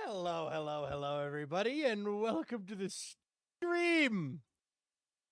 Hello, everybody, and welcome to the stream.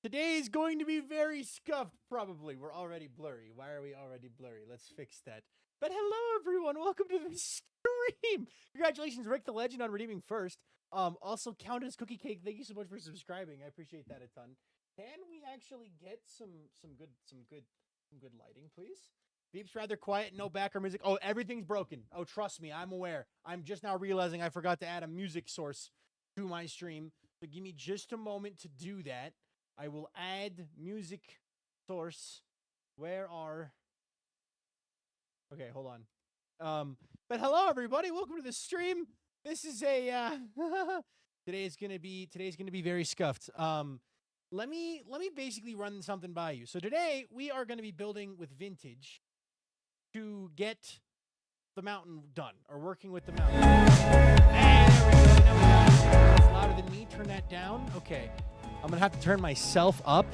Today is going to be very scuffed, probably. We're already blurry. Why are we already blurry? Let's fix that. But hello, everyone. Welcome to the stream. Congratulations, Rick the Legend, on redeeming first. Also, Countess Cookie Cake, thank you so much for subscribing. I appreciate that a ton. Can we actually get some good lighting, please? Veep's rather quiet, no background music. Oh, everything's broken. Oh, trust me, I'm aware. I'm just now realizing I forgot to add a music source to my stream. So give me just a moment to do that. I will add music source. Where are... Okay, hold on. But hello, everybody. Welcome to the stream. This is a... Today's gonna be very scuffed. Let me basically run something by you. So today, we are going to be building with Vintage to get the mountain done, or working with the mountain. And there we go. Now we got it. It's louder than me. Turn that down. Okay. I'm gonna have to turn myself up.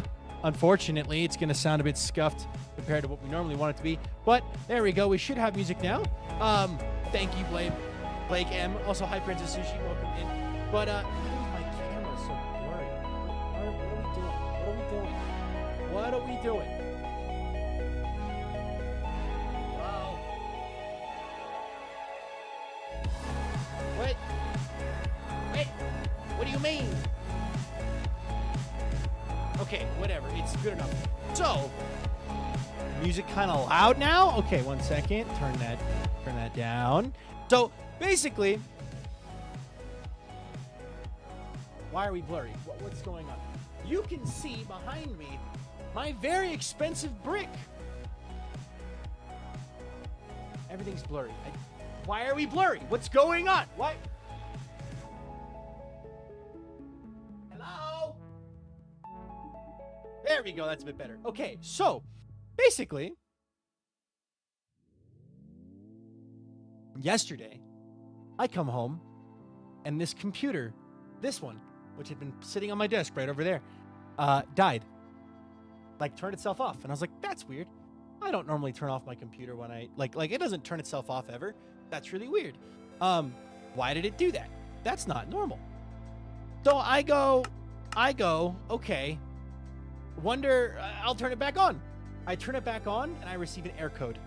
Unfortunately, it's gonna sound a bit scuffed compared to what we normally want it to be. But there we go. We should have music now. Thank you, Blake M. Also, hi, Princess Sushi. Welcome in. But my camera's so blurry. What are we doing? What do you mean? Okay, whatever. It's good enough. So, music kind of loud now? Okay, 1 second. Turn that down. So, basically, why are we blurry? What's going on? You can see behind me my very expensive brick. Everything's blurry. Why are we blurry? What's going on? Why? Hello? There we go. That's a bit better. Okay, so basically, yesterday, I come home and this computer, this one, which had been sitting on my desk right over there, died. Like, turned itself off. And I was like, that's weird. I don't normally turn off my computer when I, like it doesn't turn itself off ever. That's really weird. Why did it do that? That's not normal. So I go, okay, wonder, I'll turn it back on. I turn it back on and I receive an error code.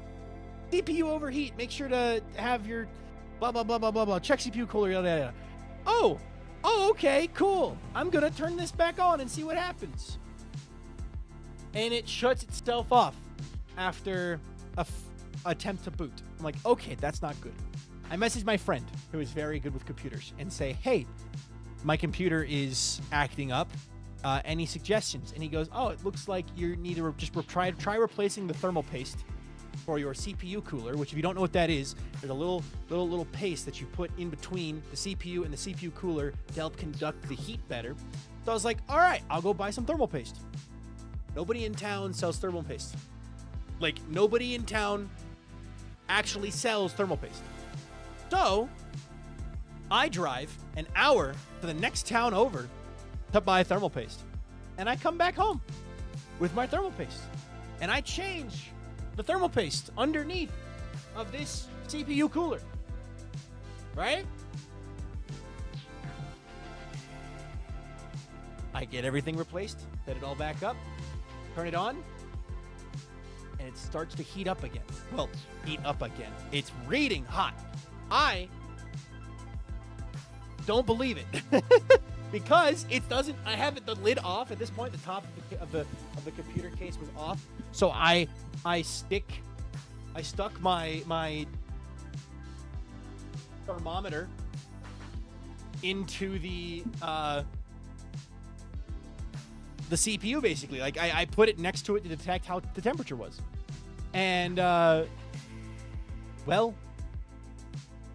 CPU overheat. Make sure to have your blah, blah, blah, blah, blah, blah. Check CPU cooler, yada, yada. Oh, okay, cool. I'm going to turn this back on and see what happens. And it shuts itself off after a attempt to boot. I'm like, okay, that's not good. I message my friend who is very good with computers and say, hey, my computer is acting up. Any suggestions? And he goes, oh, it looks like you need to just try replacing the thermal paste for your CPU cooler, which if you don't know what that is, there's a little paste that you put in between the CPU and the CPU cooler to help conduct the heat better. So I was like, all right, I'll go buy some thermal paste. Nobody in town sells thermal paste. Like, nobody in town actually sells thermal paste. So I drive an hour to the next town over to buy thermal paste. And I come back home with my thermal paste. And I change the thermal paste underneath of this CPU cooler. Right? I get everything replaced, set it all back up, turn it on, and it starts to heat up again. Well, heat up again. It's reading hot. I don't believe it. Because it doesn't, I have the lid off at this point. The top of the computer case was off. So I stuck my thermometer into the CPU, basically. Like, I put it next to it to detect how the temperature was. And, well,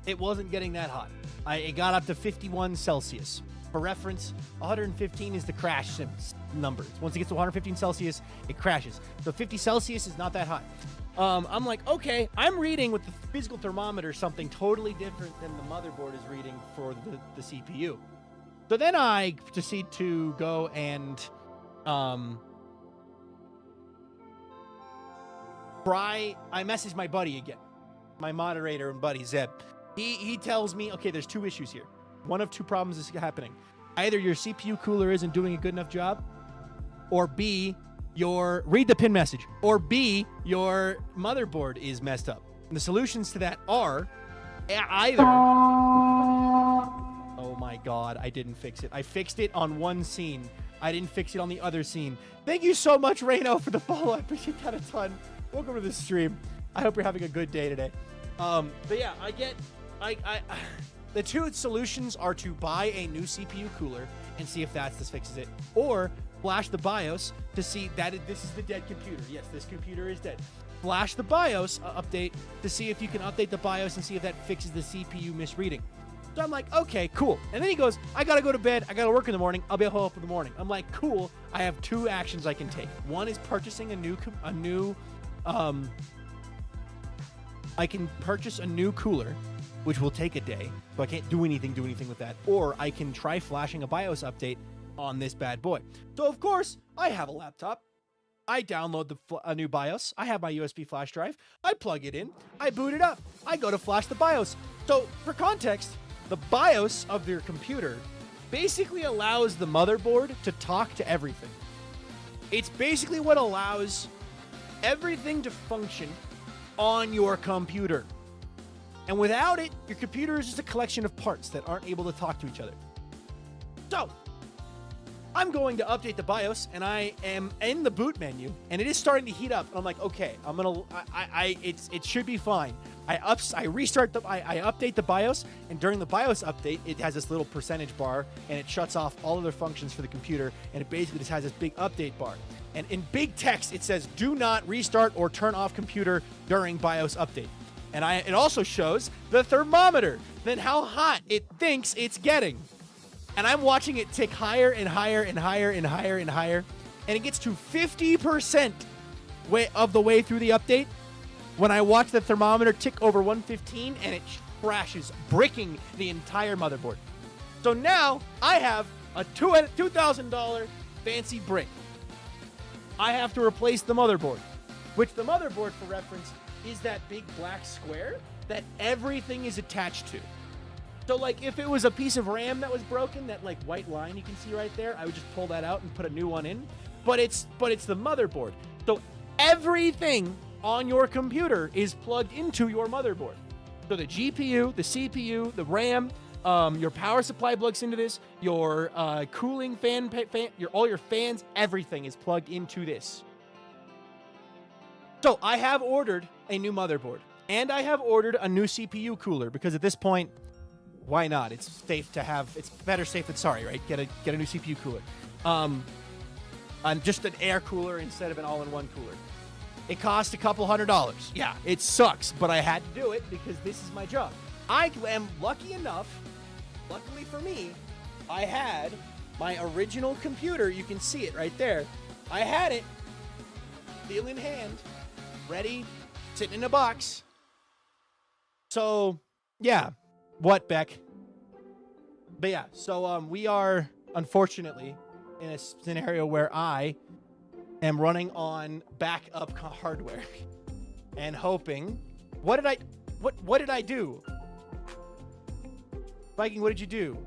it wasn't getting that hot. It got up to 51 Celsius. For reference, 115 is the crash number. Once it gets to 115 Celsius, it crashes. So 50 Celsius is not that hot. I'm like, okay, I'm reading with the physical thermometer something totally different than the motherboard is reading for the CPU. So then I proceed to go and I messaged my buddy again, my moderator and buddy Zeb. He tells me, okay, there's 2 issues here. One of 2 problems is happening. Either your CPU cooler isn't doing a good enough job, or B, read the pin message, or B, your motherboard is messed up. And the solutions to that are either... Oh my God, I didn't fix it. I fixed it on one scene. I didn't fix it on the other scene. Thank you so much, Reno, for the follow. I appreciate that a ton. Welcome to the stream. I hope you're having a good day today. But yeah, the 2 solutions are to buy a new CPU cooler and see if this fixes it, or flash the BIOS to see that this is the dead computer. Yes, this computer is dead. Flash the BIOS update to see if you can update the BIOS and see if that fixes the CPU misreading. So I'm like, okay, cool. And then he goes, I gotta go to bed. I gotta work in the morning. I'll be able to help in the morning. I'm like, cool. I have 2 actions I can take. One is purchasing I can purchase a new cooler, which will take a day, so I can't do anything with that. Or I can try flashing a BIOS update on this bad boy. So of course, I have a laptop. I download a new BIOS. I have my USB flash drive. I plug it in. I boot it up. I go to flash the BIOS. So for context, the BIOS of your computer basically allows the motherboard to talk to everything. It's basically what allows everything to function on your computer. And without it, your computer is just a collection of parts that aren't able to talk to each other. So, I'm going to update the BIOS, and I am in the boot menu, and it is starting to heat up. And I'm like, okay, it should be fine. I update the BIOS, and during the BIOS update, it has this little percentage bar, and it shuts off all other functions for the computer, and it basically just has this big update bar. And in big text, it says, do not restart or turn off computer during BIOS update. And it also shows the thermometer, then how hot it thinks it's getting. And I'm watching it tick higher and higher and higher and higher and higher. And it gets to 50% of the way through the update when I watch the thermometer tick over 115, and it crashes, bricking the entire motherboard. So now I have a $2,000 fancy brick. I have to replace the motherboard, which the motherboard, for reference, is that big black square that everything is attached to. So like if it was a piece of RAM that was broken, that like white line you can see right there, I would just pull that out and put a new one in. But it's the motherboard. So everything on your computer is plugged into your motherboard. So the GPU, the CPU, the RAM, your power supply plugs into this, your cooling fan, all your fans, everything is plugged into this. So I have ordered a new motherboard, and I have ordered a new CPU cooler, because at this point, why not? It's safe to have. It's better safe than sorry, right? Get a new CPU cooler. Just an air cooler instead of an all-in-one cooler. It cost $200. Yeah, it sucks, but I had to do it because this is my job. I am lucky enough. Luckily for me, I had my original computer. You can see it right there. I had it, steel in hand, ready, sitting in a box. So, yeah. What, Beck? But yeah, so we are, unfortunately, in a scenario where I am running on backup hardware and hoping. What did I do? Viking, what did you do?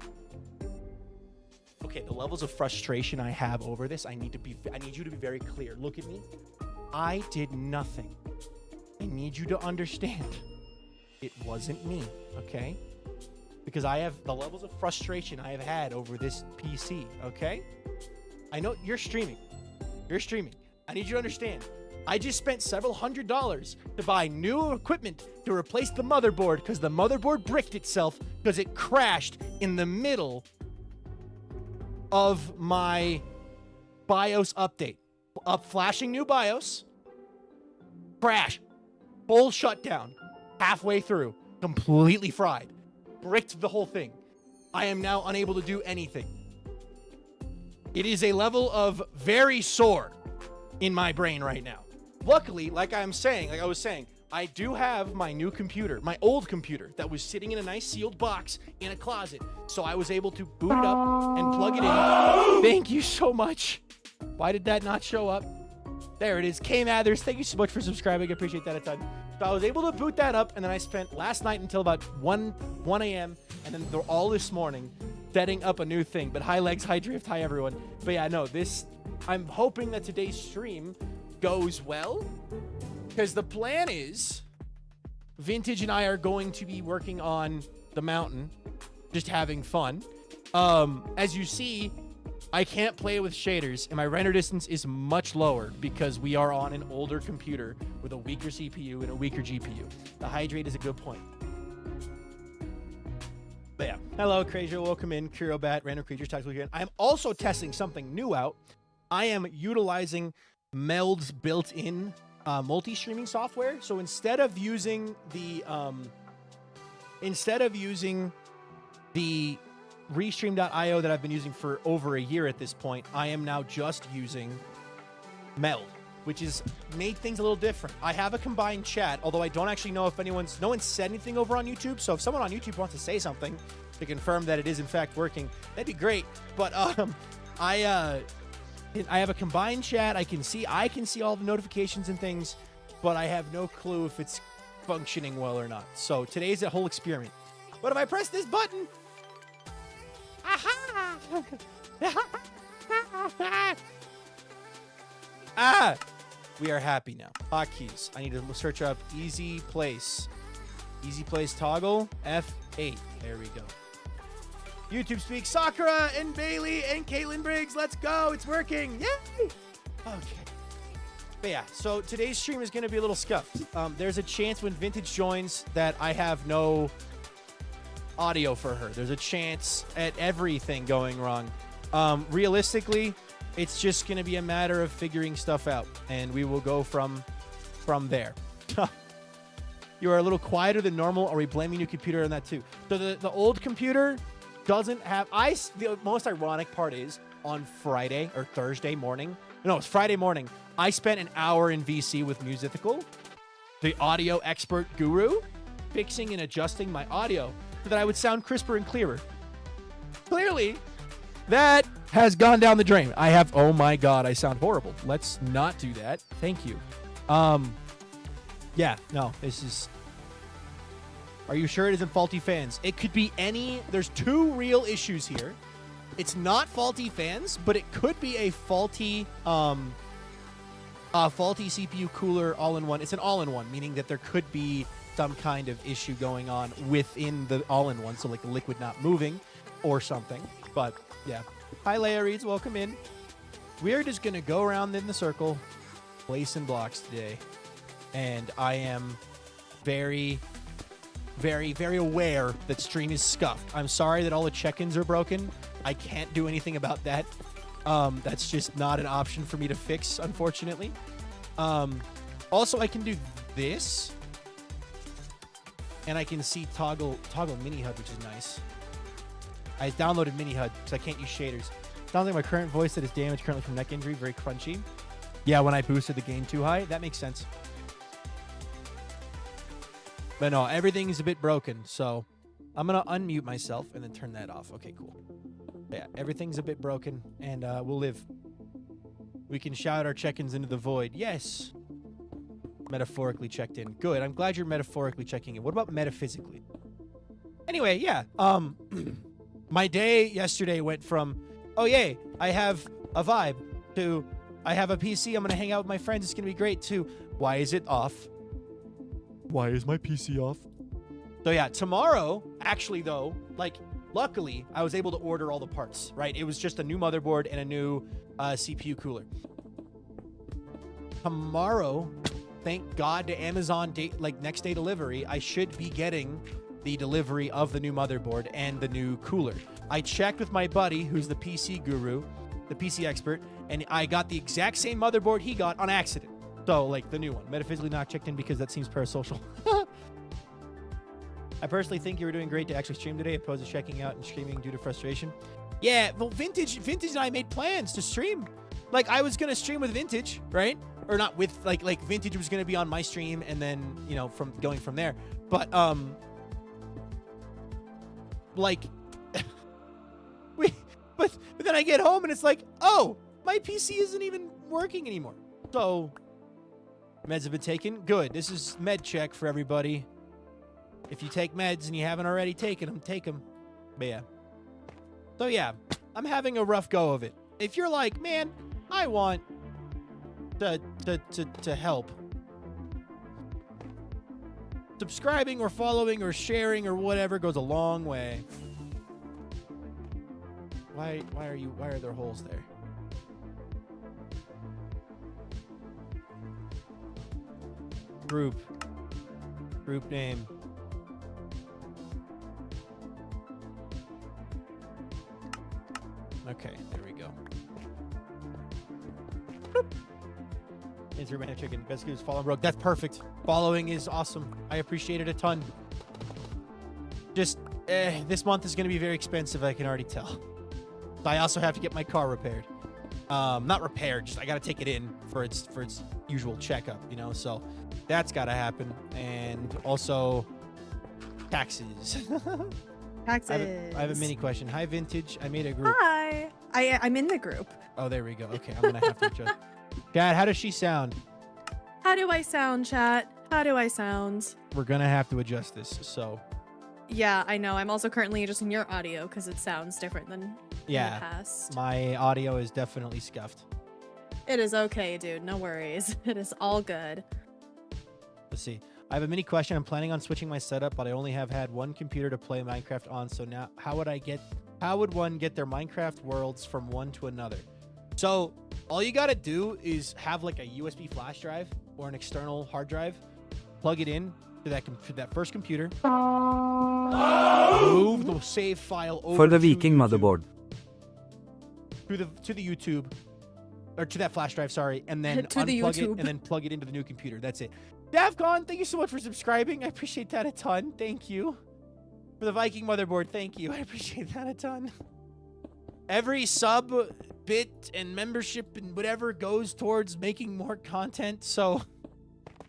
Okay, the levels of frustration I have over this, I need you to be very clear. Look at me. I did nothing. I need you to understand. It wasn't me, okay? Because I have the levels of frustration I have had over this PC, okay? I know you're streaming. You're streaming. I need you to understand. I just spent several $100s to buy new equipment to replace the motherboard because the motherboard bricked itself because it crashed in the middle of my BIOS update. Flashing new BIOS, crash, full shutdown, halfway through, completely fried, bricked the whole thing. I am now unable to do anything. It is a level of very sore in my brain right now. Luckily, like I was saying, I do have my new computer, my old computer that was sitting in a nice sealed box in a closet. So I was able to boot it up and plug it in. Thank you so much. Why did that not show up? There it is. K Mathers, thank you so much for subscribing. I appreciate that a ton. So I was able to boot that up, and then I spent last night until about 1 a.m. and then all this morning setting up a new thing. But hi Legs, hi Drift, hi everyone. But yeah, no, I'm hoping that today's stream goes well, because the plan is Vintage and I are going to be working on the mountain, just having fun. As you see, I can't play with shaders, and my render distance is much lower because we are on an older computer with a weaker CPU and a weaker GPU. The hydrate is a good point. But yeah, hello, Crazier, welcome in. Curiobat, Random Creatures, Tactical here. I'm also testing something new out. I am utilizing Meld's built-in multi-streaming software. So instead of using the Restream.io that I've been using for over a year at this point, I am now just using Meld, which has made things a little different. I have a combined chat, although I don't actually know if no one said anything over on YouTube. So if someone on YouTube wants to say something to confirm that it is in fact working, that'd be great. But I have a combined chat. I can see all the notifications and things, but I have no clue if it's functioning well or not. So today's a whole experiment. But if I press this button, we are happy now. Hotkeys. I need to search up easy place. Easy place toggle F8. There we go. YouTube speak. Sakura and Bailey and Caitlin Briggs. Let's go. It's working. Yay! Okay. But yeah, so today's stream is going to be a little scuffed. There's a chance when Vintage joins that I have no audio for her. There's a chance at everything going wrong. Realistically, it's just going to be a matter of figuring stuff out, and we will go from there. You are a little quieter than normal. Are we blaming your computer on that too? So the old computer doesn't have the most ironic part is on Friday or Thursday morning. No, it's Friday morning. I spent an hour in VC with Musical, the audio expert guru, fixing and adjusting my audio so that I would sound crisper and clearer. Clearly, that has gone down the drain. Oh my God, I sound horrible. Let's not do that. Thank you. Yeah, no, this is... Are you sure it isn't faulty fans? It could be there's two real issues here. It's not faulty fans, but it could be a faulty CPU cooler all-in-one. It's an all-in-one, meaning that there could be some kind of issue going on within the all-in-one, so like the liquid not moving or something. But yeah. Hi, Leia Reeds. Welcome in. We're just going to go around in the circle, placing blocks today. And I am very, very, very aware that stream is scuffed. I'm sorry that all the check-ins are broken. I can't do anything about that. That's just not an option for me to fix, unfortunately. Also, I can do this. And I can see toggle mini HUD, which is nice. I downloaded mini HUD because I can't use shaders. Sounds like my current voice that is damaged currently from neck injury, very crunchy. Yeah, when I boosted the gain too high, that makes sense. But no, everything is a bit broken, so I'm going to unmute myself and then turn that off. Okay, cool. Yeah, everything's a bit broken, and we'll live. We can shout our check-ins into the void. Yes. Metaphorically checked in. Good. I'm glad you're metaphorically checking in. What about metaphysically? Anyway, yeah. My day yesterday went from, oh, yay, I have a vibe, to I have a PC. I'm going to hang out with my friends. It's going to be great, to why is it off? Why is my PC off? So yeah, tomorrow, actually though, like, luckily, I was able to order all the parts, right? It was just a new motherboard and a new CPU cooler. Tomorrow, thank God to Amazon next day delivery, I should be getting the delivery of the new motherboard and the new cooler. I checked with my buddy, who's the PC guru, the PC expert, and I got the exact same motherboard he got on accident. So, like, the new one. Metaphysically not checked in because that seems parasocial. I personally think you were doing great to actually stream today, opposed to checking out and streaming due to frustration. Yeah, well, Vintage and I made plans to stream. Like, I was going to stream with Vintage, right? Or not with, like Vintage was going to be on my stream and then, you know, going from there. But, like, but then I get home and it's like, oh, my PC isn't even working anymore. So, meds have been taken. Good. This is med check for everybody. If you take meds and you haven't already taken them, take them. But yeah. So yeah, I'm having a rough go of it. If you're like, man, I want to help. Subscribing or following or sharing or whatever goes a long way. Why are there holes there? Group name. Okay, there we go. Answer man chicken. Best news following Rogue. That's perfect. Following is awesome. I appreciate it a ton. Just this month is going to be very expensive. I can already tell. I also have to get my car repaired. Not repaired. Just I got to take it in for its usual checkup. You know, so that's got to happen. And also taxes. Taxes. I have a mini question. Hi, Vintage. I made a group. Hi. I'm in the group. Oh, there we go. Okay, I'm gonna have to adjust. Dad, how does she sound? How do I sound, chat? How do I sound? We're gonna have to adjust this. So. Yeah, I know. I'm also currently adjusting your audio because it sounds different than in the past. My audio is definitely scuffed. It is okay, dude. No worries. It is all good. Let's see. I have a mini question. I'm planning on switching my setup, but I only have had one computer to play Minecraft on. So now, how would one get their Minecraft worlds from one to another? So all you got to do is have like a USB flash drive or an external hard drive, plug it in to that first computer, move the save file over for the Viking motherboard to the YouTube or to that flash drive, sorry, and then unplug it and then plug it into the new computer. That's it. Davcon, thank you so much for subscribing. I appreciate that a ton. Thank you. For the Viking motherboard, thank you. I appreciate that a ton. Every sub, bit, and membership and whatever goes towards making more content. So,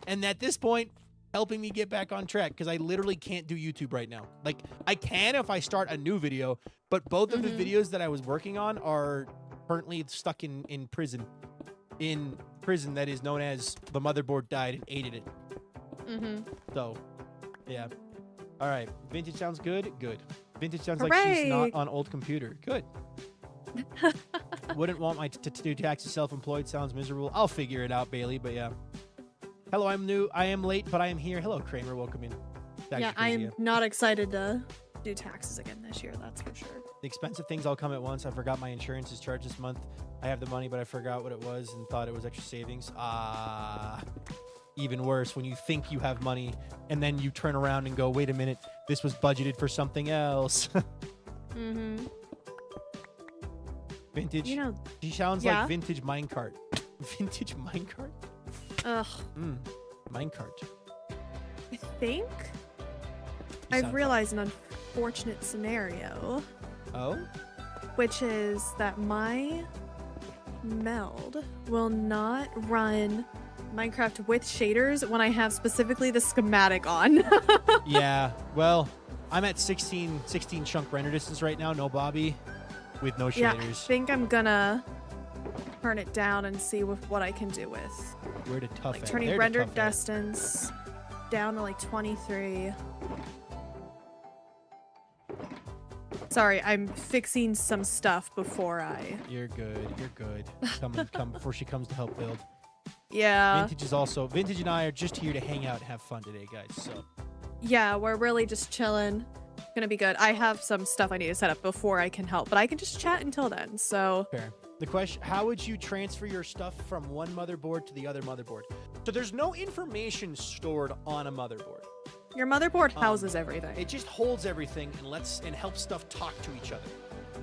and at this point, helping me get back on track because I literally can't do YouTube right now. Like, I can if I start a new video, but both of the videos that I was working on are currently stuck in prison. In prison that is known as the motherboard died and ate it. So, yeah. All right. Vintage sounds good. Good. Vintage sounds like she's not on old computer. Good. Wouldn't want my to do taxes self-employed. Sounds miserable. I'll figure it out, Bailey. But yeah. Hello, I'm new. I am late, but I am here. Hello, Kramer. Welcome in. Yeah, I'm not excited to do taxes again this year. That's for sure. The expensive things all come at once. I forgot my insurance is charged this month. I have the money, but I forgot what it was and thought it was extra savings. Even worse when you think you have money and then you turn around and go, wait a minute, this was budgeted for something else. Vintage. You know, she sounds like vintage minecart. Vintage minecart? Ugh. Minecart. I think I've realized an unfortunate scenario. Oh? Which is that my meld will not run Minecraft with shaders when I have specifically the schematic on. Yeah, well, I'm at 16 chunk render distance right now, no Bobby, with no shaders. Yeah, I think I'm gonna turn it down and see what I can do with. Where to tough at? Turning render distance down to like 23. Sorry, I'm fixing some stuff before I... You're good. You're good. Come before she comes to help build. Yeah. Vintage and I are just here to hang out and have fun today, guys. So. Yeah, we're really just chilling. Gonna be good. I have some stuff I need to set up before I can help, but I can just chat until then, so... Fair. The question, how would you transfer your stuff from one motherboard to the other motherboard? So there's no information stored on a motherboard. Your motherboard houses everything. It just holds everything and helps stuff talk to each other.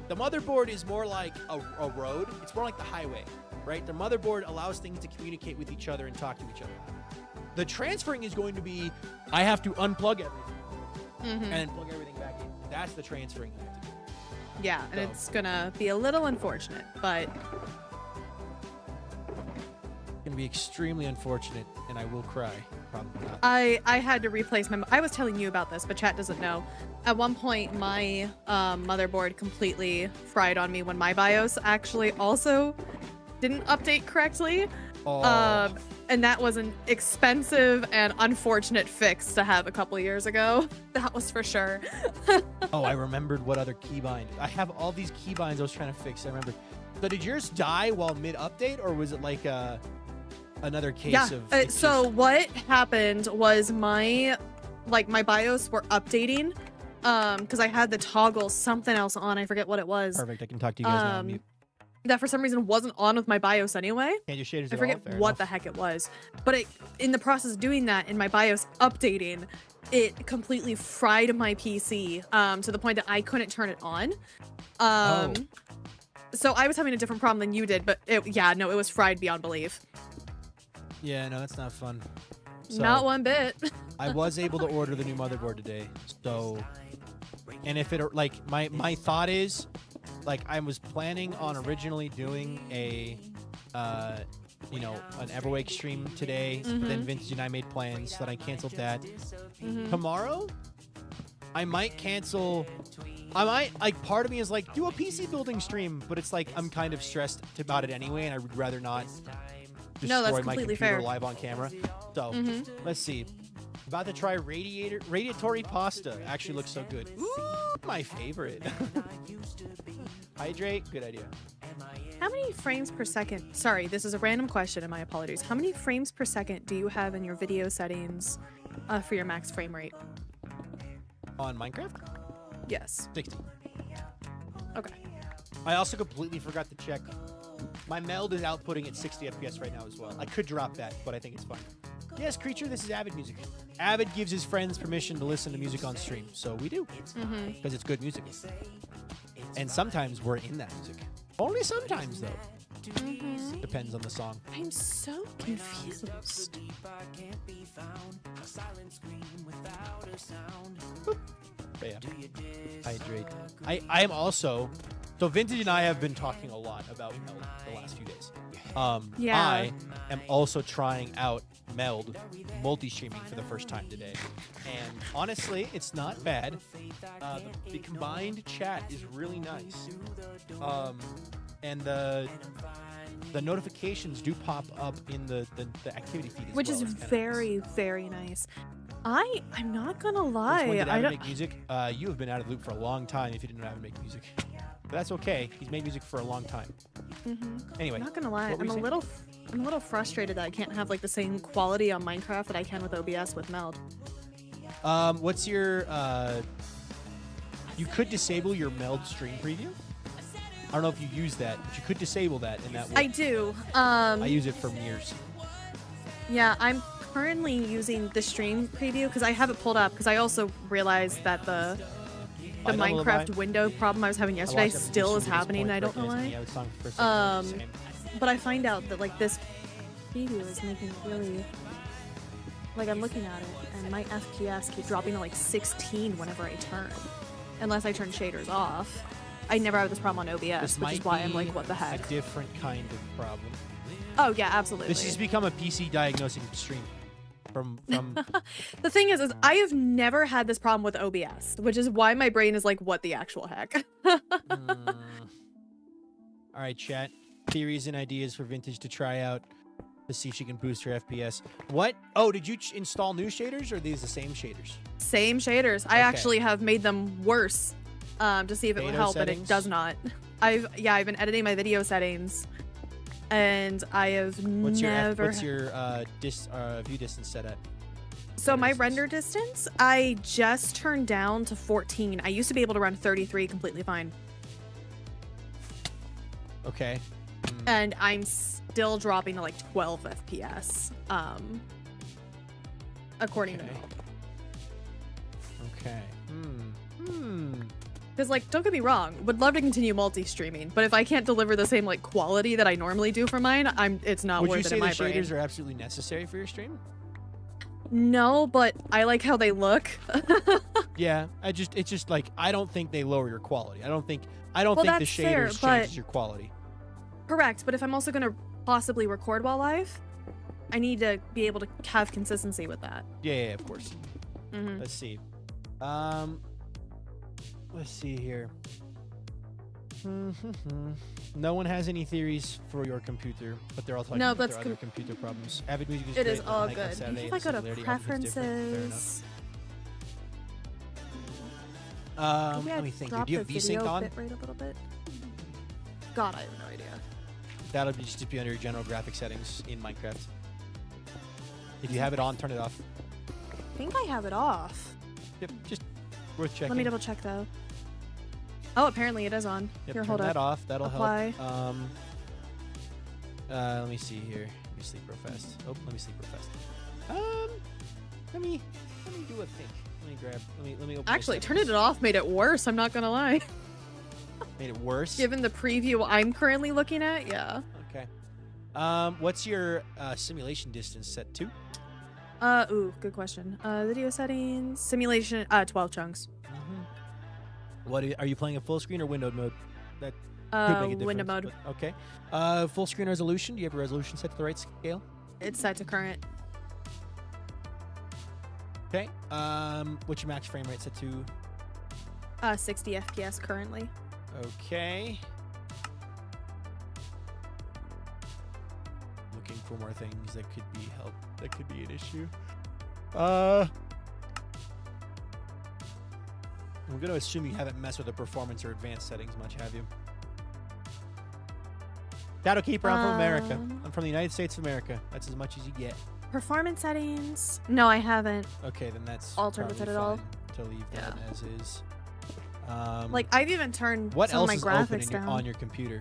The motherboard is more like a road. It's more like the highway, right? The motherboard allows things to communicate with each other and talk to each other. The transferring is going to be, I have to unplug everything and then plug everything back in. That's the transferring I have to do. Yeah, and it's gonna be a little unfortunate, but it's gonna be extremely unfortunate, and I will cry. Probably not. I had to replace my... I was telling you about this, but chat doesn't know. At one point, my motherboard completely fried on me when my BIOS actually also didn't update correctly. Oh. And that was an expensive and unfortunate fix to have a couple years ago. That was for sure. Oh, I remembered what other keybind. I have all these keybinds I was trying to fix. I remember. So did yours die while mid-update, or was it like another case of? Yeah. So what happened was my BIOS were updating, because I had the toggle something else on. I forget what it was. Perfect. I can talk to you guys now on mute. That for some reason wasn't on with my BIOS anyway. Can't use shaders. I forget what the heck it was. But in the process of doing that, in my BIOS updating, it completely fried my PC to the point that I couldn't turn it on. So I was having a different problem than you did, but it was fried beyond belief. Yeah, no, that's not fun. So, not one bit. I was able to order the new motherboard today. So, and if it like my thought is, like, I was planning on originally doing a an Everwake stream today, but then Vintage and I made plans, so that I canceled that. Tomorrow, I might cancel. I might, like, part of me is like, do a PC building stream, but it's like I'm kind of stressed about it anyway, and I would rather not destroy my computer live on camera. So let's see. About to try radiatory pasta. Actually looks so good. Ooh, my favorite. Hydrate, good idea. How many frames per second? Sorry, this is a random question, and my apologies. How many frames per second do you have in your video settings for your max frame rate? On Minecraft? Yes. 60. Okay. I also completely forgot to check. My meld is outputting at 60 FPS right now as well. I could drop that, but I think it's fine. Yes, Creature, this is Avid Music. Avid gives his friends permission to listen to music on stream, so we do. Because it's good music. And sometimes we're in that music. Only sometimes, though. Depends on the song. I'm so confused. But yeah. Hydrate. I am also... So Vintage and I have been talking a lot about meld the last few days. I am also trying out meld multi-streaming for the first time today. And honestly, it's not bad. The combined chat is really nice. And the notifications do pop up in the activity feed as Which well. is very, very nice. I'm not gonna lie. I don't make music. You have been out of the loop for a long time if you didn't know how to make music. But that's okay. He's made music for a long time. Anyway, I'm not gonna lie. I'm a little frustrated that I can't have like the same quality on Minecraft that I can with OBS with meld. What's your you could disable your meld stream preview. I don't know if you use that, but you could disable that in that way. I do. I use it for years. Yeah, I'm currently using the stream preview because I have it pulled up because I also realized that the Minecraft window problem I was having yesterday still is happening, and I don't know why. But I find out that like this preview is making it really, like, I'm looking at it and my FPS keeps dropping to like 16 whenever I turn, unless I turn shaders off. I never have this problem on OBS, which is why I'm like, what the heck? A different kind of problem. Oh yeah, absolutely. This has become a PC diagnosing stream. From The thing is I have never had this problem with OBS, which is why my brain is like, what the actual heck? All right, chat. Theories and ideas for Vintage to try out to see if she can boost her FPS. What? Oh, did you install new shaders, or are these the same shaders? Same shaders. I actually have made them worse to see if it would help, but it does not. I've been editing my video settings. And I have what's your view distance set at? So my render distance, I just turned down to 14. I used to be able to run 33 completely fine. Okay. And I'm still dropping to like 12 FPS. According to me. Okay. Because, like, don't get me wrong, would love to continue multi-streaming, but if I can't deliver the same, like, quality that I normally do for mine, it's not worth it in my brain. Would you say the shaders are absolutely necessary for your stream? No, but I like how they look. Yeah, it's just like, I don't think they lower your quality. I don't think the shaders changes your quality. Correct, but if I'm also going to possibly record while live, I need to be able to have consistency with that. Yeah, of course. Let's see. Let's see here. No one has any theories for your computer, but they're all talking about their other computer problems. Avid music is It great, is all but good. Saturday, If I go to similarity output is different. Fair enough. preferences. Let me think. Drop Do you have the VSync video on? bitrate a little bit. God, I have no idea. That'll just be under your general graphic settings in Minecraft. If you have it on, turn it off. I think I have it off. Yep, just worth checking. Let me double check though. Oh, apparently it is on. Yep, Here, turn hold that up. off. That'll Apply. help. Let me see here. Let me sleep real fast. Oh, let me sleep real fast. Let me do a think. Let me grab. Let me open. Actually, turning it off made it worse. I'm not gonna lie. Made it worse. Given the preview I'm currently looking at, yeah. Okay. What's your simulation distance set to? Ooh, good question. Video settings, simulation, 12 chunks. What are you playing a full screen or windowed mode? That could make a difference. Window mode. But, okay. Full screen resolution. Do you have a resolution set to the right scale? It's set to current. Okay. What's your max frame rate set to? 60 FPS currently. Okay. Looking for more things that could be that could be an issue. I'm gonna assume you haven't messed with the performance or advanced settings much, have you? Shadowkeeper, I'm from America. I'm from the United States of America. That's as much as you get. Performance settings? No, I haven't. Okay, then that's altered it at all. To leave that as is. Like I've even turned what some else of is my open graphics down. on your computer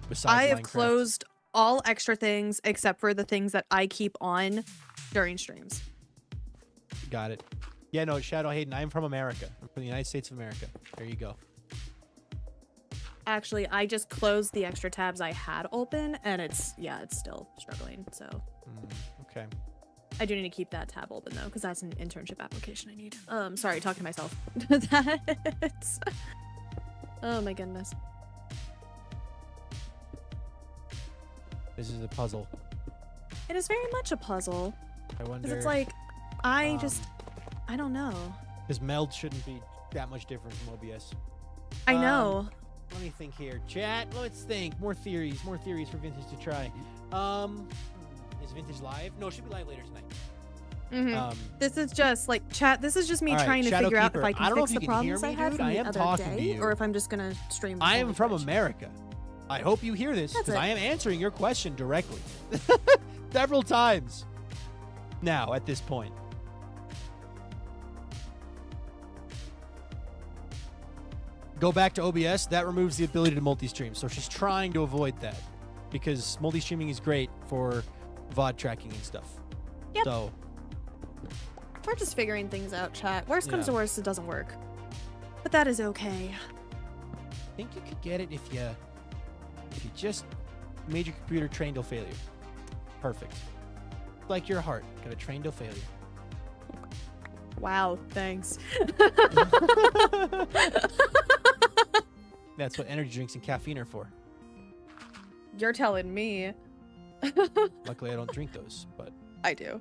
besides I have Minecraft? closed all extra things except for the things that I keep on during streams. Got it. Yeah, no, Shadow Hayden, I'm from America. I'm from the United States of America. There you go. Actually, I just closed the extra tabs I had open, and it's still struggling. So okay. I do need to keep that tab open though, because that's an internship application I need. Sorry, talking to myself. That's... Oh my goodness. This is a puzzle. It is very much a puzzle. I wonder. Because it's like, I don't know. Because meld shouldn't be that much different from OBS. I know. Let me think here. Chat, let's think. More theories for Vintage to try. Is Vintage live? No, it should be live later tonight. This is just like chat. This is just me trying to figure out if I can fix the problems I had from the other day, or if I'm just gonna stream. I am from America. I hope you hear this because I am answering your question directly, several times. Now at this point. Go back to OBS. That removes the ability to multi-stream. So she's trying to avoid that because multi-streaming is great for VOD tracking and stuff. Yep. So we're just figuring things out, chat. Worst comes to worst, it doesn't work. But that is okay. I think you could get it if you just made your computer train till failure. Perfect. Like your heart. Got a train till failure. Wow, thanks. That's what energy drinks and caffeine are for. You're telling me. Luckily, I don't drink those, but I do.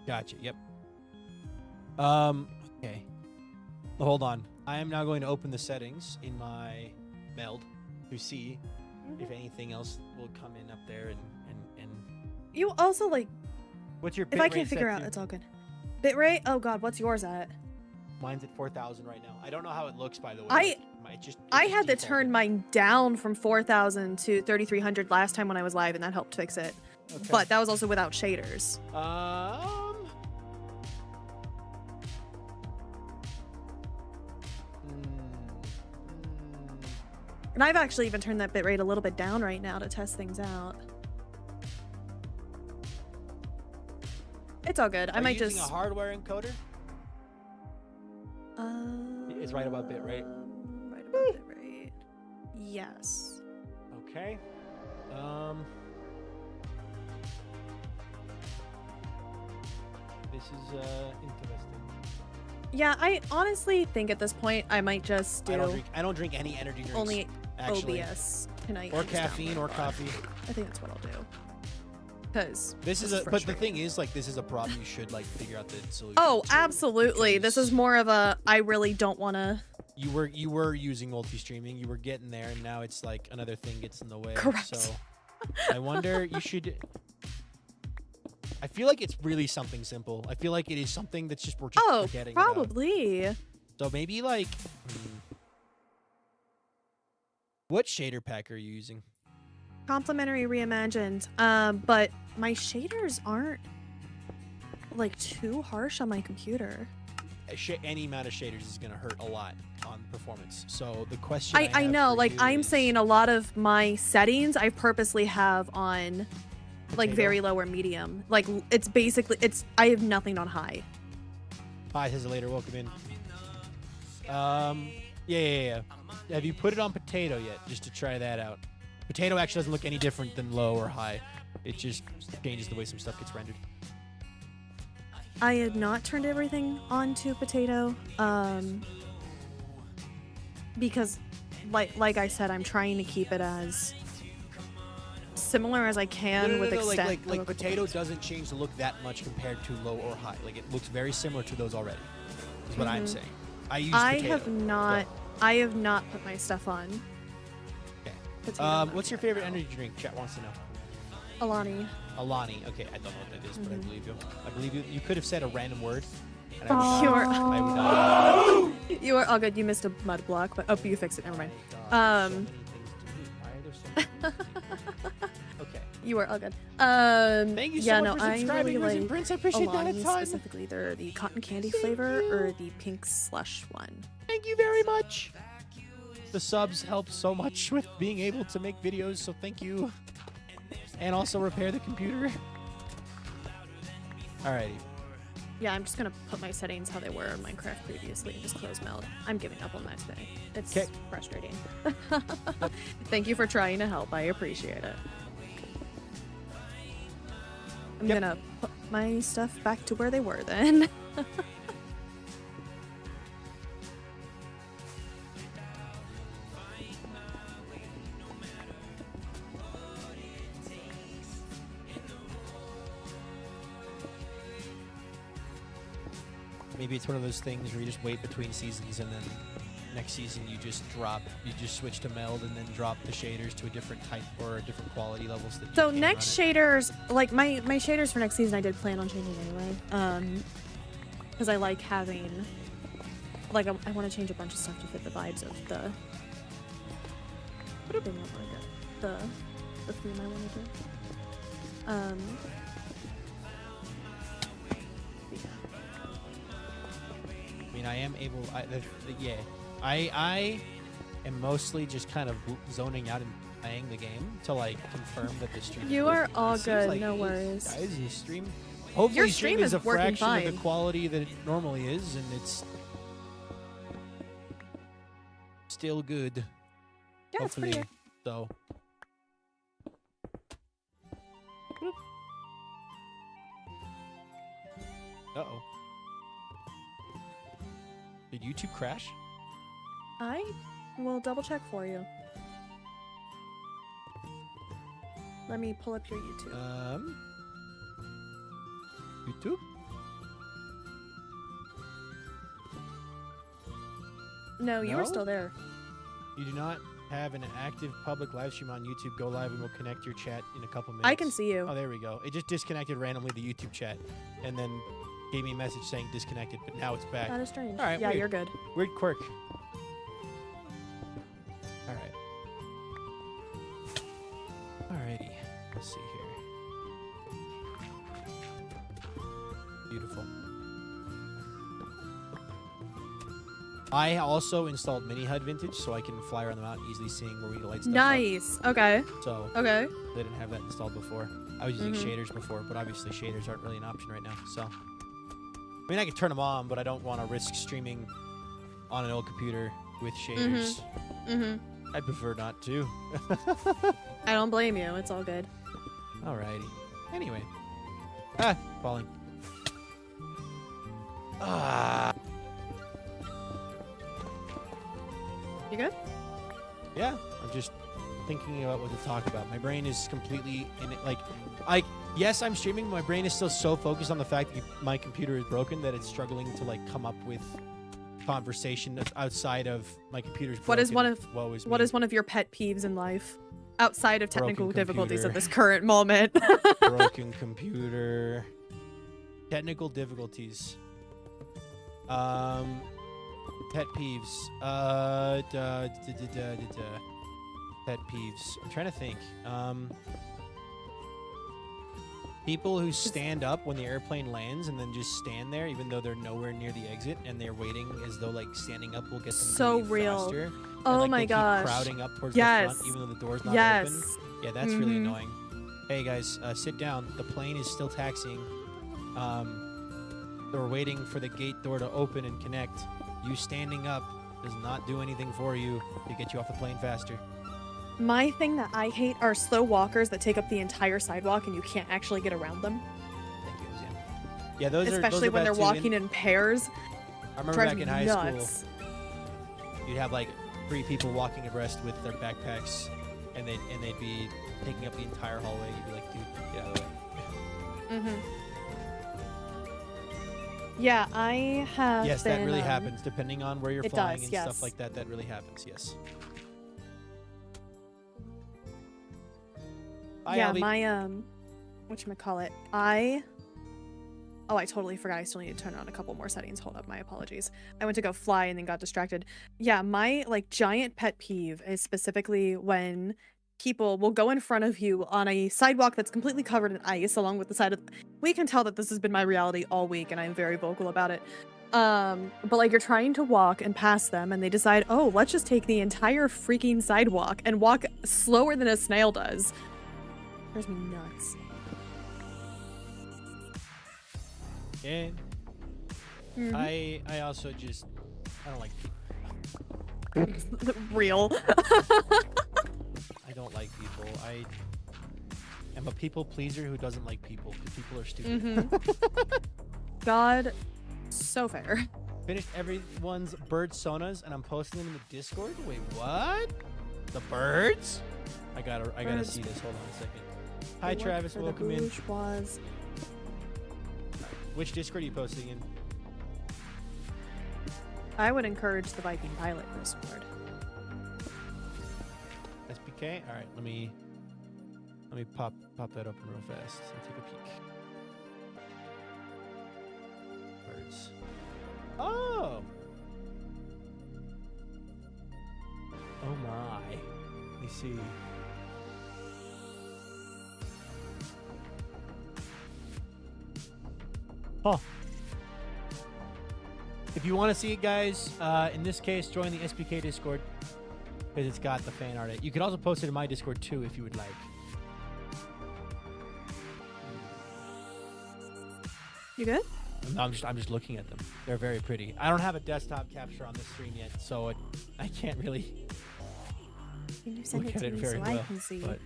Gotcha. Yep. Okay. Hold on. I am now going to open the settings in my meld to see if anything else will come in up there and You also like. What's your bitrate? If I can't figure out, it's all good. Bitrate? Oh God, what's yours at? Mine's at 4,000 right now. I don't know how it looks, by the way. I had to turn mine down from 4,000 to 3,300 last time when I was live, and that helped fix it. Okay. But that was also without shaders. And I've actually even turned that bitrate a little bit down right now to test things out. It's all good. I might just using a hardware encoder. It's right above bitrate. Right above bitrate. Yes. Okay. This is interesting. Yeah, I honestly think at this point I might just do. I don't drink any energy drinks. Only actually. OBS tonight. Or caffeine or coffee. I think that's what I'll do. Because this is but the thing is, like, this is a problem you should like figure out the solution. Oh, absolutely. This is more of a I really don't want to You were using multi-streaming. You were getting there, and now it's like another thing gets in the way. Correct. So I wonder. You should. I feel like it's really something simple. I feel like it is something that's just we're just forgetting about. Probably. So maybe like, what shader pack are you using? Complimentary reimagined. But my shaders aren't like too harsh on my computer. Any amount of shaders is gonna hurt a lot on performance. So the question I know, like I'm saying a lot of my settings I purposely have on like very low or medium. Like it's basically I have nothing on high. Hi, Later. Welcome in. Yeah. Have you put it on potato yet? Just to try that out. Potato actually doesn't look any different than low or high. It just changes the way some stuff gets rendered. I had not turned everything onto potato, because like I said, I'm trying to keep it as similar as I can with extent. Like potato doesn't change the look that much compared to low or high. Like it looks very similar to those already. Is what I'm saying. I have not put my stuff on. Okay. What's your favorite energy drink? Chat wants to know. Alani. Okay, I don't know what that is, but I believe you. I believe you. You could have said a random word. And I would not. You are all good. You missed a mud block, but you fixed it. Never mind. Okay. You are all good. Thank you so much for subscribing, really like Prince. I appreciate Alani that a ton. Specifically, they're the cotton candy flavor or the pink slush one. Thank you very much. The subs help so much with being able to make videos, so thank you. And also repair the computer. Alrighty. Yeah, I'm just gonna put my settings how they were in Minecraft previously and just close meld. I'm giving up on that today. It's frustrating. Thank you for trying to help. I appreciate it. I'm gonna put my stuff back to where they were then. Maybe it's one of those things where you just wait between seasons and then next season you just switch to meld and then drop the shaders to a different type or a different quality levels. So next shaders, like my shaders for next season, I did plan on changing anyway. Because I like having, like I want to change a bunch of stuff to fit the vibes of the theme I want to do. I mean, I am able. I am mostly just kind of zoning out and playing the game to like confirm that the stream. You are all good. Like no worries. Guys, the stream. Hopefully, your stream is a working fraction fine. of the quality that it normally is, and it's still good. Yeah, hopefully, it's pretty good. So. Uh-oh. Did YouTube crash? I will double check for you. Let me pull up your YouTube. YouTube? No, you were still there. You do not have an active public live stream on YouTube. Go live and we'll connect your chat in a couple minutes. I can see you. Oh, there we go. It just disconnected randomly the YouTube chat and then gave me a message saying disconnected, but now it's back. That is strange. All right, yeah, weird. You're good. Weird quirk. All right. Alrighty. Let's see here. Beautiful. I also installed Mini HUD Vintage so I can fly around the mountain easily seeing where we light stuff Nice. up. Okay. So okay. They didn't have that installed before. I was using shaders before, but obviously shaders aren't really an option right now. So, I mean, I could turn them on, but I don't want to risk streaming on an old computer with shaders. I prefer not to. I don't blame you. It's all good. Alrighty. Anyway. Falling. You good? Yeah, I'm just thinking about what to talk about. My brain is completely in it. Like, yes, I'm streaming. But my brain is still so focused on the fact that my computer is broken that it's struggling to like come up with conversation that's outside of my computer's broken. What is one of Woe is what me. is one of your pet peeves in life outside of technical Broken difficulties at computer. this current moment? Broken computer. Technical difficulties. Pet peeves. Pet peeves. I'm trying to think. People who stand up when the airplane lands and then just stand there, even though they're nowhere near the exit, and they're waiting as though like standing up will get them So to leave real. faster. Oh and, like, my they keep gosh. crowding up towards Yes. the front, even though the door's not Yes. open. Yeah, that's really Mhm. annoying. Hey guys, sit down. The plane is still taxiing. They're waiting for the gate door to open and connect. You standing up does not do anything for you to get you off the plane faster. My thing that I hate are slow walkers that take up the entire sidewalk and you can't actually get around them. Thank you, Zan. Yeah, those Especially are when they're bad too. walking in pairs. I remember Drives back me in high nuts. school, you'd have like 3 people walking abreast with their backpacks, and they'd be taking up the entire hallway. You'd be like, dude, get out of the way. Mm-hmm. Yeah, I have Yes, been, that really happens. Depending on where you're it flying does, and yes. stuff like that, that really happens. Yes. Bye, Yeah, Albie. my whatchamacallit, oh, I totally forgot. I still need to turn on a couple more settings. Hold up, my apologies. I went to go fly and then got distracted. Yeah, my like giant pet peeve is specifically when people will go in front of you on a sidewalk that's completely covered in ice along with the side of we can tell that this has been my reality all week and I'm very vocal about it. But like you're trying to walk and pass them and they decide, oh, let's just take the entire freaking sidewalk and walk slower than a snail does. Drives me nuts. Yeah. Mhm. I also just I don't like people. Real. I don't like people. I am a people pleaser who doesn't like people because people are stupid. God, so fair. Finished everyone's bird sonas and I'm posting them in the Discord. Wait, what? The birds? I gotta Birds. see this. Hold on a second. Hi Travis, welcome in. Was Which Discord are you posting in? I would encourage the VikingPilot Discord. SPK? Alright, let me pop that open real fast and take a peek. Birds. Oh! Oh my. Let me see. Huh. If you want to see it, guys, in this case, join the SPK Discord because it's got the fan art. You could also post it in my Discord too if you would like. You good? No, I'm just looking at them. They're very pretty. I don't have a desktop capture on this stream yet, so I can't really Can you send look it at to it me very so well. I can see? But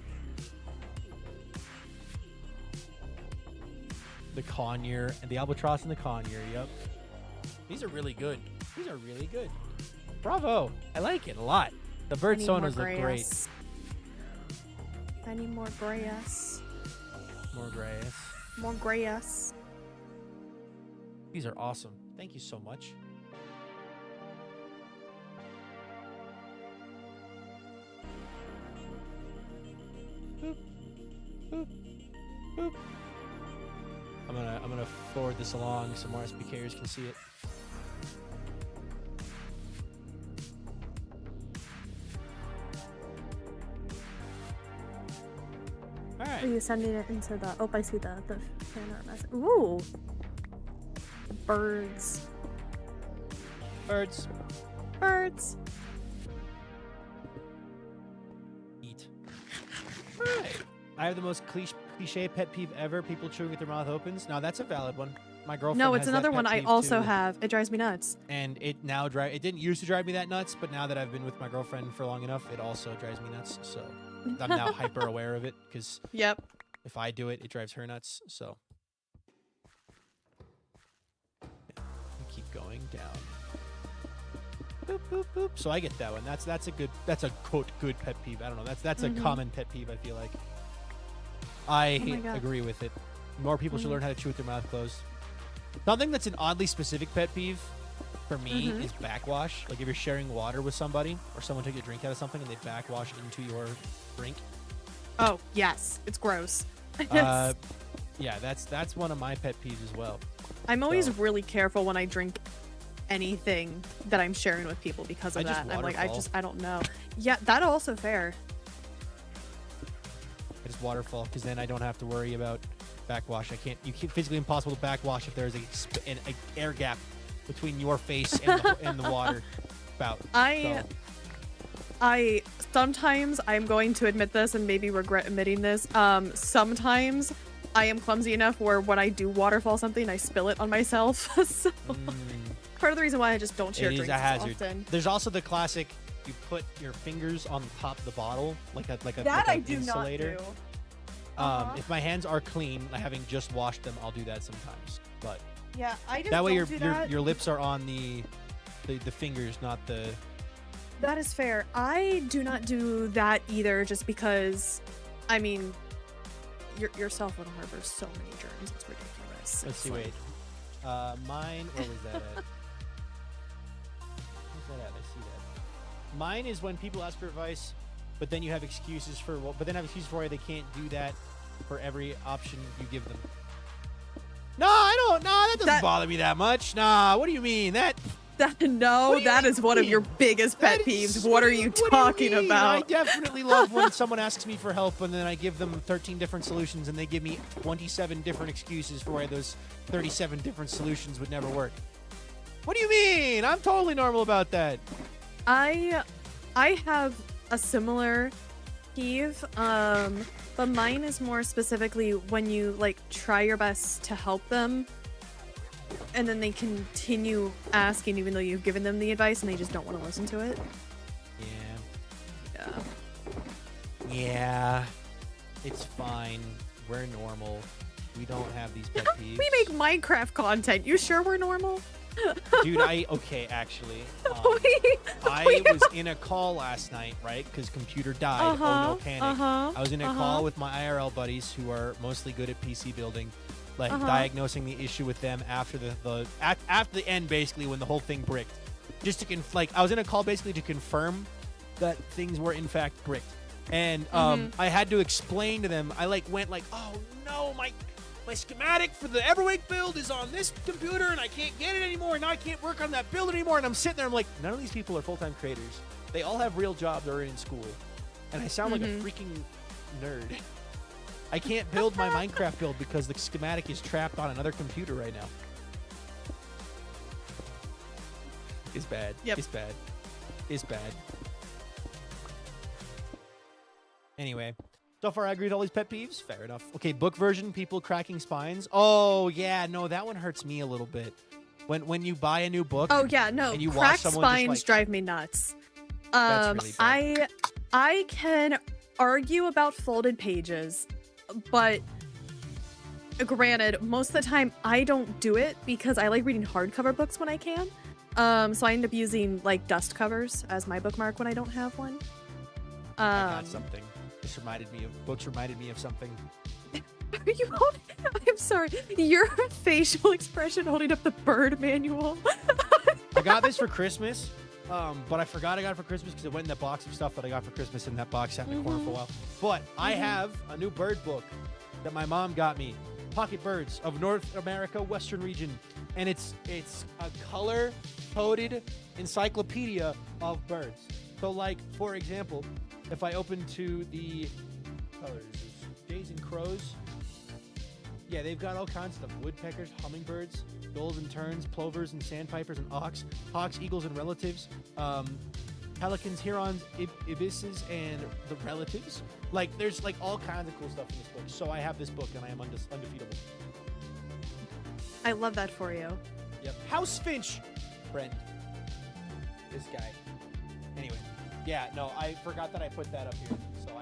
the conure and the albatross and the conure. Yep, these are really good. These are really good. Bravo! I like it a lot. The bird sonas look great. I need more grass. More grass. More grass. These are awesome. Thank you so much. Boop, boop, boop. I'm gonna forward this along so more SPKers can see it. All Are right. you sending it into the? Oh, I see the fan art message. Ooh, birds. Birds. Birds. Eat. Alright. I have the most cliche pet peeve ever. People chewing with their mouth opens. Now that's a valid one. My girlfriend No, it's has that another pet one I peeve, also too. have. It drives me nuts. And it didn't used to drive me that nuts, but now that I've been with my girlfriend for long enough, it also drives me nuts. So I'm now hyper aware of it because Yep. if I do it, it drives her nuts. So yeah, we keep going down. Boop, boop, boop. So I get that one. That's a quote good pet peeve. I don't know. That's a common pet peeve. I feel like I Oh my God. agree with it. More people should learn how to chew with their mouth closed. Something that's an oddly specific pet peeve for me is backwash. Like if you're sharing water with somebody or someone took a drink out of something and they backwash into your drink. Oh, yes. It's gross. Yeah, that's one of my pet peeves as well. I'm always really careful when I drink anything that I'm sharing with people because of that. I'm like, I don't know. Yeah, that also fair. I just waterfall because then I don't have to worry about backwash. You can't physically impossible to backwash if there's an air gap between your face and the water spout. I sometimes I'm going to admit this and maybe regret admitting this. Sometimes I am clumsy enough where when I do waterfall something, I spill it on myself. So part of the reason why I just don't share drinks as often. There's also the classic: you put your fingers on the top of the bottle, like an insulator. Not do. If my hands are clean, having just washed them, I'll do that sometimes. But yeah, I just that way don't your lips are on the fingers, not the. That is fair. I do not do that either, just because, I mean, your cell phone harbors so many germs. It's ridiculous. Let's see. Wait. Mine. Where was that at? Where's that at? I see that. Mine is when people ask for advice, but then you have excuses for why they can't do that for every option you give them. No, I don't. No, that doesn't bother me that much. Nah, what do you mean? That is one of your biggest pet peeves. What are you talking about? I definitely love when someone asks me for help and then I give them 13 different solutions and they give me 27 different excuses for why those 37 different solutions would never work. What do you mean? I'm totally normal about that. I have a similar peeve, but mine is more specifically when you like try your best to help them and then they continue asking even though you've given them the advice and they just don't want to listen to it. Yeah, it's fine. We're normal. We don't have these pet peeves. We make Minecraft content. You sure we're normal? Dude, actually, I was in a call last night, right? Because computer died. Oh, no panic. I was in a call with my IRL buddies who are mostly good at PC building, like diagnosing the issue with them after after the end, basically when the whole thing bricked. Just to I was in a call basically to confirm that things were in fact bricked, and I had to explain to them. I went oh no, my schematic for the Everwake build is on this computer and I can't get it anymore. Now I can't work on that build anymore. And I'm sitting there, I'm like, none of these people are full-time creators. They all have real jobs or are in school. And I sound like a freaking nerd. I can't build my Minecraft build because the schematic is trapped on another computer right now. It's bad. Yep. It's bad. It's bad. Anyway. So far, I agree with all these pet peeves. Fair enough. Okay, book version, people cracking spines. Oh, yeah. No, that one hurts me a little bit. When you buy a new book. Oh, yeah. No, and you cracked watch someone spines drive me nuts. That's really bad. I can argue about folded pages, but granted, most of the time I don't do it because I like reading hardcover books when I can. So I end up using dust covers as my bookmark when I don't have one. I got something. Books reminded me of something. Are you holding? I'm sorry. Your facial expression holding up the bird manual. I got this for Christmas, but I forgot I got it for Christmas because it went in that box of stuff that I got for Christmas, and that box sat in the corner for a while. But I have a new bird book that my mom got me, Pocket Birds of North America, Western region, and it's a color-coded encyclopedia of birds. So, for example, if I open to the colors, jays and crows, yeah, they've got all kinds of stuff. Woodpeckers, hummingbirds, gulls and terns, plovers and sandpipers and hawks, eagles and relatives, pelicans, herons, ibises, and the relatives. There's all kinds of cool stuff in this book. So I have this book, and I am undefeatable. I love that for you. Yep. House Finch, friend. This guy. Anyway. Yeah, no, I forgot that I put that up here, so I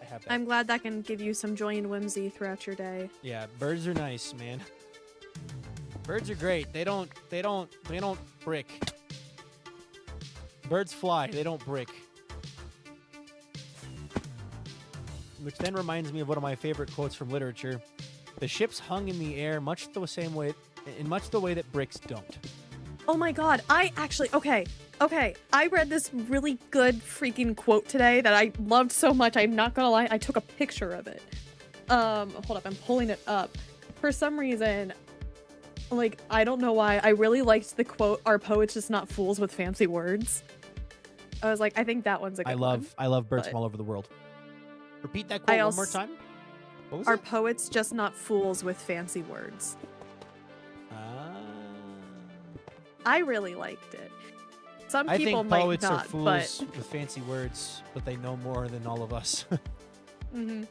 have that. I'm glad that can give you some joy and whimsy throughout your day. Yeah, birds are nice, man. Birds are great. They don't brick. Birds fly, they don't brick. Which then reminds me of one of my favorite quotes from literature. The ships hung in the air much the same way in much the way that bricks don't. Oh my god, I actually, okay. I read this really good freaking quote today that I loved so much. I'm not gonna lie, I took a picture of it. Hold up, I'm pulling it up. For some reason, like, I don't know why, I really liked the quote, "Are poets just not fools with fancy words?" I was like, I think that one's a good one. I love birds but- from all over the world. Repeat that quote one more time. What was Are it? poets just not fools with fancy words? I really liked it. Some I people think might poets not, are fools with fancy words, but they know more than all of us. Mm-hmm.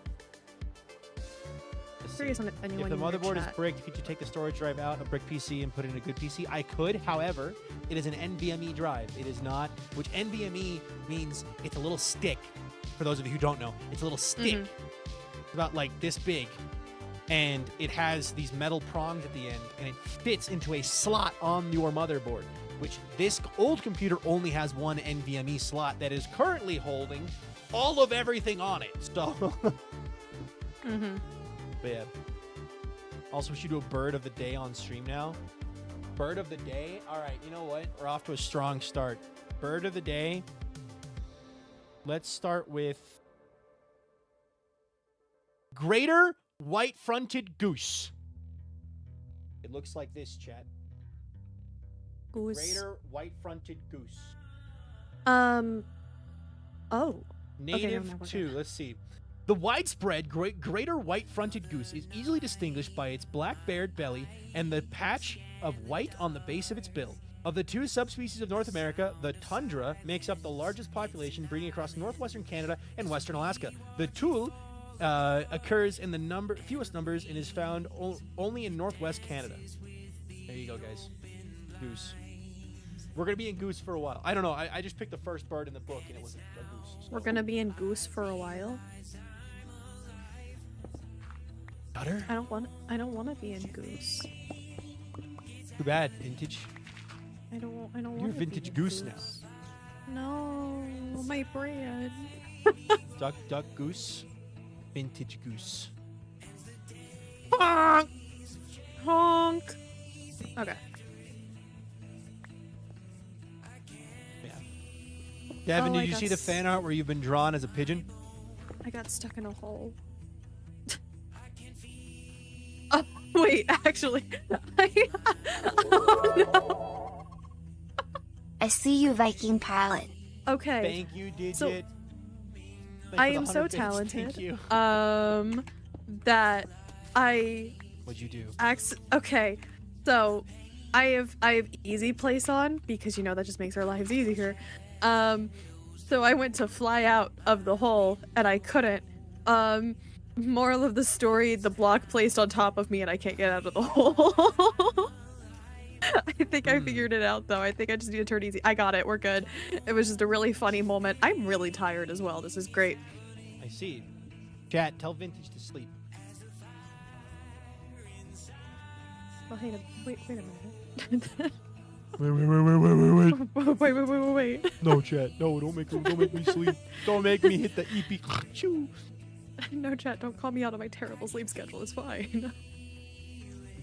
Curious on anyone If the in your motherboard is chat. bricked, could you take the storage drive out, a brick PC, and put in a good PC? I could, however, it is an NVMe drive. It is not, which NVMe means it's a little stick. For those of you who don't know, it's a little stick. It's about like this big. And it has these metal prongs at the end, and it fits into a slot on your motherboard, which this old computer only has one NVMe slot that is currently holding all of everything on it. So, but yeah. Also, we should do a bird of the day on stream now. Bird of the day. All right, you know what? We're off to a strong start. Bird of the day. Let's start with greater white-fronted goose. It looks like this, chat. Goose. Greater white-fronted goose. Oh. Native to, let's see. The widespread greater white-fronted goose is easily distinguished by its black-barred belly and the patch of white on the base of its bill. Of the two subspecies of North America, the tundra makes up the largest population, breeding across northwestern Canada and western Alaska. The tulle occurs in the fewest numbers and is found only in northwest Canada. There you go, guys. Goose. We're going to be in goose for a while. I don't know. I just picked the first bird in the book, and it was a goose. So. We're gonna be in goose for a while. Butter? I don't want to be in goose. Too bad. Vintage. I don't want. You're vintage goose now. No, my brand. Duck goose. Vintage goose. Honk. Honk. Okay. Yeah. Devin, Oh, did you see the fan art where you've been drawn as a pigeon? I got stuck in a hole. Oh, wait, actually. Oh, no. I see you, VikingPilot. Okay. Thank you, Digit. So, I am so talented. Thank you. That I What'd you do? okay. So I have easy place on because you know that just makes our lives easier. So I went to fly out of the hole and I couldn't. Moral of the story, the block placed on top of me and I can't get out of the hole. I think I figured it out though. I think I just need to turn easy. I got it. We're good. It was just a really funny moment. I'm really tired as well. This is great. I see. Chat, tell Vintage to sleep. Well, hey, wait a minute. Wait. No, chat. No, don't make me sleep. Don't make me hit the EP. Choo. No, chat, don't call me out on my terrible sleep schedule. It's fine.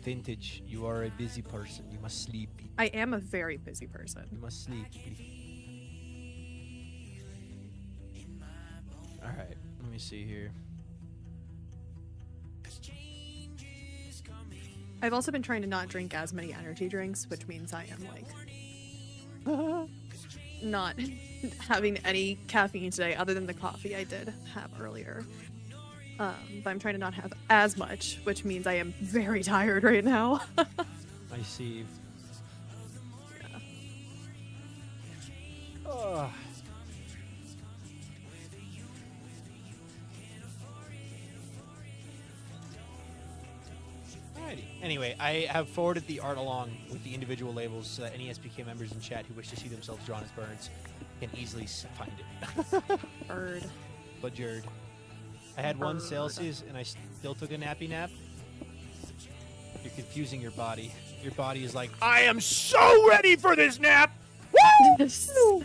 Vintage, you are a busy person. You must sleep. I am a very busy person. You must sleep. Alright, let me see here. I've also been trying to not drink as many energy drinks, which means I am like not having any caffeine today other than the coffee I did have earlier. But I'm trying to not have as much, which means I am very tired right now. I see. Yeah. Oh. Alrighty. Anyway, I have forwarded the art along with the individual labels so that any SPK members in chat who wish to see themselves drawn as birds can easily find it. Bird. Bajerd. I had 1 Celsius and I still took a nappy nap. You're confusing your body. Your body is like, I am so ready for this nap! Woo!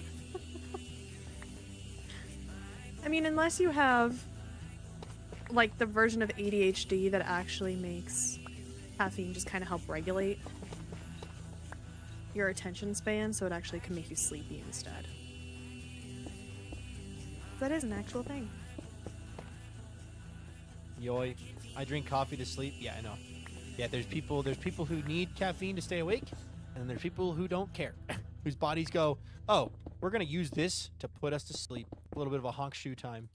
I mean, unless you have like the version of ADHD that actually makes caffeine just kind of help regulate your attention span, so it actually can make you sleepy instead. That is an actual thing. Yoy. I drink coffee to sleep. Yeah, I know. Yeah, there's people who need caffeine to stay awake, and there's people who don't care. Whose bodies go, oh, we're going to use this to put us to sleep. A little bit of a honk shoe time.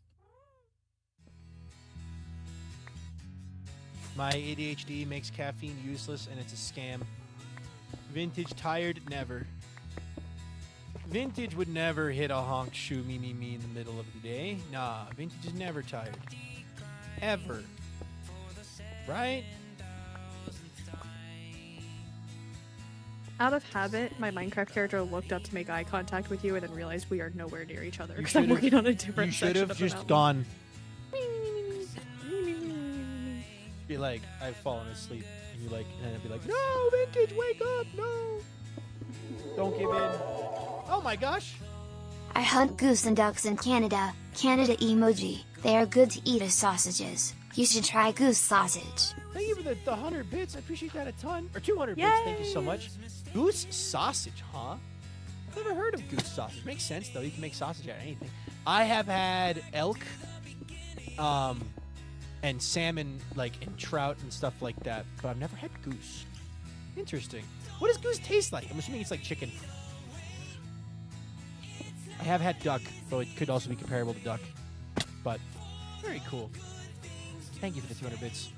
My ADHD makes caffeine useless, and it's a scam. Vintage tired? Never. Vintage would never hit a honk shoe me in the middle of the day. Nah, Vintage is never tired. Ever. Right? Out of habit, my Minecraft character looked up to make eye contact with you and then realized we are nowhere near each other You because I'm should've- working on a different You should section have of the just mountain. gone. Be like, I've fallen asleep. And you like, and I'd be like, no, Vintage, wake up, no. Don't give in. Oh my gosh. I hunt goose and ducks in Canada. Canada emoji. They are good to eat as sausages. You should try goose sausage. Thank you for the 100 bits. I appreciate that a ton. Or 200 bits. Thank you so much. Goose sausage, huh? I've never heard of goose sausage. Makes sense, though. You can make sausage out of anything. I have had elk, and salmon, like, and trout and stuff like that, but I've never had goose. Interesting. What does goose taste like? I'm assuming it's like chicken. I have had duck, though it could also be comparable to duck. But very cool. Thank you for the 200 bits.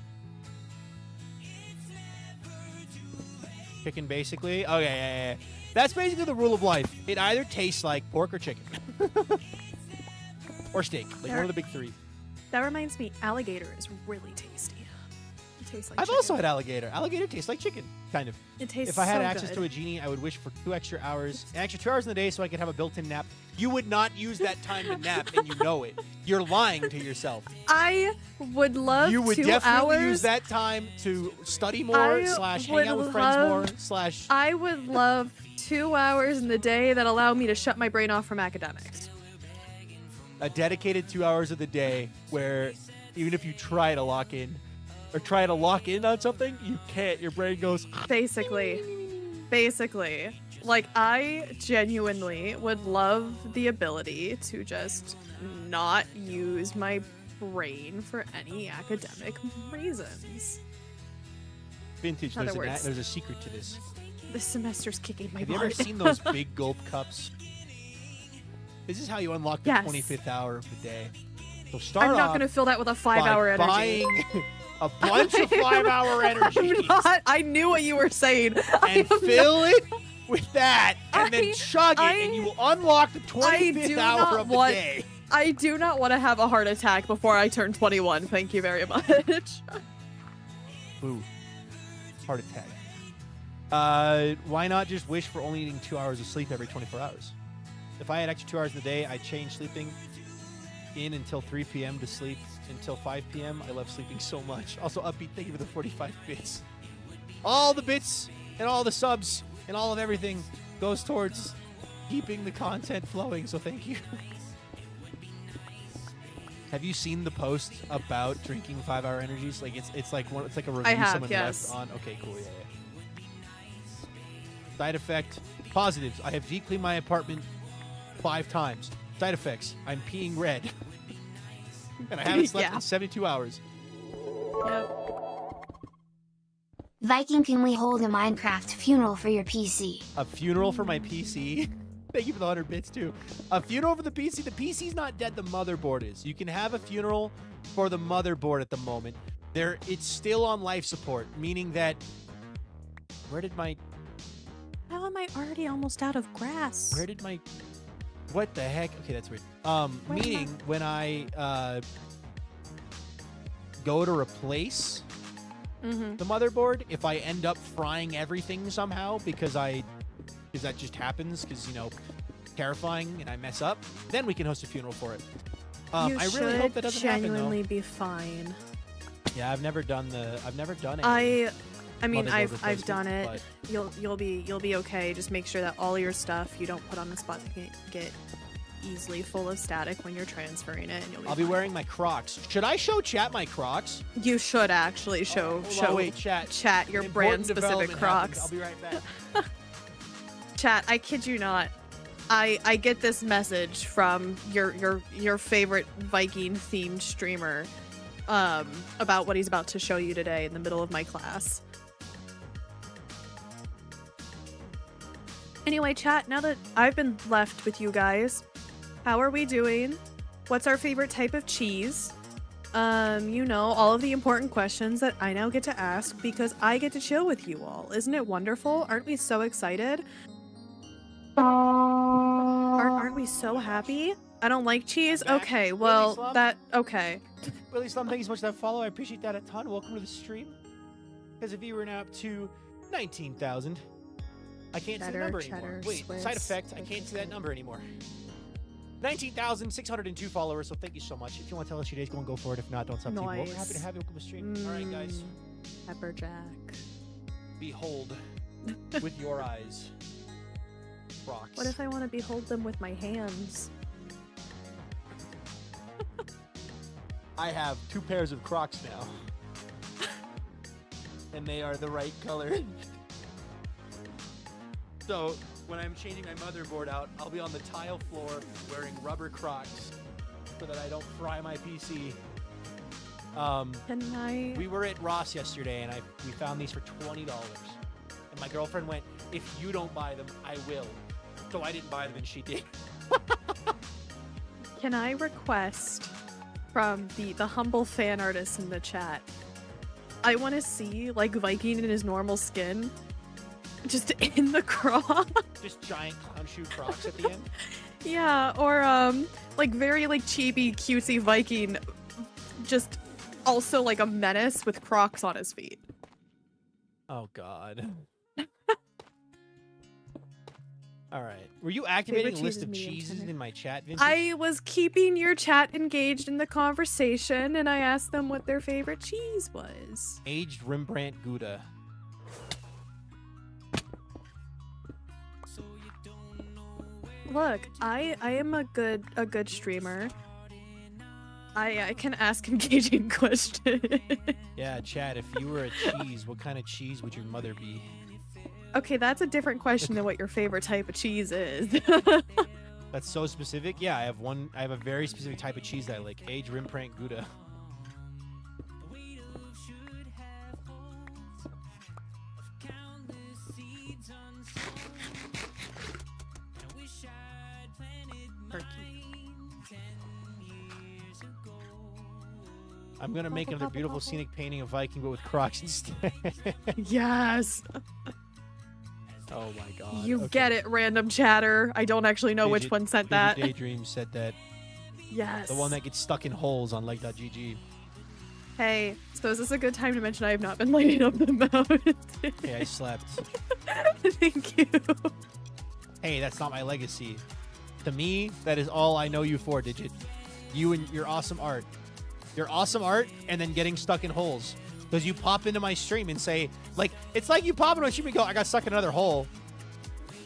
Chicken, basically. Okay, yeah. That's basically the rule of life. It either tastes like pork or chicken. Or steak. Like one of the big three. That reminds me, alligator is really tasty. It tastes like I've chicken. also had alligator. Alligator tastes like chicken, kind of. It tastes If I had so access good. to a genie, I would wish for 2 extra hours. An extra 2 hours in the day so I could have a built-in nap. You would not use that time to nap, and you know it. You're lying to yourself. I would love You would 2 definitely hours. use that time to study more, I slash hang would out with friends more, love- slash... I would love 2 hours in the day that allow me to shut my brain off from academics. A dedicated 2 hours of the day where even if you try to lock in or try to lock in on something, you can't. Your brain goes... Basically. Like, I genuinely would love the ability to just not use my brain for any academic reasons. Vintage, In other words. there's a secret to this. This semester's kicking my Have butt. you ever seen those big gulp cups? This is how you unlock the Yes. 25th hour of the day. So start I'm not off going to fill that with a by 5-hour energy. buying a bunch of 5-hour energies I knew what you were saying. and fill it with that, and then chug it, and you will unlock the 25th hour of the day. I do not want to have a heart attack before I turn 21. Thank you very much. Boo. Heart attack. Why not just wish for only needing 2 hours of sleep every 24 hours? If I had extra 2 hours in the day, I'd change sleeping in until 3 p.m. to sleep until 5 p.m. I love sleeping so much. Also, Upbeat, thank you for the 45 bits. All the bits and all the subs and all of everything goes towards keeping the content flowing, so thank you. Have you seen the post about drinking 5-hour energies? Like it's like a review I have, someone yes. left on. Okay, cool, yeah. Side effect, positives. I have deep cleaned my apartment 5 times. Side effects, I'm peeing red. And I haven't slept Yeah. in 72 hours. Yep. Viking, can we hold a Minecraft funeral for your PC? A funeral for my PC. Thank you for the 100 bits, too. A funeral for the PC. The PC's not dead. The motherboard is. You can have a funeral for the motherboard at the moment. It's still on life support, meaning that... Where did my... How am I already almost out of grass? Where did my... What the heck? Okay, that's weird. Meaning when I go to replace the motherboard, if I end up frying everything somehow because that just happens because, you know, terrifying and I mess up, then we can host a funeral for it. You I really hope that should doesn't happen, genuinely be fine. though. Yeah, I've never done any I mean, motherboard I've replacement, done it. but- You'll be okay. Just make sure that all your stuff you don't put on the spot to get easily full of static when you're transferring it. And you'll I'll be fine. wearing my Crocs. Should I show chat my Crocs? You should actually show Wait, chat. your An brand important specific development Crocs. happened. I'll be right back. Chat, I kid you not. I get this message from your favorite Viking themed streamer about what he's about to show you today in the middle of my class. Anyway, chat, now that I've been left with you guys, how are we doing? What's our favorite type of cheese? You know, all of the important questions that I now get to ask because I get to chill with you all. Isn't it wonderful? Aren't we so excited? Aren't we so happy? I don't like cheese? Okay, well, okay. Willie Slum, thank you so much for that follow. I appreciate that a ton. Welcome to the stream. As a viewer now up to 19,000. I can't see the number anymore. Wait, side effect, I can't see that number anymore. 19,602 followers, so thank you so much. If you want to tell us your days, go for it. If not, don't stop. We're happy to have you. Welcome to the stream. All right, guys. Pepperjack. Behold with your eyes. Rocks. What if I want to behold them with my hands? I have 2 pairs of Crocs now. And they are the right color. So, when I'm changing my motherboard out, I'll be on the tile floor wearing rubber Crocs so that I don't fry my PC. We were at Ross yesterday, and we found these for $20. And my girlfriend went, if you don't buy them, I will. So I didn't buy them, and she did. Can I request from the humble fan artist in the chat? I want to see, like, Viking in his normal skin. Just in the Crocs. Just giant clown shoe Crocs at the end. Yeah, or like very like chibi cutesy Viking, just also like a menace with Crocs on his feet. Oh God. All right. Were you activating a list of cheeses in my chat, Vintage? I was keeping your chat engaged in the conversation, and I asked them what their favorite cheese was. Aged Rembrandt Gouda. Look, I am a good streamer. I can ask engaging questions. Yeah, Chad, if you were a cheese, what kind of cheese would your mother be? Okay, that's a different question than what your favorite type of cheese is. That's so specific. Yeah, I have a very specific type of cheese that I like. Aged Rembrandt Gouda. I'm gonna make another beautiful scenic painting of Viking, but with Crocs instead. Yes. Oh my God. You get it, random chatter. I don't actually know which one sent that. Daydream said that. Yes. The one that gets stuck in holes on like.gg. Hey, so is this a good time to mention I have not been lighting up the mountain? Hey, I slept. Thank you. Hey, that's not my legacy. To me, that is all I know you for, Digit. You and your awesome art. Your awesome art and then getting stuck in holes. Because you pop into my stream and say, like, it's like you pop into my stream and go, I got stuck in another hole.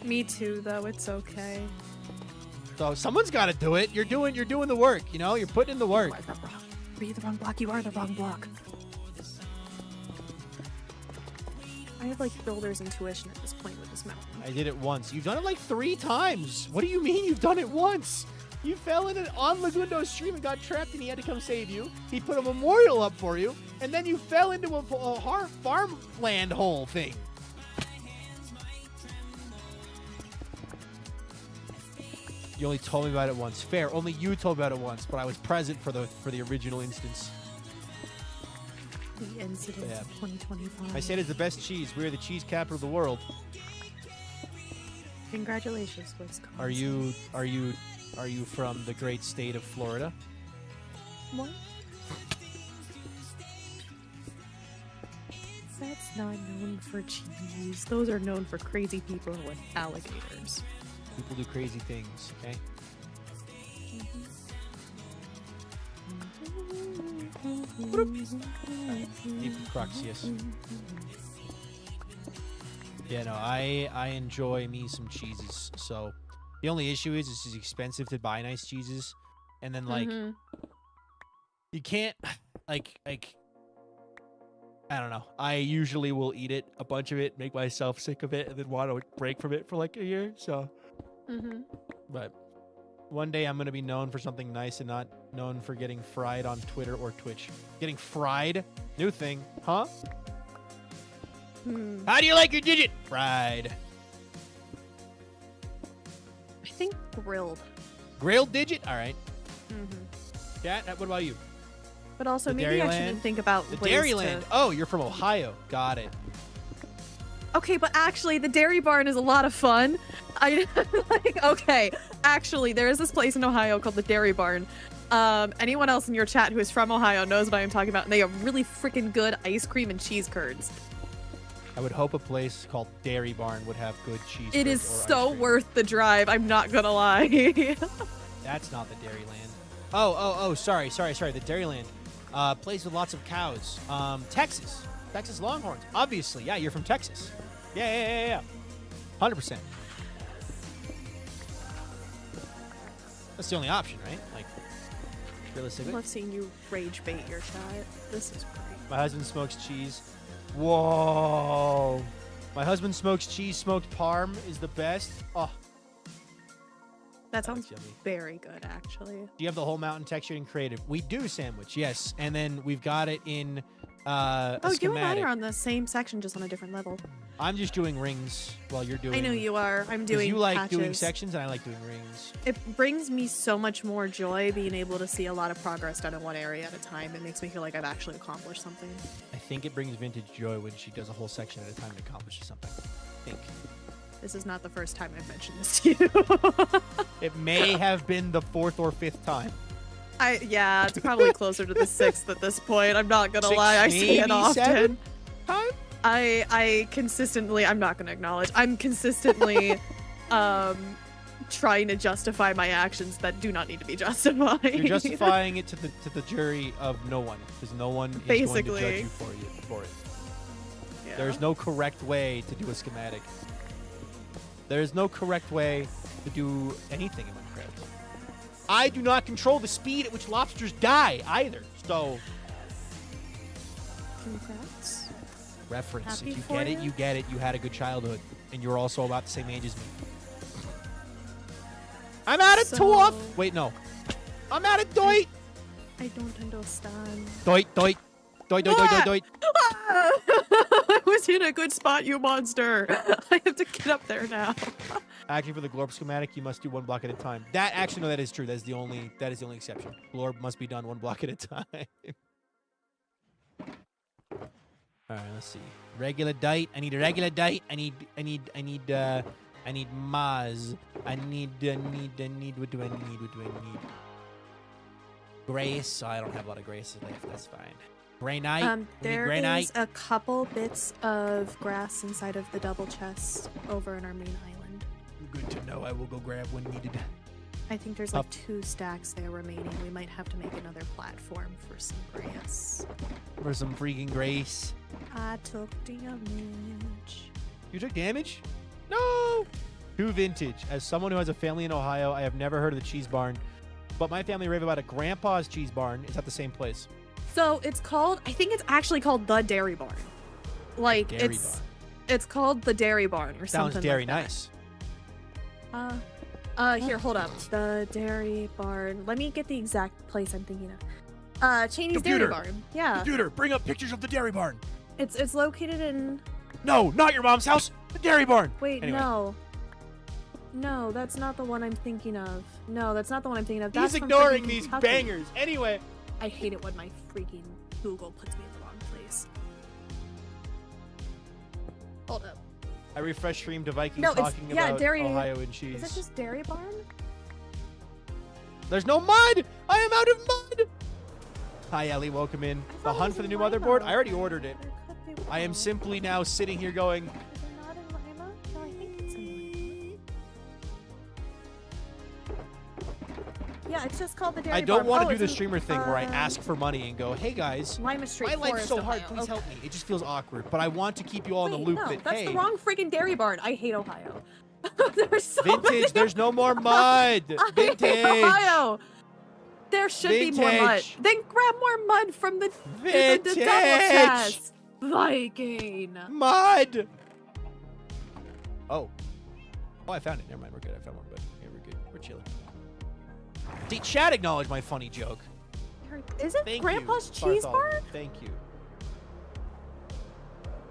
Me too, though. It's okay. So someone's got to do it. You're doing the work, you know? You're putting in the work. Are you the wrong block? You are the wrong block. I have, like, builder's intuition at this point with this mountain. I did it once. You've done it like 3 times. What do you mean you've done it once? You fell in on Lagundo's stream and got trapped and he had to come save you. He put a memorial up for you. And then you fell into a farmland hole thing. You only told me about it once. Fair. Only you told me about it once, but I was present for the original instance. The incident of 2025. I said it's the best cheese. We're the cheese capital of the world. Congratulations, Wisconsin. Are you from the great state of Florida? What? That's not known for cheese. Those are known for crazy people with alligators. People do crazy things, okay? Deep Crocs, yes. Yeah, no, I enjoy me some cheeses, so The only issue is it's expensive to buy nice cheeses, and then like you can't like I don't know. I usually will eat it, a bunch of it, make myself sick of it, and then want to break from it for like a year. So, but one day I'm gonna be known for something nice and not known for getting fried on Twitter or Twitch. Getting fried, new thing, huh? How do you like your digit? Fried. I think grilled. Grilled digit? All right. Kat, what about you? But also, The maybe I Dairyland? shouldn't think about The ways Dairyland. to... Oh, you're from Ohio. Got it. Okay, but actually, the Dairy Barn is a lot of fun. I like. Okay, actually, there is this place in Ohio called the Dairy Barn. Anyone else in your chat who is from Ohio knows what I am talking about, and they have really freaking good ice cream and cheese curds. I would hope a place called Dairy Barn would have good cheese. It is curds or so ice cream. worth the drive. I'm not gonna lie. That's not the Dairyland. Oh, sorry. The Dairyland. Place with lots of cows. Texas. Texas Longhorns. Obviously. Yeah, you're from Texas. Yeah. 100%. That's the only option, right? Like, I realistically. love seeing you rage bait your chat. This is great. My husband smokes cheese. Whoa. My husband smokes cheese. Smoked parm is the best. Oh. That sounds yummy. very good, actually. Do you have the whole mountain textured and creative? We do, sandwich, yes. And then we've got it in a Oh, you and I schematic. are on the same section, just on a different level. I'm just doing rings while you're doing... I know you are. I'm 'cause doing you like patches. doing sections, and I like doing rings. It brings me so much more joy being able to see a lot of progress done in one area at a time. It makes me feel like I've actually accomplished something. I think it brings vintage joy when she does a whole section at a time and accomplishes something. I think. This is not the first time I've mentioned this to you. It may have been the 4th or 5th time. Yeah, it's probably closer to the 6th at this point. I'm not gonna lie, I say it maybe often. 7 time? I consistently, I'm not gonna acknowledge, I'm consistently trying to justify my actions that do not need to be justified. You're justifying it to the jury of no one, because no one is going to Basically. judge you for it. Yeah. There's no correct way to do a schematic. There's no correct way to do anything in Minecraft. I do not control the speed at which lobsters die either. So, Congrats. reference. Happy If you for get it, you. you get it. You had a good childhood, and you're also about the same age as me. I'm at it, So- Tooth. Wait, no. I'm at it, Doit. I don't understand. Doit. I was in a good spot, you monster. I have to get up there now. Actually, for the glorb schematic, you must do 1 block at a time. That actually, no, that is true. That is the only exception. Glorb must be done 1 block at a time. All right, let's see. Regular date. I need a regular date. I need Maz. I need. What do I need? Grace. Oh, I don't have a lot of graces left. That's fine. Granite. There granite. is a couple bits of grass inside of the double chest over in our main island. Good to know. I will go grab when needed. I think there's like 2 stacks there remaining. We might have to make another platform for some grass. For some freaking grace. I took damage. You took damage? No! Too vintage. As someone who has a family in Ohio, I have never heard of the cheese barn. But my family rave about a grandpa's cheese barn. It's at the same place. So it's called, I think it's actually called the Dairy Barn. Like Dairy it's called the Dairy Barn or Sounds something dairy like that. nice. Here, hold up. The Dairy Barn. Let me get the exact place I'm thinking of. Cheney's Dairy Computer. Barn. Yeah. Computer, bring up pictures of the dairy barn. It's located in... No, not your mom's house. The dairy barn. Wait, Anyway. no. No, that's not the one I'm thinking of. No, that's not the one I'm thinking of. That's He's from ignoring freaking these Kentucky. bangers. Anyway. I hate it when my freaking Google puts me in the wrong place. Hold up. I refresh stream to Viking No, it's- talking yeah, about dairy- Ohio and cheese. Is that just Dairy Barn? There's no mud. I am out of mud. Hi, Ellie. Welcome in. I The thought it hunt was for the in new Lima. motherboard. I already ordered it. But it could be I am wrong. simply now sitting here going, Is it not in Lima? No, I think it's in Lima. Yeah, it's just called the Dairy I don't Barn. want to Oh, do it's the in, streamer thing where I ask for money and go, hey guys, Lima Street my life's Forest, so hard, Ohio. please Okay. help me. It just feels awkward, but I want to keep you all in Wait, the loop no, that, that's hey, the wrong freaking Dairy Barn. I hate Ohio. There's so Vintage. many. There's no more mud. Vintage. Ohio. There should be more mud. Vintage. Then grab more mud from the Vintage. double chest. Viking. Mud. Oh. Oh, I found it. Never mind. We're good. I found one, but here we're good. We're chilling. See, chat acknowledged my funny joke. Is it Thank Grandpa's you, cheese Bartholomew. barn? Thank you.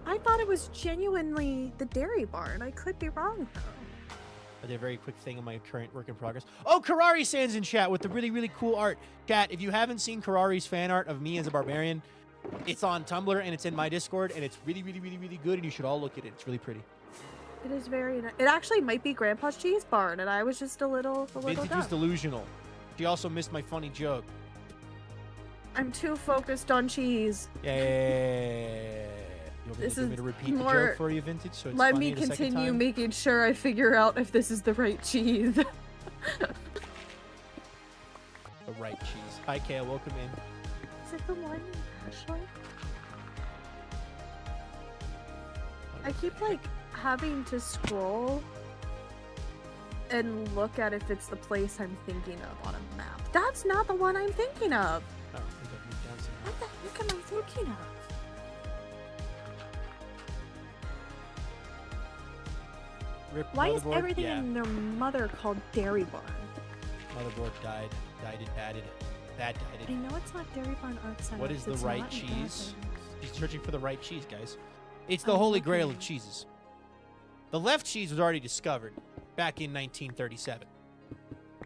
I thought it was genuinely the dairy barn. I could be wrong though. I did a very quick thing on my current work in progress. Oh, Karari Sands in chat with the really, really cool art. Chat, if you haven't seen Karari's fan art of me as a barbarian, it's on Tumblr and it's in my Discord, and it's really, really, really, really good, and you should all look at it. It's really pretty. It is very nice. It actually might be Grandpa's cheese barn, and I was just a little Vintage dumb. is delusional. She also missed my funny joke. I'm too focused on cheese. Yeah. You This want me is to repeat the more- joke for you, Vintage? So it's Let funny me the second continue time? making sure I figure out if this is the right cheese. The right cheese. Hi, Kale. Welcome in. Is it the one in Ashley? I keep like having to scroll and look at if it's the place I'm thinking of on a map. That's not the one I'm thinking of. Oh, I think I've moved down some. What the heck am I thinking of? Rip Why is motherboard? everything Yeah. in their mother called Dairy Barn? Motherboard died. Died it, batted. That died I it. know it's not Dairy Barn Art Center. What is the it's right not in cheese? Athens. She's searching for the right cheese, guys. It's the I'm holy grail of looking. cheeses. The left cheese was already discovered back in 1937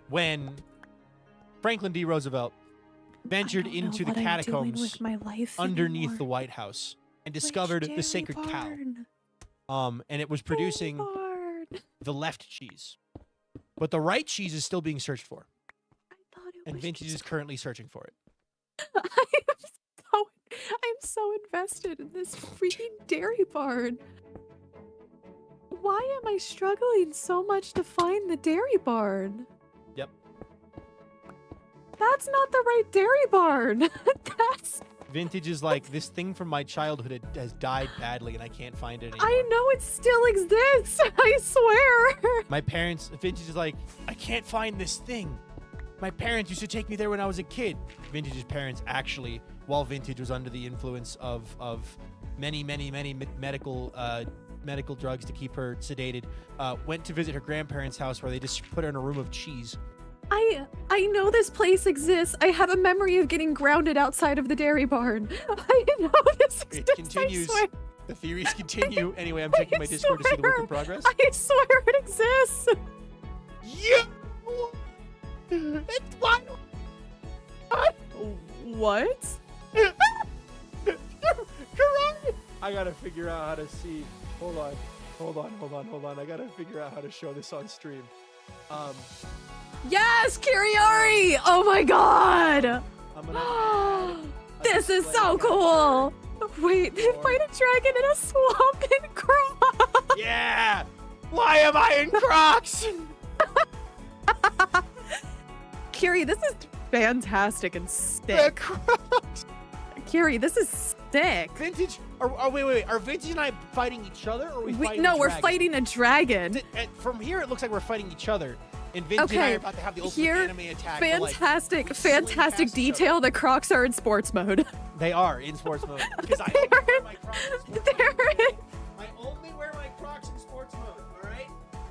when Franklin D. Roosevelt ventured I don't know into the what I'm doing catacombs with my life underneath anymore. the White House and Which discovered the Dairy sacred Barn? cow. And it was Dairy producing Barn. the left cheese. But the right cheese is still being searched for, I thought it and was Vintage is currently searring for it. I'm so invested in this freaking Dairy Barn. Why am I struggling so much to find the Dairy Barn? Yep. That's not the right Dairy Barn. That's... Vintage is like, this thing from my childhood has died badly, and I can't find it anymore. I know it still exists. I swear. My parents, Vintage is like, I can't find this thing. My parents used to take me there when I was a kid. Vintage's parents actually, while Vintage was under the influence of many medical drugs to keep her sedated, went to visit her grandparents' house where they just put her in a room of cheese. I know this place exists. I have a memory of getting grounded outside of the Dairy Barn. I know this It exists. continues. I swear. The theories continue. Anyway, I'm checking my Discord to see the work in progress. I swear it exists. Yeah! It's wild! What? I gotta figure out how to see. Hold on. I gotta figure out how to show this on stream. Yes, Kiriori! Oh my god! I'm gonna. This is so cool! Wait, they fight a dragon in a swamp in Crocs! Yeah! Why am I in Crocs? Kiri, this is fantastic and The sick. Crocs. Kiri, this is sick. Vintage. Wait. Are Vintage and I fighting each other, or are we fighting? No, a we're dragon? fighting a dragon. From here, it looks like we're fighting each other. And Vintage and I are about to have the ultimate Here, anime attack. but, like, fantastic we swing past each other. detail. The Crocs are in sports mode. They are in sports mode because I only wear my Crocs in sports mode. I only wear my Crocs in sports mode. All right.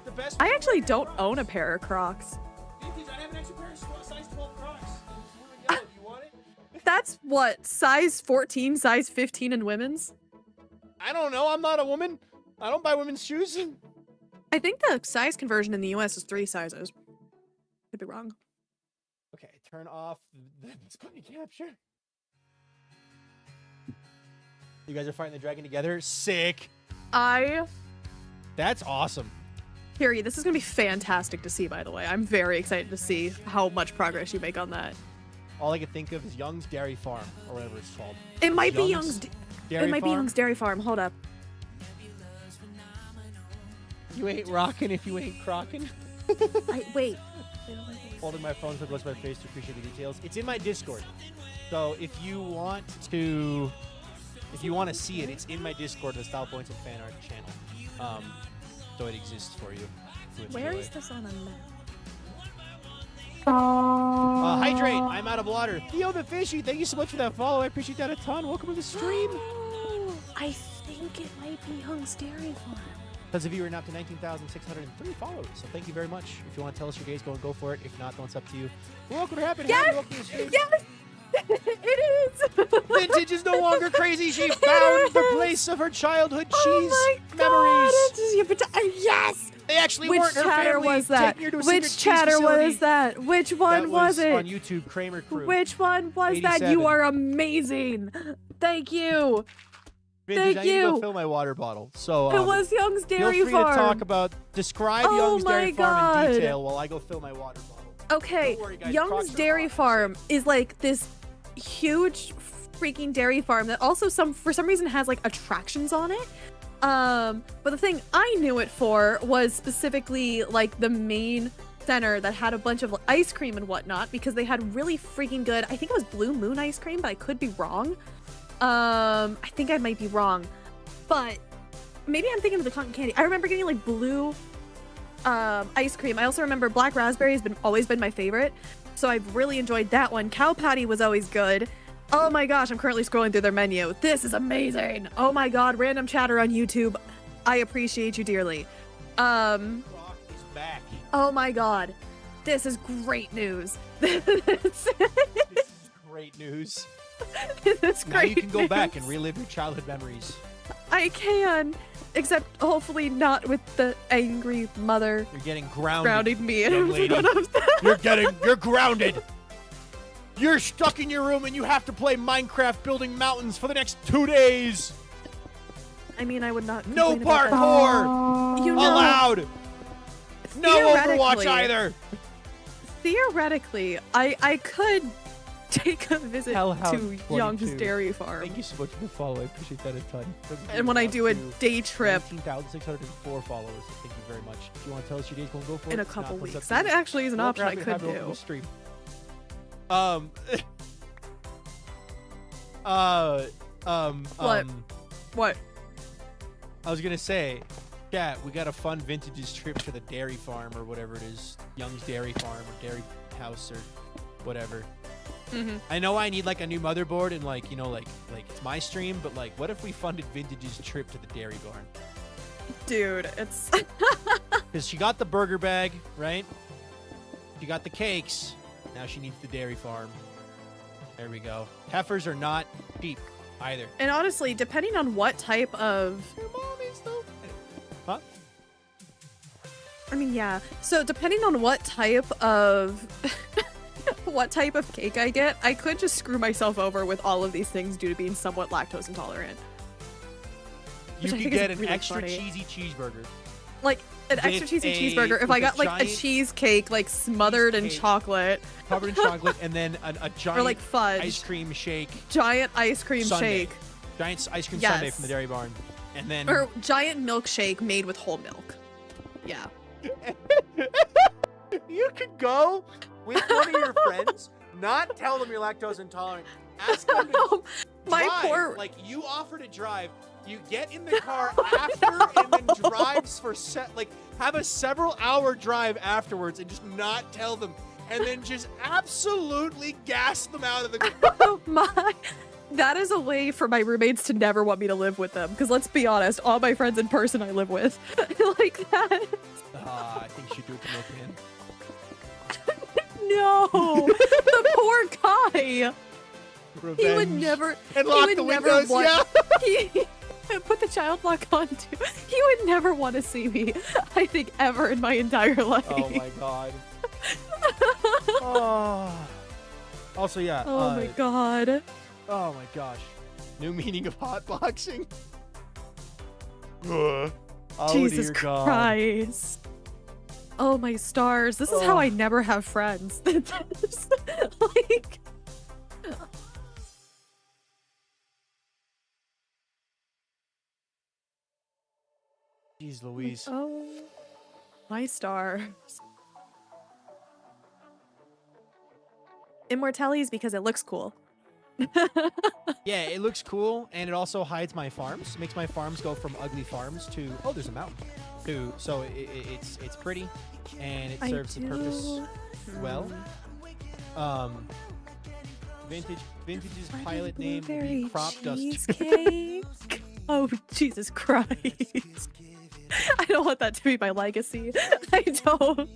The best. I actually don't own a pair of Crocs. Vintage, I have an extra pair of size 12 Crocs. Here we go. Do you want it? That's what, size 14, size 15 in women's? I don't know. I'm not a woman. I don't buy women's shoes. I think the size conversion in the US is 3 sizes. Could be wrong. Okay, turn off the display capture. You guys are fighting the dragon together? Sick. That's awesome. Kiri, this is going to be fantastic to see, by the way. I'm very excited to see how much progress you make on that. All I can think of is Young's Dairy Farm, or whatever it's called. It might be Young's Young's... Dairy It might be Farm? Young's Dairy Farm. Hold up. You ain't rocking if you ain't crocking. Wait. Holding my phone so close to my face to appreciate the details. It's in my Discord. So if you want to see it, it's in my Discord, the Style Points and Fan Art channel. So it exists for you. to Where enjoy. is this on a map? Hydrate. I'm out of water. Theo the Fishy, thank you so much for that follow. I appreciate that a ton. Welcome to the stream. I think it might be Hunk's Dairy Farm. As a viewer, now up to 19,603 followers. So thank you very much. If you want to tell us your days, go for it. If not, then it's up to you. We're welcome to happen. Yes! Welcome to the stream. Yes! It is! Vintage is no longer crazy. She found the place of her childhood cheese memories. Yes! They actually Which weren't her chatter family was that? taking her to a Which secret cheese chatter facility. was that? Which one That was it? on YouTube, Kramer Crew. Which one was that? 87. You are amazing. Thank you. Vintage, Thank I need to you. go fill my water bottle. So It was Young's feel Dairy free Farm. to talk about, describe Oh Young's Dairy my Farm in God. detail while I go fill my water bottle. Okay, Don't worry, guys. Young's Crocs are Dairy hot. Farm is like this huge freaking dairy farm that also for some reason has like attractions on it. But the thing I knew it for was specifically like the main center that had a bunch of ice cream and whatnot because they had really freaking good, I think it was Blue Moon ice cream, but I could be wrong. I think I might be wrong, but maybe I'm thinking of the cotton candy. I remember getting like blue ice cream. I also remember black raspberry has always been my favorite, so I've really enjoyed that one. Cow patty was always good. Oh my gosh, I'm currently scrolling through their menu. This is amazing. Oh my god, random chatter on YouTube. I appreciate you dearly. Croc is back. Oh my god. This is great news. This This is great news. is Now great you can go back news. and relive your childhood memories. I can, except hopefully not with the angry mother You're getting grounded. grounding me young in lady. front of them. You're grounded. You're stuck in your room and you have to play Minecraft building mountains for the next 2 days. I mean, I would not. No complain about that. parkour You know, allowed. No Overwatch theoretically- either. Theoretically, I could take a visit Hellhound to 22. Young's Dairy Farm. Thank you so much for the follow. I appreciate that a ton. And when I do a day trip 19,604 followers. Thank you very much. If you want to tell us your days, go for it. in a If not, couple then it's weeks, up to that you. actually is an We'll option I happy to could have you over do. the stream. What? I was gonna say, chat, we got a fun vintages trip to the dairy farm or whatever it is, Young's Dairy Farm or Dairy House or whatever. Mhm. I know I need like a new motherboard and like it's my stream, but like, what if we funded vintages trip to the dairy barn? Dude, it's Because she got the burger bag, right? She got the cakes. Now she needs the dairy farm. There we go. Heifers are not cheap either. and honestly, depending on what type of, Your mom is though. Huh? I mean, yeah. So depending on what type of what type of cake I get, I could just screw myself over with all of these things due to being somewhat lactose intolerant. You Which I could think is get an really extra funny. cheesy cheeseburger. Like an extra With cheesy a- cheeseburger. If with I a got like a giant cheesecake, like smothered in cheesecake. chocolate, Covered in chocolate, and then a giant or like fudge, ice cream shake. giant ice cream Sundae. shake, Giant ice cream Yes. sundae from the dairy barn. And then or giant milkshake made with whole milk. Yeah. you could go with one of your friends, not tell them you're lactose intolerant. Ask them to My drive. poor. Like, you offer to drive. You get in the car after and then drives for have a several hour drive afterwards and just not tell them. And then just absolutely gas them out of the car. That is a way for my roommates to never want me to live with them. Because let's be honest, all my friends in person I live with, like that. I think you should do it to Milkman. No, the poor guy. Revenge. He would never. And he lock would the never windows, want. yeah. He put the child lock on too. He would never want to see me. I think ever in my entire life. Oh my god. Oh. Also, yeah. Oh my god. Oh my gosh. New meaning of hotboxing. Oh Jesus dear God. Christ. Oh my stars. This is how Oh. I never have friends. Just, like, Jeez Louise. oh, my stars. Immortelles because it looks cool. Yeah, it looks cool, and it also hides my farms. Makes my farms go from ugly farms to, oh, there's a mountain. So it's pretty, and it serves the purpose well. Vintage's pilot name will be Crop Dust. Cheesecake. Oh, Jesus Christ. I don't want that to be my legacy. I don't.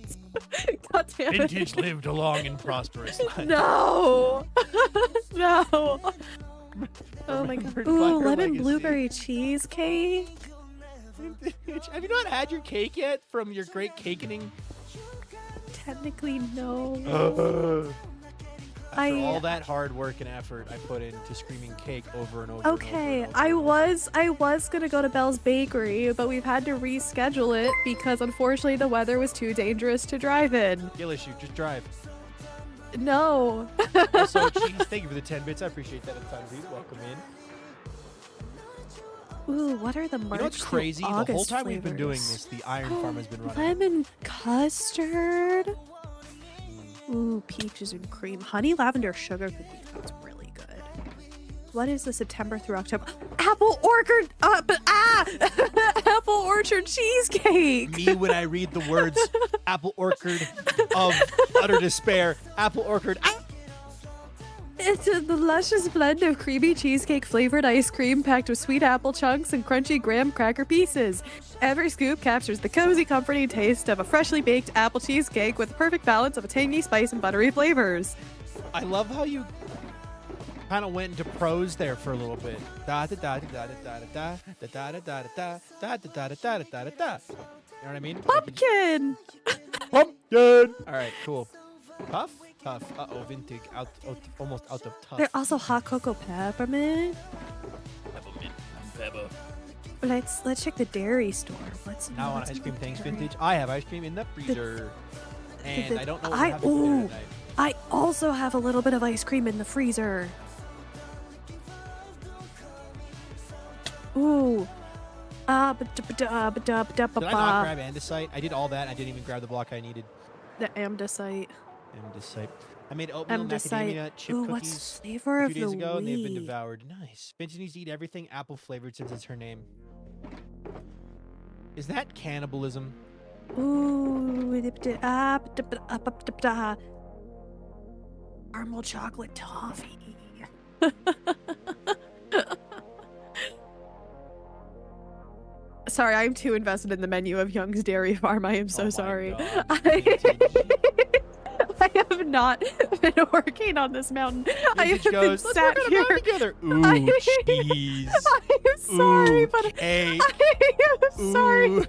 God damn it. Vintage lived a long and prosperous life. No. No. Oh my god. Ooh, lemon blueberry cheesecake. Have you not had your cake yet from your great cakening? Technically, no. After all that hard work and effort I put into screaming cake over and over. Okay, and over and over. I was gonna go to Bell's Bakery, but we've had to reschedule it because unfortunately the weather was too dangerous to drive in. Skill issue, just drive. No. Also, cheese, thank you for the 10 bits. I appreciate that. Welcome in. Ooh, what are the March? You know what's crazy? The whole time we've been doing this, the iron farm has been running. Lemon custard. Ooh, peaches and cream. Honey lavender sugar cookie. That's really good. What is the September through October? Apple orchard. Apple orchard cheesecake. Me when I read the words apple orchard of utter despair. Apple orchard. It's a luscious blend of creamy cheesecake flavored ice cream packed with sweet apple chunks and crunchy graham cracker pieces. Every scoop captures the cozy, comforting taste of a freshly baked apple cheesecake with a perfect balance of a tangy spice and buttery flavors. I love how you kind of went into prose there for a little bit. Da da da da da da da da da da da da da da da da da da. You know what I mean? Pumpkin. Pumpkin. All right, cool. Puff. Tough. Uh-oh, vintage. Almost out of tough. There's also hot cocoa peppermint. Peppermint. Pepper. Let's check the dairy store. Now on ice cream, thanks, vintage. I have ice cream in the freezer. And I don't know what I we're having for dinner tonight. I also have a little bit of ice cream in the freezer. Ooh. Did I not grab andesite? I did all that. I didn't even grab the block I needed. The andesite. Andesite. I made oatmeal and macadamia chip Ooh, cookies what's the flavor a of few days the ago, and they've been week? devoured. Nice. Vintage needs to eat everything apple flavored since it's her name. Is that cannibalism? Ooh. Caramel chocolate toffee. Sorry, I'm too invested in the menu of Young's Dairy Farm. I am so sorry. I have not been working on this mountain. I have been sat here. Together. Ooh, cheese. I am sorry, but cake. I am sorry. Ooh.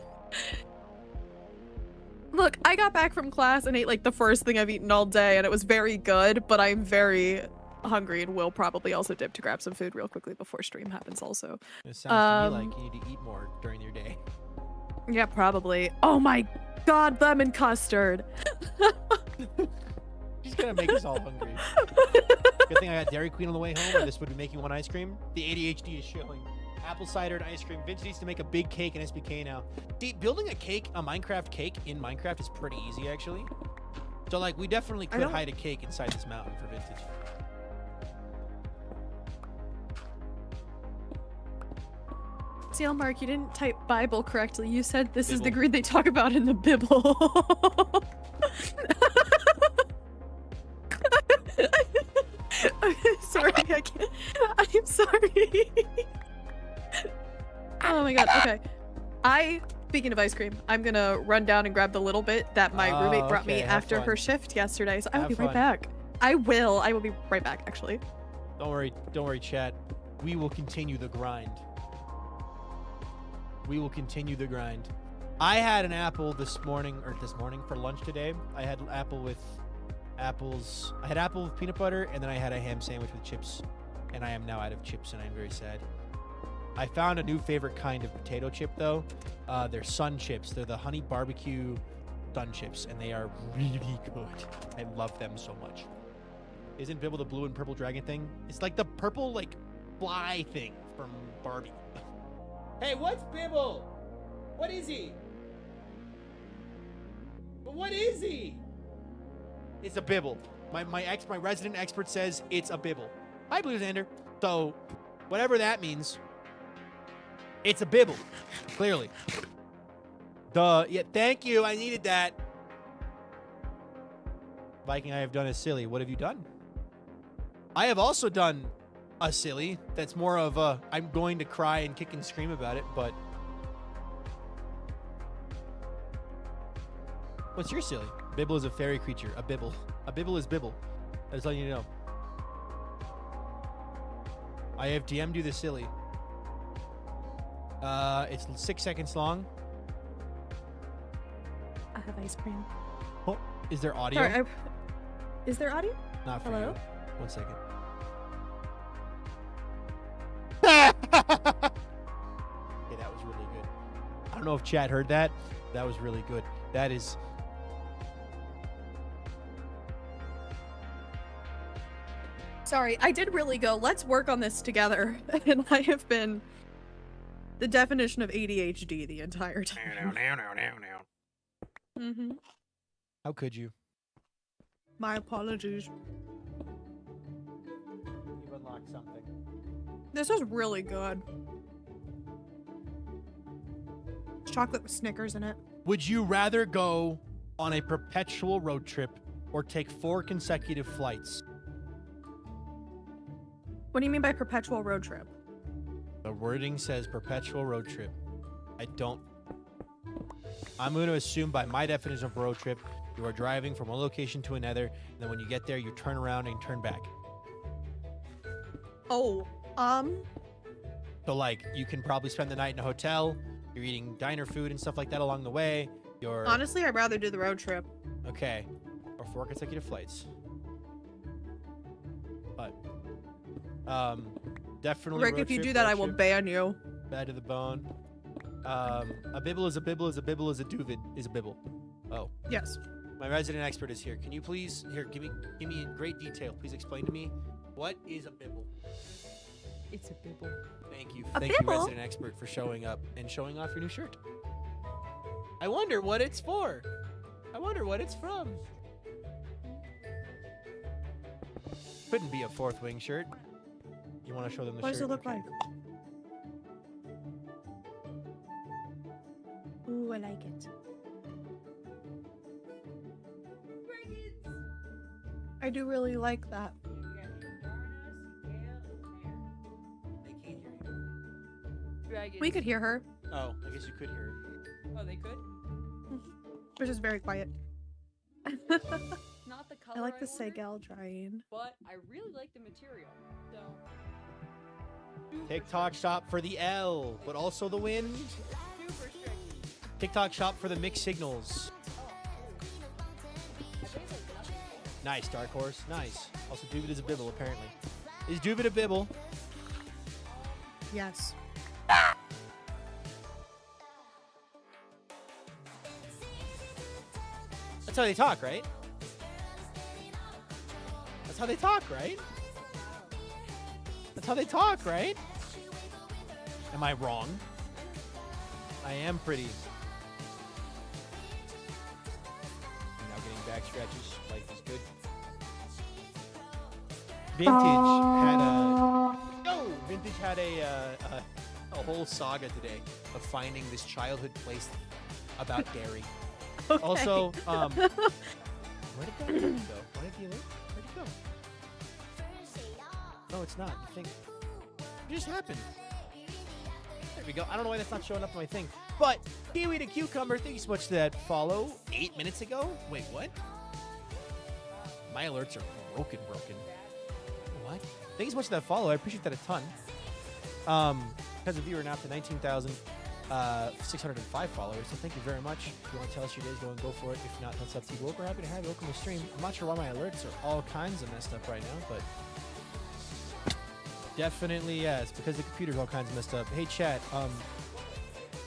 Look, I got back from class and ate like the first thing I've eaten all day, and it was very good, but I'm very hungry and will probably also dip to grab some food real quickly before stream happens also. It sounds to me like you need to eat more during your day. Yeah, probably. Oh my god, lemon custard. She's gonna make us all hungry. Good thing I got Dairy Queen on the way home, or this would be making one ice cream. The ADHD is showing. Apple cider and ice cream. Vince needs to make a big cake in SBK now. See, building a Minecraft cake in Minecraft is pretty easy, actually. So, like, we definitely could hide a cake inside this mountain for Vintage. Seal Mark, you didn't type Bible correctly. You said this is the grid they talk about in the Bible. I'm sorry, I can't. I'm sorry. Oh my god, okay. Speaking of ice cream, I'm gonna run down and grab the little bit that my roommate brought me after her shift yesterday, so I will be right back. I will be right back, actually. Don't worry, chat. We will continue the grind. We will continue the grind. I had an apple this morning for lunch today. I had apple with apples. I had apple with peanut butter, and then I had a ham sandwich with chips. And I am now out of chips, and I'm very sad. I found a new favorite kind of potato chip, though. They're sun chips. They're the honey barbecue sun chips, and they are really good. I love them so much. Isn't Bibble the blue and purple dragon thing? It's like the purple, like, fly thing from Barbie. Hey, what's Bibble? What is he? What is he? It's a Bibble. My resident expert says it's a Bibble. Hi, Blue Xander. So, whatever that means, it's a Bibble. Clearly. Duh. Yeah, thank you. I needed that. Viking, I have done a silly. What have you done? I have also done a silly. That's more of a I'm going to cry and kick and scream about it, but... What's your silly? Bibble is a fairy creature. A bibble. A bibble is bibble. That's all you need to know. I have DM'd you the silly. It's 6 seconds long. I have ice cream. Oh, is there audio? Sorry, is there audio? Not for Hello? you. 1 second. Okay, that was really good. I don't know if chat heard that. That was really good. That is... Sorry, I did really go, let's work on this together. And I have been the definition of ADHD the entire time. Mm-hmm. How could you? My apologies. You unlocked something. This is really good. Chocolate with Snickers in it. Would you rather go on a perpetual road trip or take 4 consecutive flights? What do you mean by perpetual road trip? The wording says perpetual road trip. I'm going to assume by my definition of road trip, you are driving from one location to another, and then when you get there, you turn around and turn back. Oh, So, like, you can probably spend the night in a hotel, you're eating diner food and stuff like that along the way, you're... honestly, I'd rather do the road trip. Okay. Or 4 consecutive flights. But, definitely Rick, road if you trip, do that, road I will trip. ban you. Bad to the bone. A bibble is a bibble is a bibble is a duvid is a bibble. Oh. Yes. My resident expert is here. Can you please give me in great detail? Please explain to me what is a bibble. It's a bibble. Thank you. A Thank you, bibble? resident expert, for showing up and showing off your new shirt. I wonder what it's for. I wonder what it's from. Couldn't be a 4th wing shirt. You want to show them the What shirt? does it look Okay. like? Ooh, I like it. I do really like that. They can't hear you. Dragons. We could hear her. Oh, I guess you could hear her. Oh, they could? Which is very quiet. Not the color I like the ordered, Segal drying. but I really like the material. So. TikTok shop for the L, but also the wind. Super strict. TikTok shop for the mixed signals. Nice, Dark Horse. Nice. Also, Duvid is a bibble, apparently. Is Duvid a bibble? Yes. That's how they talk, right? That's how they talk, right? That's how they talk, right? Am I wrong? I am pretty. Now getting back stretches. Life is good. Vintage had a whole saga today of finding this childhood place about dairy. Okay. Also, where did that go? Why did he leave? Where'd he go? No, it's not. The thing. It just happened. There we go. I don't know why that's not showing up on my thing. But Kiwi to Cucumber, thank you so much for that follow 8 minutes ago. Wait, what? My alerts are broken. What? Thank you so much for that follow. I appreciate that a ton. Because of you are now up to 19,605 followers. So thank you very much. If you want to tell us your days going, go for it. If not, that's up to you. We're happy to have you. Welcome to the stream. I'm not sure why my alerts are all kinds of messed up right now, but definitely, yeah, it's because the computer's all kinds of messed up. Hey, chat,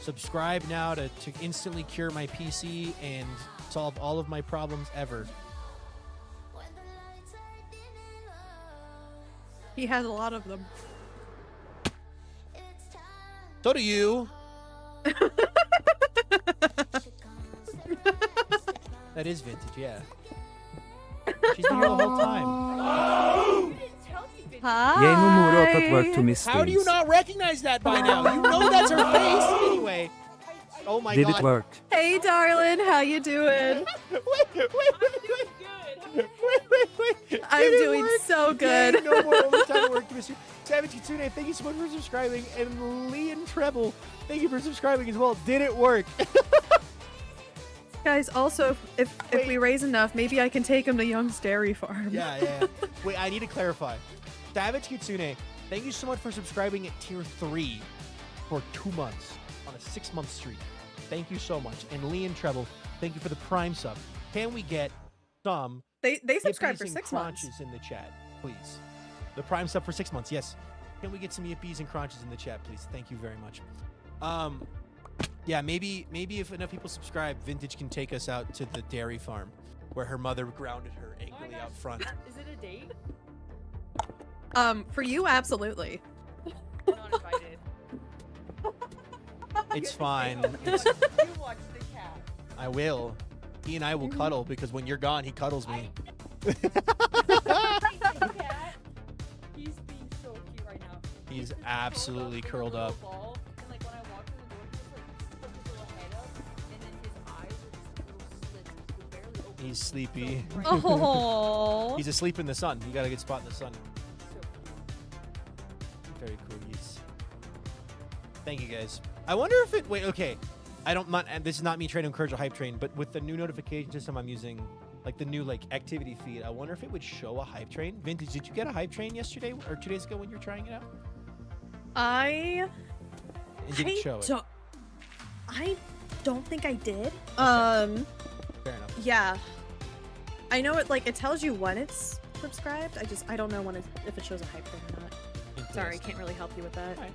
subscribe now to instantly cure my PC and solve all of my problems ever. He has a lot of them. So do you. That is vintage, yeah. She's been here the whole time. Hi. Jij noemt to How do you not recognize that by now? You know that's her face anyway. Oh my Did god. it work? Hey, darling, how you doing? Good. I'm Did it doing work? so good. Yay, no more overtime work, Mr. Savage Kitsune, thank you so much for subscribing. And Lee and Treble, thank you for subscribing as well. Did it work? Guys, also, if we raise enough, maybe I can take him to Young's Dairy Farm. Yeah. Wait, I need to clarify. Savage Kitsune, thank you so much for subscribing at tier 3 for 2 months on a 6-month streak. Thank you so much. And Lee and Treble, thank you for the Prime sub. Can we get some They subscribed yippies for and 6 months. crunches in the chat, please? The Prime sub for 6 months, yes. Can we get some yippies and crunches in the chat, please? Thank you very much. Yeah, maybe if enough people subscribe, Vintage can take us out to the dairy farm where her mother grounded her angrily out front. Is it a date? For you, absolutely. I'm not invited. It's fine. You watch the cat. I will. He and I will cuddle because when you're gone, he cuddles me. The cat. He's being so cute right now. He's just absolutely in a curled little up. ball, and like when I walk in the door, he just like put his little head up, and then his eyes are just little slits. He could barely open He's them. sleepy. So bright. Oh. He's asleep in the sun. You got a good spot in the sun. So cute. Very cool. Yes. Thank you guys. I wonder if it. Wait. Okay. I don't. Not. And this is not me trying to encourage a hype train, but with the new notification system I'm using, like the new activity feed, I wonder if it would show a hype train. Vintage, did you get a hype train yesterday or 2 days ago when you were trying it out? I It didn't show it. I don't think I did. Fair enough. Yeah. I know it tells you when it's subscribed. I don't know when if it shows a hype train or not. Sorry, can't really help you with that. Alright.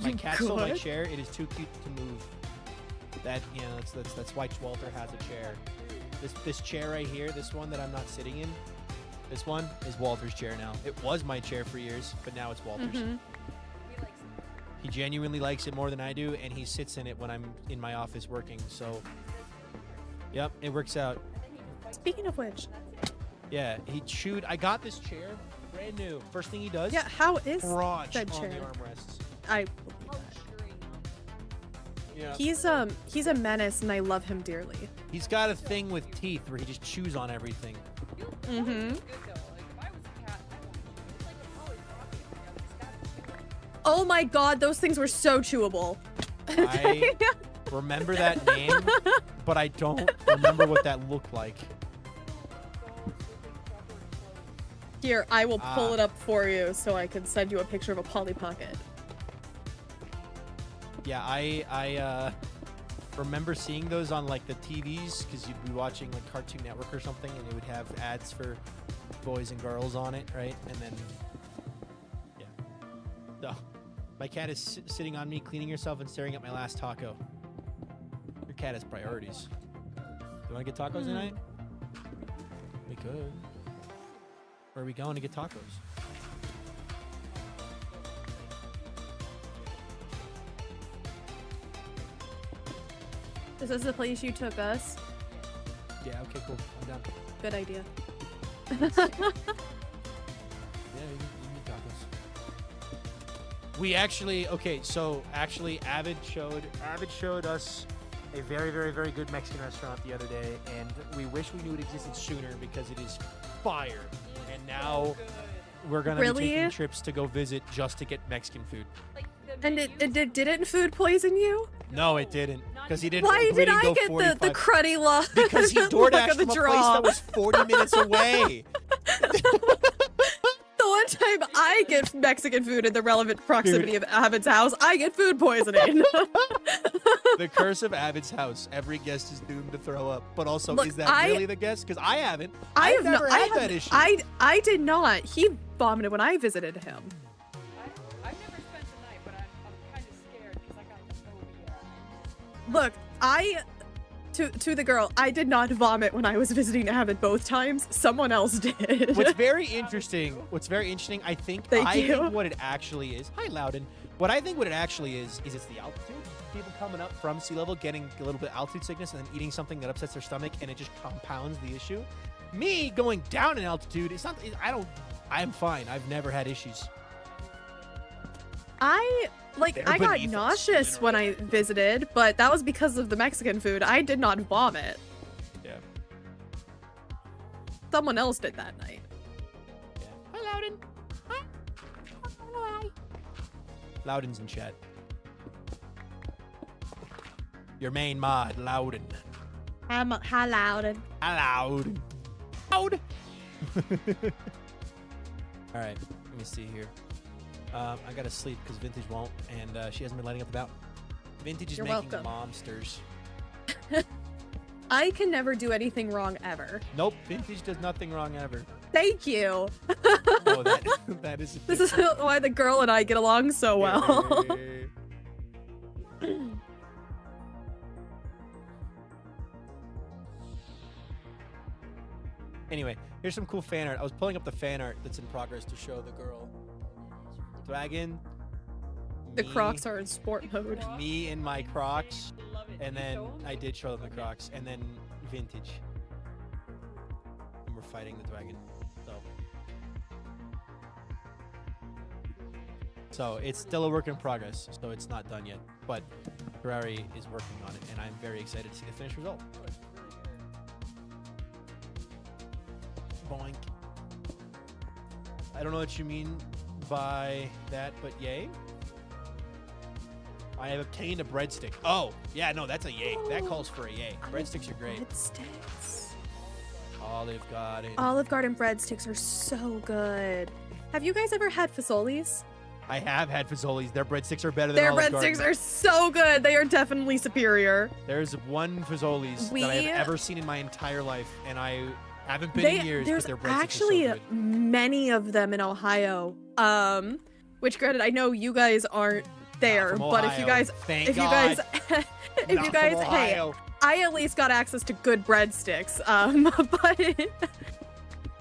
My You cat stole my good? chair. It is too cute to move. That that's why Walter has a chair. This chair right here, this one that I'm not sitting in, this one is Walter's chair now. It was my chair for years, but now it's Walter's. He likes it. He genuinely likes it more than I do, and he sits in it when I'm in my office working. So, yep, it works out. Speaking of which, Yeah, he chewed. I got this chair, brand new. First thing he does, yeah, how is crunch that on the chair? armrests. I How strange. Yeah. he's a menace and I love him dearly. He's got a thing with teeth where he just chews on everything. Good though. Like if I was a cat, I wouldn't chew. It's like a Polly Pocket. You know, it's got to chew. Oh my god, those things were so chewable. I remember that name, but I don't remember what that looked like. Here, I will pull Ah. it up for you so I can send you a picture of a Polly Pocket. Yeah, I remember seeing those on the TVs because you'd be watching Cartoon Network or something, and they would have ads for boys and girls on it, right? And then, yeah. So, my cat is sitting on me, cleaning herself and staring at my last taco. Your cat has priorities. You want to get tacos tonight? We could. Where are we going to get tacos? Is this the place you took us? Yeah, okay, cool. I'm down. Good idea. Yeah, you can eat tacos. We actually, okay, so actually Avid showed us a very, very, very good Mexican restaurant the other day, and we wish we knew it existed sooner because it is fire. And now we're gonna Really? be taking trips to go visit just to get Mexican food. Like the And menus, it didn't food poison you? No, it didn't, because he didn't. Why we did didn't I go get 45 the cruddy look? Because he look DoorDashed of the from a place draw. that was 40 minutes away. The one time I get Mexican food in the relevant proximity of Avid's house, I get food poisoning. The curse of Avid's house. Every guest is doomed to throw up. But also, Look, is that I- really the guest? Because I haven't. I I've have never not, I had have, that issue. I did not. He vomited when I visited him. I've never spent the night, but I'm kind of scared because I got the phobia. Look, to the girl, I did not vomit when I was visiting Avid both times. Someone else did. What's very interesting, I think you. what it actually is. Hi, Loudon. What I think what it actually is it's the altitude. People coming up from sea level, getting a little bit of altitude sickness, and then eating something that upsets their stomach, and it just compounds the issue. Me going down in altitude, it's not. I'm fine. I've never had issues. I They're got beneath us, nauseous when I visited, but that was because of the Mexican food. I did not vomit. Yeah. Someone else did that night. Yeah. Hi, Loudon. Hi. Loudon's in chat. Your main mod, Loudon. Hi, Loudon. Loud. Loud. All right, let me see here. I gotta sleep because Vintage won't, and she hasn't been lighting up about. Vintage is You're making welcome. monsters. I can never do anything wrong ever. Nope, Vintage does nothing wrong ever. Thank you. Oh, that is. This is why the girl and I get along so well. Anyway, here's some cool fan art. I was pulling up the fan art that's in progress to show the girl. Dragon. The me, Crocs are in sport mode. Me in my Crocs, and then I did show them the Crocs, and then Vintage. And we're fighting the dragon. So it's still a work in progress, so it's not done yet. But Ferrari is working on it, and I'm very excited to see the finished result. Boink. I don't know what you mean by that, but yay. I have obtained a breadstick. Oh, yeah, no, that's a yay. That calls for a yay. Breadsticks are great. Breadsticks. Olive Garden. Olive Garden breadsticks are so good. Have you guys ever had Fazoli's? I have had Fazoli's. Their breadsticks are better than Their Olive breadsticks Garden. are so good. They are definitely superior. There's one Fazoli's that I've ever seen in my entire life, and I haven't been in years, There's but their breadsticks actually are so good. many of them in Ohio. Which granted, I know you guys aren't there, From but if Ohio. you guys, Thank if you God. guys, if Not you from guys, hey, Ohio. I at least got access to good breadsticks. But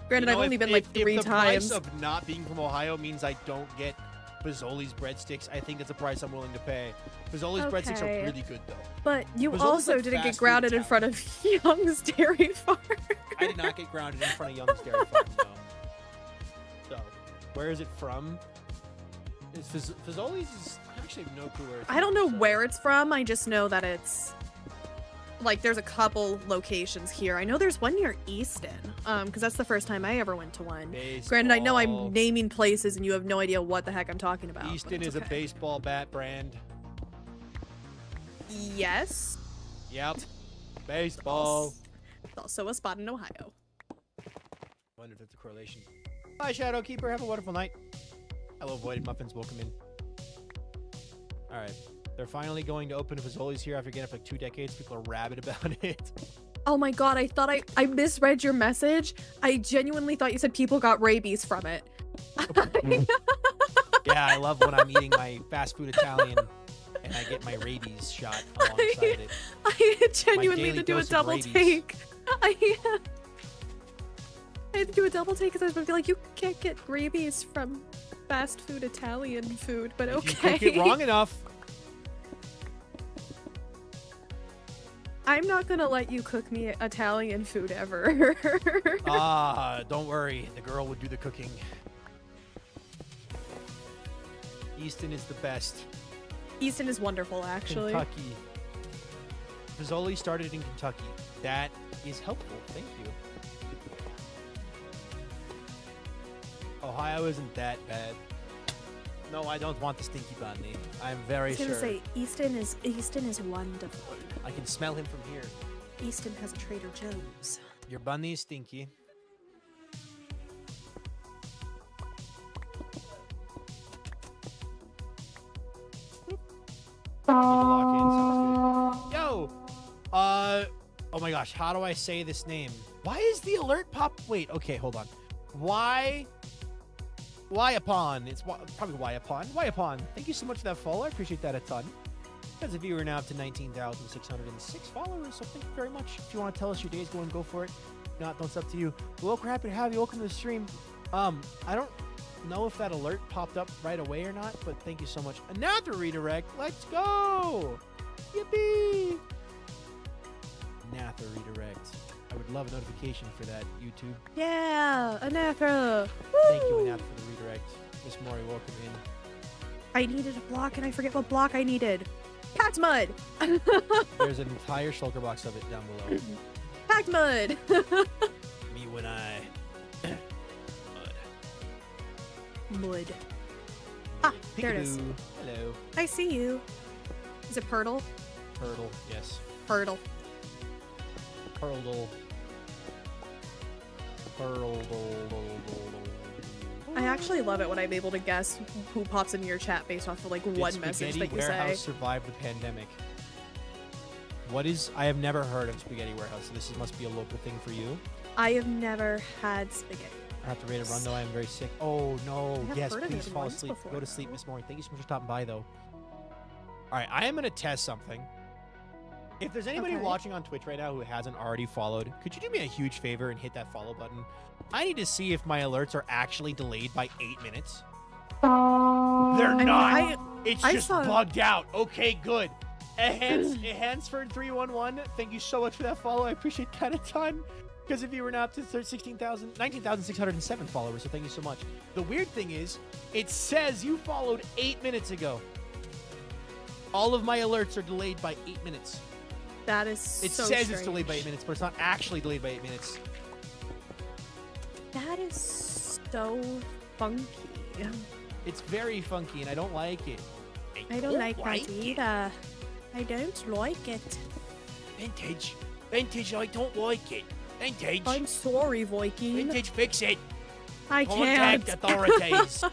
granted, I've only been like three if the times. price of not being from Ohio means I don't get Fazoli's breadsticks, I think that's a price I'm willing to pay. Fazoli's breadsticks are Okay. really good, though. But you Fazoli's also like didn't fast get food grounded in Italian. front of Young's Dairy Farm. I did not get grounded in front of Young's Dairy Farm, no. So, where is it from? Fazoli's is... I actually have no clue where it's I don't from, know so- where it's from. I just know that it's like there's a couple locations here. I know there's one near Easton, because that's the first time I ever went to one. Granted, I know Baseball. I'm naming places and you have no idea what the heck I'm talking about. but Easton it's is a okay. baseball bat brand. Yes. Yep. Baseball. It's also a spot in Ohio. Wonder if that's a correlation. Bye, Shadowkeeper. Have a wonderful night. Hello, Voided Muffins. Welcome in. All right. They're finally going to open Fazoli's here after getting it for like 2 decades. People are rabid about it. Oh my god, I thought I misread your message. I genuinely thought you said people got rabies from it. Yeah, I love when I'm eating my fast food Italian and I get my rabies shot alongside it. I genuinely daily had to do a dose of double rabies. take. I had to do a double take because I was going to be like, you can't get rabies from fast food Italian food, but If okay. you cook it wrong enough. I'm not going to let you cook me Italian food ever. Don't worry. The girl would do the cooking. Easton is the best. Easton is wonderful, actually. Kentucky. Fazoli started in Kentucky. That is helpful. Thank you. Ohio isn't that bad. No, I don't want the stinky bunny. I'm I very was going sure. to say, Easton is wonderful. I can smell him from here. Easton has a Trader Joe's. Your bunny is stinky. Yo! Oh my gosh, how do I say this name? Why is the alert pop? Wait, okay, hold on. Why upon? It's probably why upon. Why upon? Thank you so much for that follow. I appreciate that a ton. As a viewer now up to 19,606 followers, so thank you very much. If you want to tell us your day's going, go for it. If not, it's up to you. Well, we're happy to have you. Welcome to the stream. I don't know if that alert popped up right away or not, but thank you so much. Another redirect. Let's go. Yippee. Another redirect. I would love a notification for that, YouTube. Yeah, Anaka. Thank you, Anap, for the redirect. Miss Mori, welcome in. I needed a block and I forget what block I needed. Packed mud. There's an entire shulker box of it down below. Packed mud. Me when I... Mud. Ah, there it is. Peekaboo. Hello. I see you. Is it Purtle? Turtle, yes. Purtle. Purtle. Purtle. I actually love it when I'm able to guess who pops into your chat based off of like one message that you Warehouse say. survived the pandemic. What is... I have never heard of Spaghetti Warehouse, so this must be a local thing for you. I have never had spaghetti. I have to rate a run, though. I am very sick. Oh, no. I have Yes, heard of please it fall once asleep. before, Go to sleep, though. Miss Moore. Thank you so much for stopping by, though. All right, I am going to test something. If there's anybody Okay. watching on Twitch right now who hasn't already followed, could you do me a huge favor and hit that follow button? I need to see if my alerts are actually delayed by 8 minutes. They're I mean, not. It's I just saw- bugged out. Okay, good. Hansford 311, thank you so much for that follow. I appreciate that a ton. Because if you were now up to 19,607 followers, so thank you so much. The weird thing is, it says you followed 8 minutes ago. All of my alerts are delayed by 8 minutes. That is It so says it's delayed by 8 strange. minutes, but it's not actually delayed by 8 minutes. That is so funky. It's very funky, and I don't like it. I don't like that it. either. I don't like it. Vintage. Vintage, I don't like it. Vintage. I'm sorry, Viking. Vintage, fix it. I Contact can't. authorities.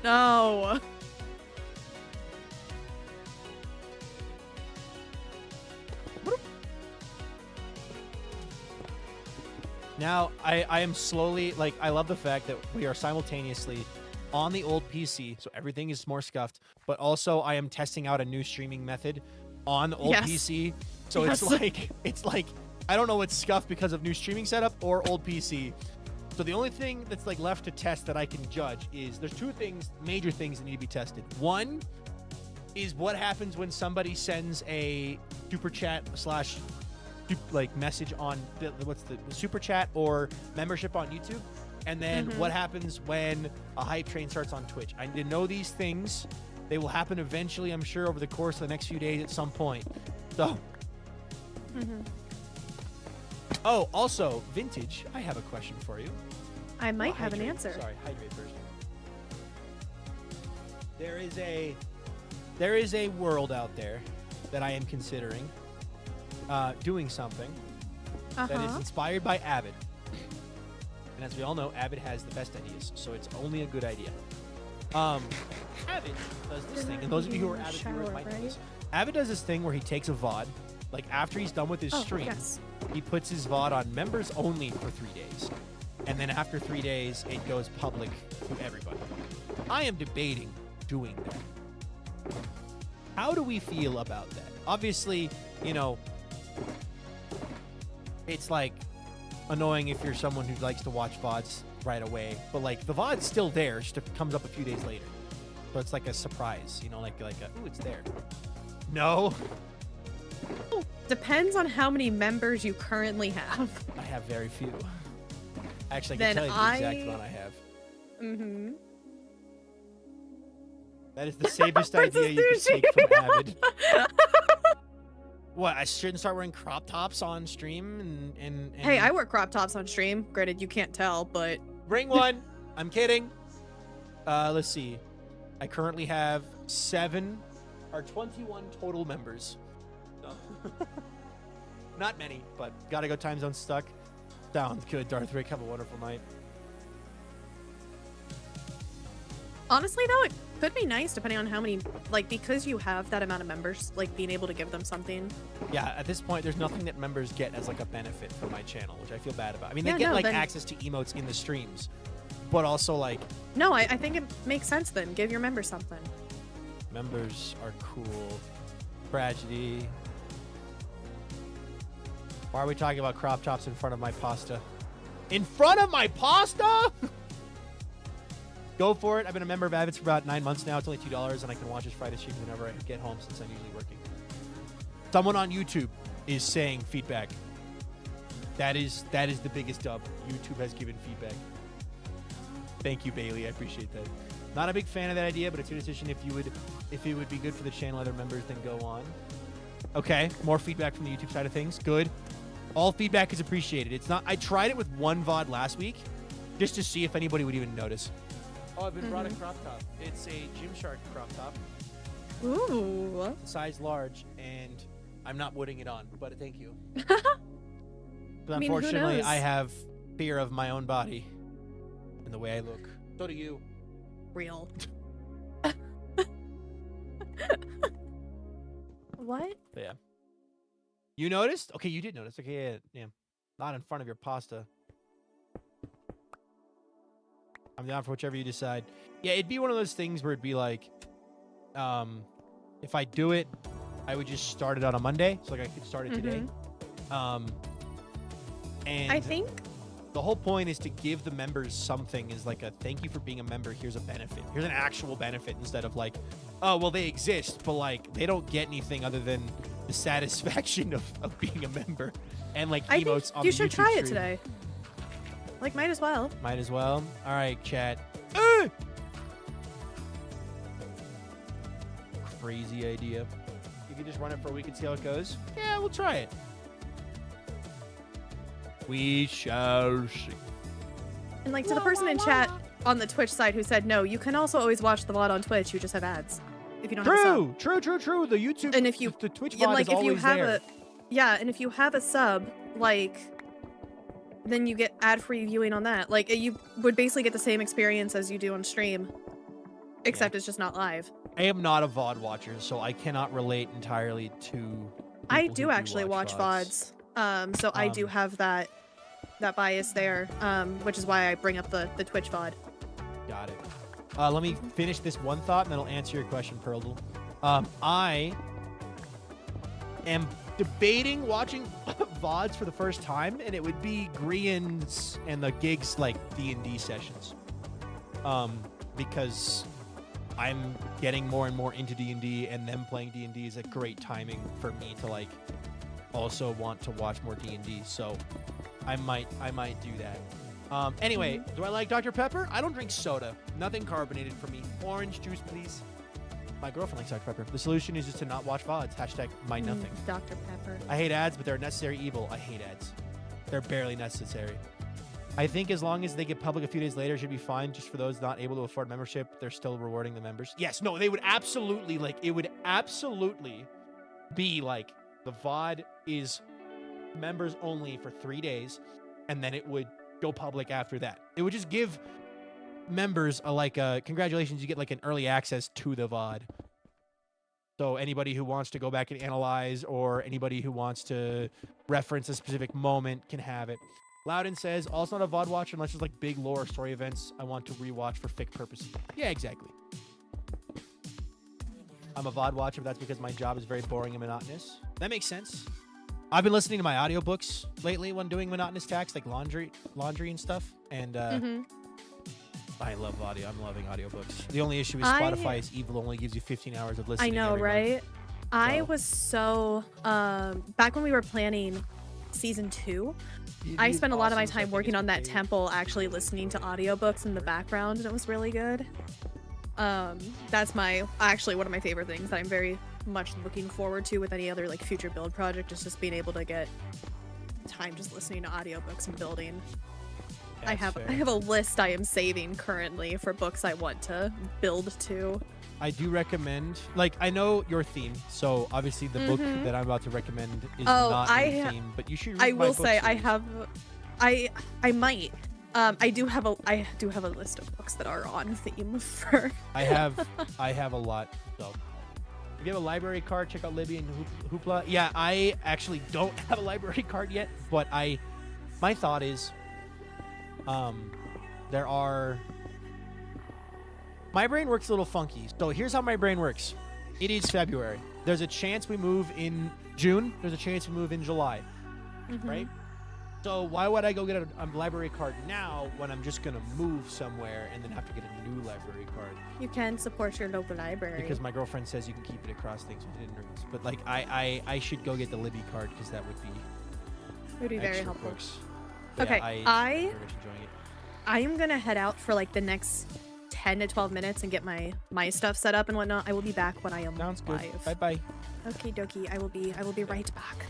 No. Now, I am slowly, like, I love the fact that we are simultaneously on the old PC, so everything is more scuffed, but also I am testing out a new streaming method on the old Yes. PC. So Yes. it's like, I don't know what's scuffed because of new streaming setup or old PC. So the only thing that's like left to test that I can judge is there's two things, major things that need to be tested. One is what happens when somebody sends a super chat slash like message on what's the super chat or membership on YouTube, and then what happens when a hype train starts on Twitch. I need to know these things. They will happen eventually, I'm sure, over the course of the next few days at some point. So. Oh, also, Vintage, I have a question for you. I might Well, have an hydrate. answer. Sorry, hydrate first. There is a world out there that I am considering doing something that is inspired by Avid. And as we all know, Avid has the best ideas, so it's only a good idea. Avid does this thing, and those of you who are Avid viewers might know this. Avid does this thing where he takes a VOD, like after he's done with his stream, Yes. he puts his VOD on members only for 3 days. And then after 3 days, it goes public to everybody. I am debating doing that. How do we feel about that? Obviously, you know, it's like annoying if you're someone who likes to watch VODs right away. But like the VOD's still there, just it comes up a few days later. So it's like a surprise, you know, like ooh, it's there. No. Depends on how many members you currently have. I have very few. Actually, I Then can tell you the exact amount I have. Mm-hmm. That is the safest idea you can take from Avid. What, I shouldn't start wearing crop tops on stream and Hey, I wear crop tops on stream. Granted, you can't tell, but bring one. I'm kidding. Let's see. I currently have 21 total members. So. Not many, but gotta go time zone stuck. Sounds good, Darth Rick. Have a wonderful night. honestly, though, it could be nice depending on how many, like, because you have that amount of members, like, being able to give them something. Yeah, at this point, there's nothing that members get as like a benefit from my channel, which I feel bad about. I mean, Yeah, they get no, like then- access to emotes in the streams, but also like No, I think it makes sense then. Give your members something. members are cool. Tragedy. Why are we talking about crop tops in front of my pasta? In front of my pasta? Go for it. I've been a member of Avid's for about 9 months now. It's only $2, and I can watch his Friday streams whenever I get home since I'm usually working. Someone on YouTube is saying feedback. That is the biggest dub. YouTube has given feedback. Thank you, Bailey. I appreciate that. Not a big fan of that idea, but it's your decision if it would be good for the channel, other members, then go on. Okay, more feedback from the YouTube side of things. Good. All feedback is appreciated. It's not. I tried it with one VOD last week, just to see if anybody would even notice. Oh, I've been brought a crop top. It's a Gymshark crop top. Ooh. Size large, and I'm not putting it on, but thank you. But I mean, who unfortunately, knows? I have fear of my own body and the way I look. So do you. Real. What? But yeah. You noticed? Okay, you did notice. Okay, yeah. Not in front of your pasta. I'm down for whichever you decide. Yeah, it'd be one of those things where it'd be like, if I do it, I would just start it on a Monday, so like I could start it today. And I think the whole point is to give the members something, is like a thank you for being a member. Here's a benefit. Here's an actual benefit, instead of like, oh, well, they exist, but like they don't get anything other than the satisfaction of being a member and like I emotes think on you the should YouTube try it stream. today. Like, might as well. Might as well. All right, chat. Crazy idea. You can just run it for a week and see how it goes. Yeah, we'll try it. We shall see. And like to the person in chat on the Twitch side who said no, you can also always watch the VOD on Twitch. You just have ads if you don't have a sub. True. The YouTube And if you the Twitch Yeah, VOD like is if you always have there. and if you have a sub, like, then you get ad-free viewing on that. Like, you would basically get the same experience as you do on stream, except it's just not live. I am not a VOD watcher, so I cannot relate entirely to. I people do who actually watch VODs, so I do have that bias there, which is why I bring up the Twitch VOD. Got it. Let me finish this one thought, and then I'll answer your question, Pearl. I am debating watching VODs for the first time, and it would be Grian's and the gigs like D&D sessions. Because I'm getting more and more into D&D, and them playing D&D is a great timing for me to like also want to watch more D&D. So I might do that. Anyway, do I like Dr. Pepper? I don't drink soda. Nothing carbonated for me. Orange juice, please. My girlfriend likes Dr. Pepper. The solution is just to not watch VODs. Hashtag my nothing. Dr. Pepper. I hate ads, but they're a necessary evil. I hate ads. They're barely necessary. I think as long as they get public a few days later, it should be fine. Just for those not able to afford membership, they're still rewarding the members. Yes, no, they would absolutely, like, it would absolutely be like the VOD is members only for 3 days, and then it would go public after that. It would just give members a congratulations, you get like an early access to the VOD. So anybody who wants to go back and analyze, or anybody who wants to reference a specific moment, can have it. Loudon says, also not a VOD watcher unless there's like big lore or story events I want to rewatch for fic purposes. Yeah, exactly. I'm a VOD watcher, but that's because my job is very boring and monotonous. That makes sense. I've been listening to my audiobooks lately when doing monotonous tasks like laundry and stuff. And I love audio. I'm loving audiobooks. The only issue is Spotify is evil, only gives you 15 hours of listening. I know, every right? month. I was so back when we were planning season 2, I spent a lot of my time working on that temple, actually listening to audiobooks in the background, and it was really good. That's actually one of my favorite things that I'm very much looking forward to with any other like future build project, is just being able to get time just listening to audiobooks and building. I have a list I am saving currently for books I want to build to. I do recommend, like, I know your theme, so obviously the book that I'm about to recommend is not your theme, but you should read I my will book say series. I might. I do have a list of books that are on theme for. I have a lot. So if you have a library card, check out Libby and Hoopla. Yeah, I actually don't have a library card yet, but my thought is, my brain works a little funky. So here's how my brain works. It is February. There's a chance we move in June. There's a chance we move in July, right? So why would I go get a library card now when I'm just going to move somewhere and then have to get a new library card? You can support your local library. Because my girlfriend says you can keep it across things with hidden rooms. But like, I should go get the Libby card because that would be very extra helpful. books. But Okay, yeah, I'm very much enjoying it. I am gonna head out for like the next 10 to 12 minutes and get my stuff set up and whatnot. I will be back when I am Sounds good. live. Bye bye. Okay, dokie. I will be right back.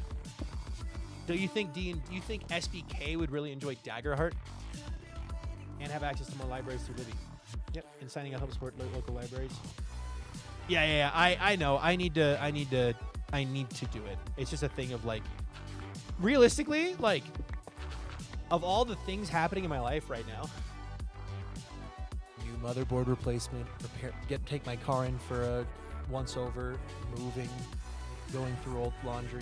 Do you think SBK would really enjoy Daggerheart and have access to more libraries through Libby? Yep, and signing up help support local libraries. Yeah. I know. I need to do it. It's just a thing of like, realistically, like, of all the things happening in my life right now, new motherboard replacement, take my car in for a once over, moving, going through old laundry.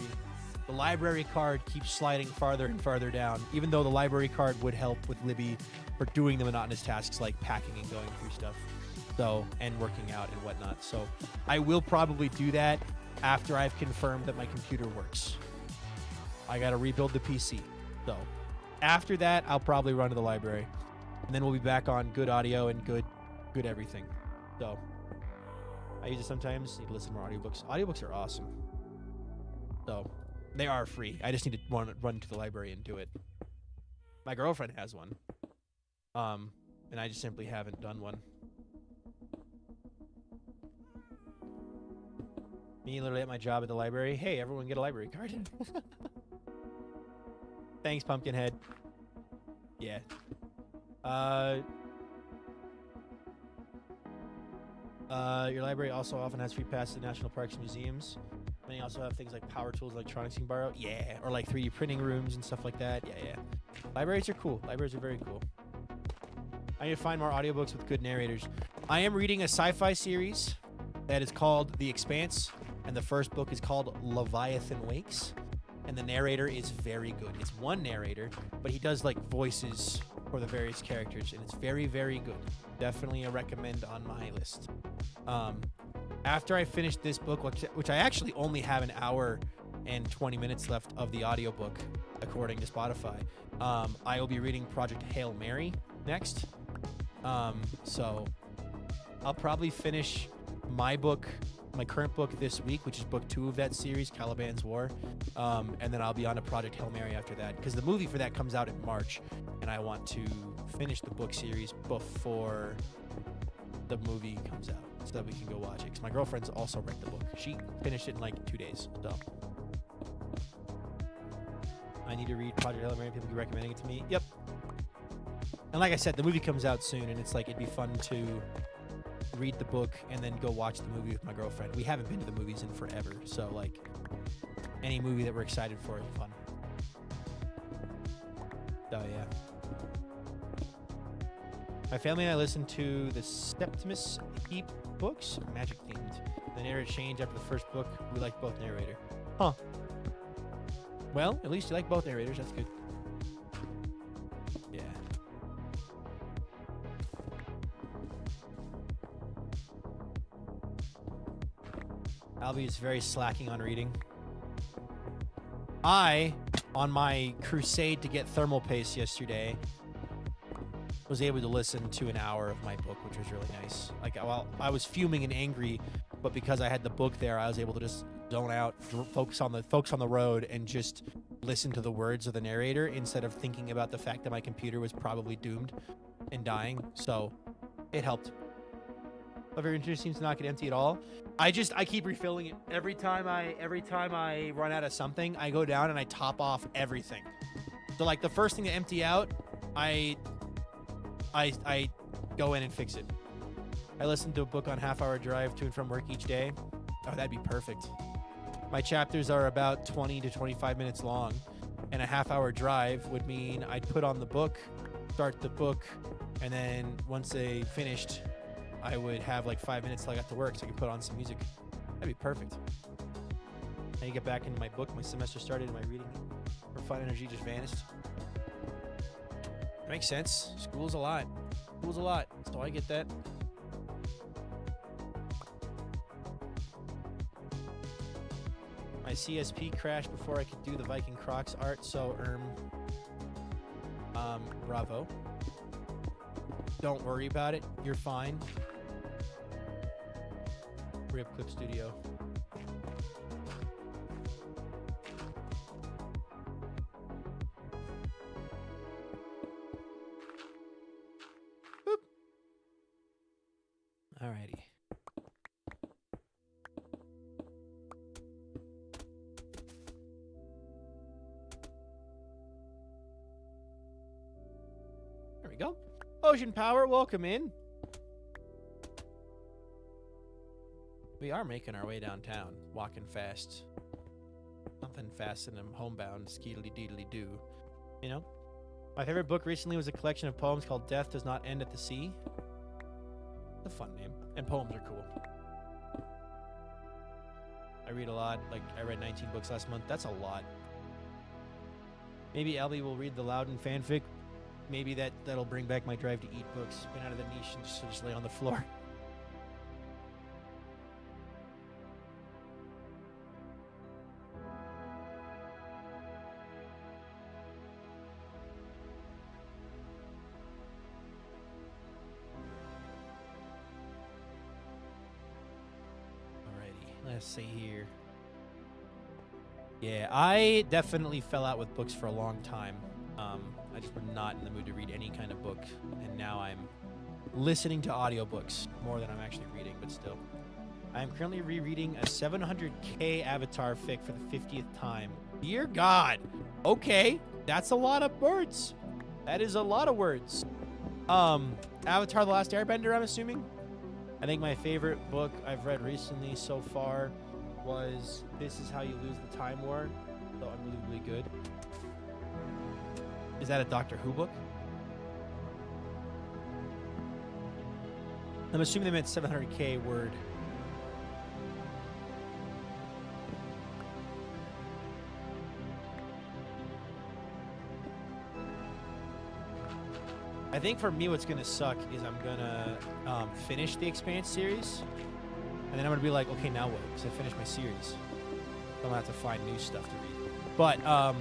The library card keeps sliding farther and farther down, even though the library card would help with Libby for doing the monotonous tasks like packing and going through stuff, so, and working out and whatnot. So I will probably do that after I've confirmed that my computer works. I got to rebuild the PC. So after that, I'll probably run to the library, and then we'll be back on good audio and good everything. So I use it sometimes. Need to listen to more audiobooks. Audiobooks are awesome. So they are free. I just need to run to the library and do it. My girlfriend has one. And I just simply haven't done one. Me literally at my job at the library. Hey, everyone get a library card. Thanks, Pumpkinhead. Yeah. Your library also often has free passes to national parks and museums. And you also have things like power tools, electronics you can borrow. Yeah. Or like 3D printing rooms and stuff like that. Yeah. Libraries are cool. Libraries are very cool. I need to find more audiobooks with good narrators. I am reading a sci-fi series that is called The Expanse, and the first book is called Leviathan Wakes, and the narrator is very good. It's one narrator, but he does like voices for the various characters, and it's very, very good. Definitely a recommend on my list. After I finish this book, which I actually only have an hour and 20 minutes left of the audiobook, according to Spotify, I will be reading Project Hail Mary next. So I'll probably finish my current book this week, which is book 2 of that series, Caliban's War. And then I'll be on to Project Hail Mary after that, because the movie for that comes out in March, and I want to finish the book series before the movie comes out so that we can go watch it. Because my girlfriend's also read the book. She finished it in like 2 days. So I need to read Project Hail Mary. People keep recommending it to me. Yep. And like I said, the movie comes out soon, and it's like it'd be fun to read the book and then go watch the movie with my girlfriend. We haven't been to the movies in forever, so like any movie that we're excited for is fun. So yeah. My family and I listened to the Septimus Heap books, magic themed. The narrator changed after the first book. We like both narrator. Huh. Well, at least you like both narrators. That's good. Yeah. Albie is very slacking on reading. I, on my crusade to get thermal paste yesterday, was able to listen to an hour of my book, which was really nice. Like, while I was fuming and angry, but because I had the book there, I was able to just zone out, focus on the road, and just listen to the words of the narrator instead of thinking about the fact that my computer was probably doomed and dying. So it helped. But very interesting to not get empty at all. I keep refilling it every time I run out of something. I go down and I top off everything. So like the first thing to empty out, I go in and fix it. I listen to a book on half-hour drive to and from work each day. Oh, that'd be perfect. My chapters are about 20 to 25 minutes long, and a half-hour drive would mean I'd put on the book, start the book, and then once they finished, I would have like 5 minutes till I got to work so I could put on some music. That'd be perfect. Then you get back into my book. My semester started and my reading for fun energy just vanished. Makes sense. School's a lot. So I get that. My CSP crashed before I could do the Viking Crocs art, so bravo. Don't worry about it. You're fine. Rip Clip Studio. Boop. Alrighty. There we go. Ocean Power, welcome in. We are making our way downtown, walking fast. Nothing fast and I'm homebound, skeedly-deedly-doo. You know? My favorite book recently was a collection of poems called Death Does Not End at the Sea. It's a fun name. And poems are cool. I read a lot. Like, I read 19 books last month. That's a lot. Maybe Albie will read the Loudon fanfic. Maybe that'll bring back my drive to eat books. Been out of the niche and just lay on the floor. Let's see here. Yeah, I definitely fell out with books for a long time. I just was not in the mood to read any kind of book, and now I'm listening to audiobooks more than I'm actually reading, but still. I am currently rereading a 700k Avatar fic for the 50th time. Dear God. Okay, that's a lot of words. That is a lot of words. Avatar: The Last Airbender, I'm assuming. I think my favorite book I've read recently so far was This Is How You Lose the Time War. So unbelievably good. Is that a Doctor Who book? I'm assuming they meant 700k word. I think for me what's gonna suck is I'm gonna finish the Expanse series, and then I'm gonna be like, okay, now what? Because I finished my series. So I'm gonna have to find new stuff to read. But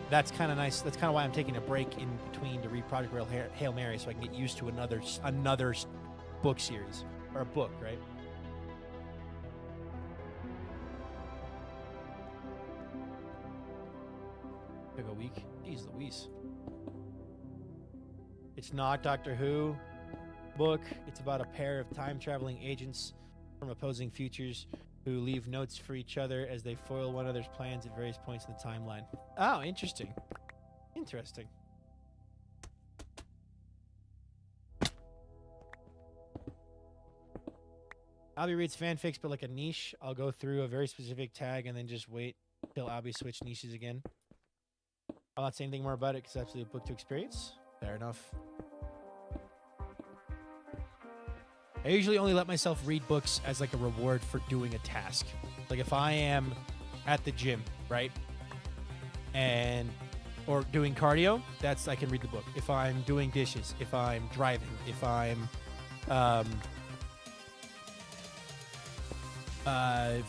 that's kind of nice. That's kind of why I'm taking a break in between to read Project Hail Mary, so I can get used to another book series or a book, right? Took a week. Jeez Louise. It's not Doctor Who book. It's about a pair of time-traveling agents from opposing futures who leave notes for each other as they foil one another's plans at various points in the timeline. Oh, interesting. Interesting. Albie reads fanfics, but like a niche. I'll go through a very specific tag and then just wait till Albie switch niches again. I'll not say anything more about it because it's actually a book to experience. Fair enough. I usually only let myself read books as like a reward for doing a task. Like if I am at the gym, right? Or doing cardio, I can read the book. If I'm doing dishes, if I'm driving, if I'm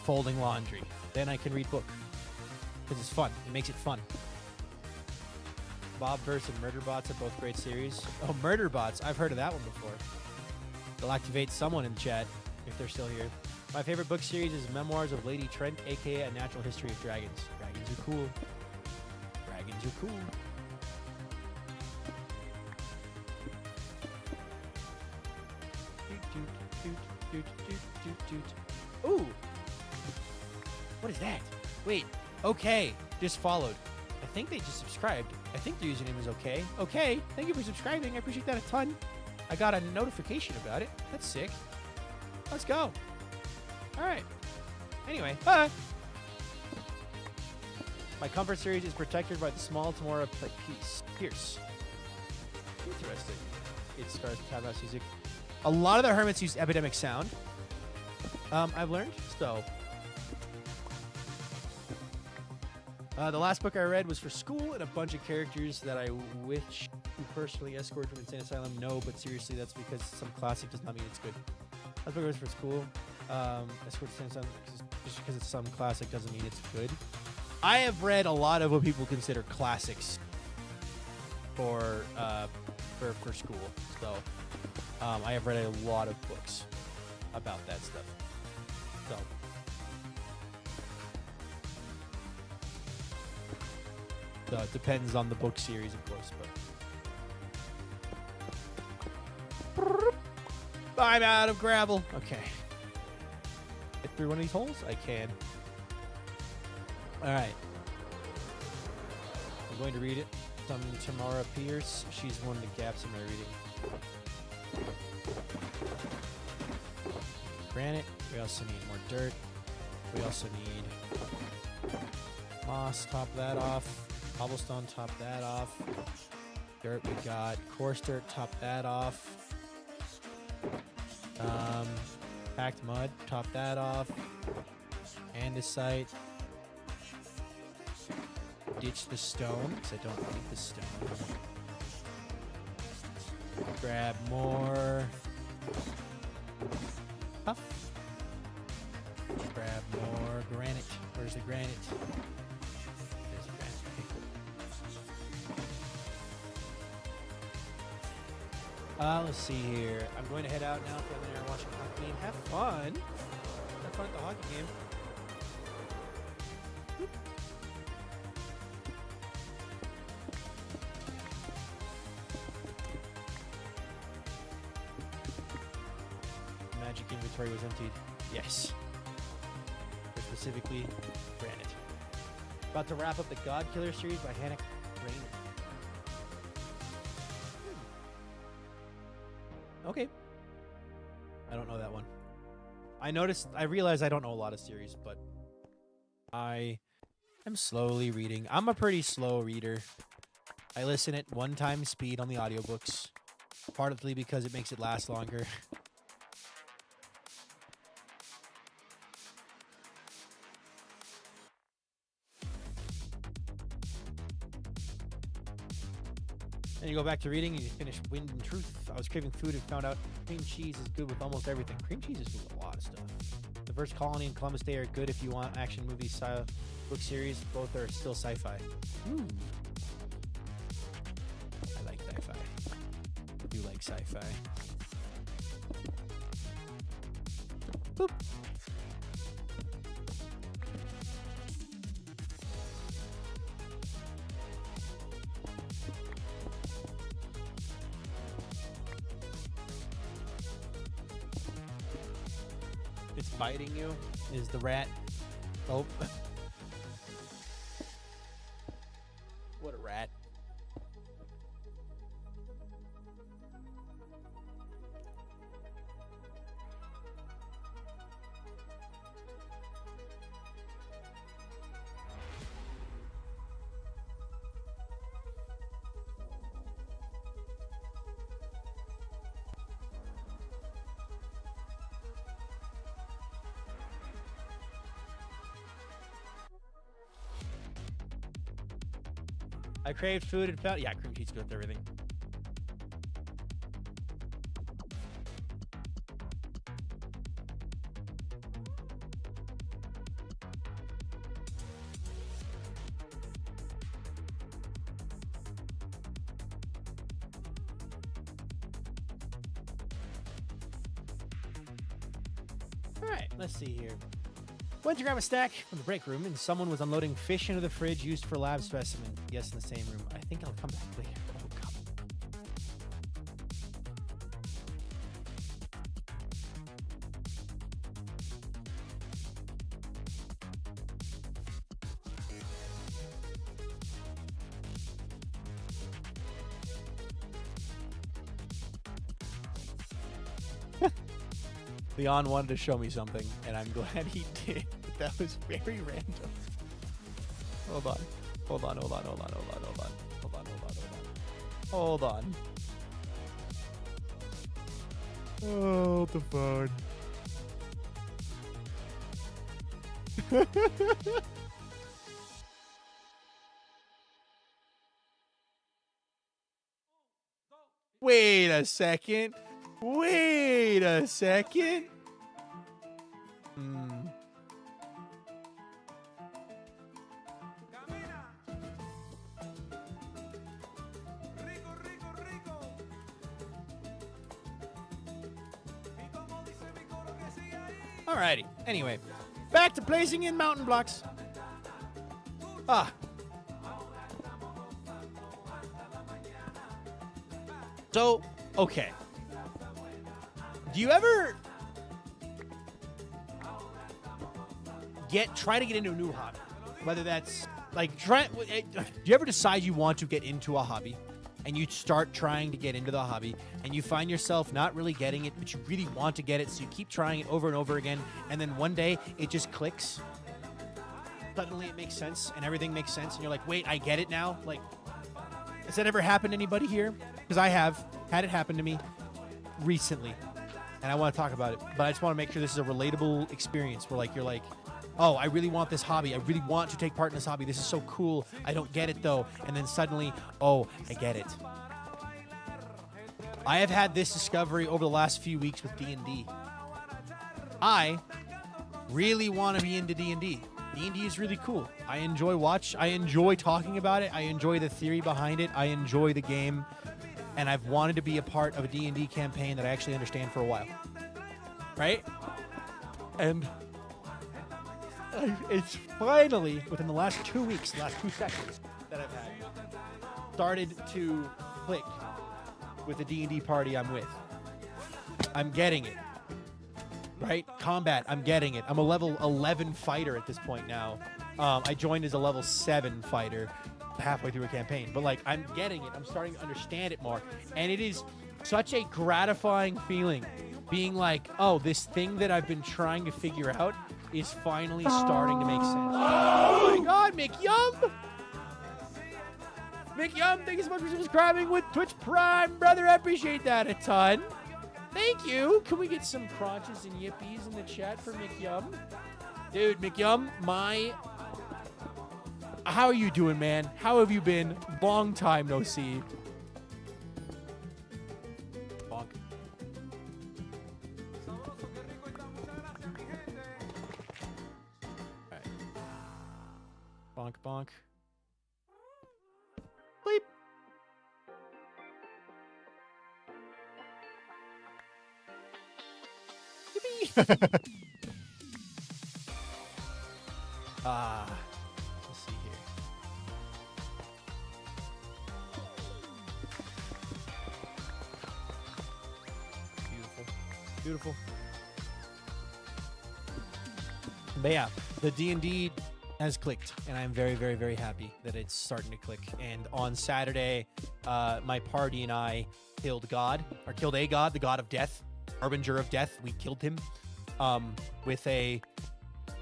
folding laundry, then I can read book. Because it's fun. It makes it fun. Bob Birch and Murder Bots are both great series. Oh, Murder Bots. I've heard of that one before. They'll activate someone in chat if they're still here. My favorite book series is Memoirs of Lady Trent, a.k.a. A Natural History of Dragons. Dragons are cool. Dragons are cool. Ooh. What is that? Wait. Okay. Just followed. I think they just subscribed. I think the username is okay. Okay. Thank you for subscribing. I appreciate that a ton. I got a notification about it. That's sick. Let's go. All right. Anyway. Bye. My comfort series is protected by the small Tamora Pierce. Interesting. It stars Tabas music. A lot of the hermits use epidemic sound. I've learned. So the last book I read was for school, and a bunch of characters that I wish to personally escort from Insane Asylum. No, but seriously, that's because some classic does not mean it's good. Last book I read was for school. Escort to Insane Asylum, just because it's some classic doesn't mean it's good. I have read a lot of what people consider classics for school. So I have read a lot of books about that stuff. So it depends on the book series, of course. But I'm out of gravel. Okay. Get through one of these holes? I can. All right. I'm going to read it from Tamara Pierce. She's one of the gaps in my reading. Granite. We also need more dirt. We also need moss. Top that off. Cobblestone. Top that off. Dirt. We got coarse dirt. Top that off. Packed mud. Top that off. Andesite. Ditch the stone, because I don't need the stone. Grab more puff. Grab more granite. Where's the granite? There's the granite. Okay, cool. Let's see here. I'm going to head out now for a minute and watch a hockey game. Have fun. Have fun at the hockey game. Magic inventory was emptied. Yes. Or specifically, granite. About to wrap up the God Killer series by Hannah Rain. Okay. I don't know that one. I realize I don't know a lot of series, but I am slowly reading. I'm a pretty slow reader. I listen at 1 time speed on the audiobooks, partly because it makes it last longer. And you go back to reading and you finish Wind and Truth. I was craving food and found out cream cheese is good with almost everything. Cream cheese is good with a lot of stuff. The Birch Colony and Columbus Day are good if you want action movie style book series. Both are still sci-fi. Ooh. I like sci-fi. I do like sci-fi. Boop. It's biting you, is the rat. Oh. What a rat. I craved food and found... Yeah, cream cheese goes with everything. All right, let's see here. Went to grab a stack from the break room, and someone was unloading fish into the fridge used for lab specimen. Yes, in the same room. I think I'll come back later. Oh, God. Leon wanted to show me something, and I'm glad he did. But that was very random. Hold on. Hold on, hold on, hold on, hold on, hold on. Hold on, hold on, hold on. Hold on. Oh, the phone. Wait a second. Wait a second. Alrighty. Anyway, back to placing in mountain blocks. So, okay. Do you ever try to get into a new hobby? Whether that's like do you ever decide you want to get into a hobby and you start trying to get into the hobby and you find yourself not really getting it, but you really want to get it, so you keep trying it over and over again, and then one day it just clicks? Suddenly it makes sense and everything makes sense and you're like, wait, I get it now? Like, has that ever happened to anybody here? Because I have had it happen to me recently, and I want to talk about it, but I just want to make sure this is a relatable experience where, like, you're like, oh, I really want this hobby. I really want to take part in this hobby. This is so cool. I don't get it, though. And then suddenly, oh, I get it. I have had this discovery over the last few weeks with D&D. I really want to be into D&D. D&D is really cool. I enjoy talking about it. I enjoy the theory behind it. I enjoy the game. And I've wanted to be a part of a D&D campaign that I actually understand for a while. Right? And it's finally, within the last 2 weeks, the last 2 sessions that I've had, started to click with the D&D party I'm with. I'm getting it. Right? Combat, I'm getting it. I'm a level 11 fighter at this point now. I joined as a level 7 fighter halfway through a campaign. But, like, I'm getting it. I'm starting to understand it more. And it is such a gratifying feeling being like, oh, this thing that I've been trying to figure out is finally starting to make sense. Oh my god, Mick Yum! Mick Yum, thank you so much for subscribing with Twitch Prime, brother. I appreciate that a ton. Thank you. Can we get some crunches and yippies in the chat for Mick Yum? Dude, Mick Yum, how are you doing, man? How have you been? Long time no see. Bonk. Bonk, bonk. Bleep. Yippee. Let's see here. Beautiful. Beautiful. But yeah, the D&D has clicked, and I'm very, very, very happy that it's starting to click. And on Saturday, my party and I killed a god, the god of death, harbinger of death. We killed him with a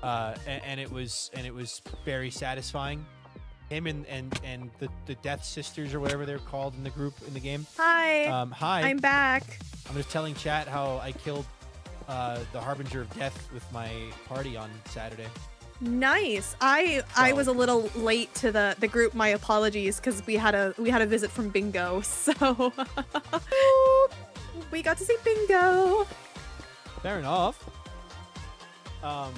and it was very satisfying. Him and the Death Sisters, or whatever they're called in the group in the game. Hi. Hi. I'm back. I'm just telling chat how I killed the harbinger of death with my party on Saturday. Nice. I was a little late to the group. My apologies, because we had a visit from Bingo, so we got to see Bingo. Fair enough. How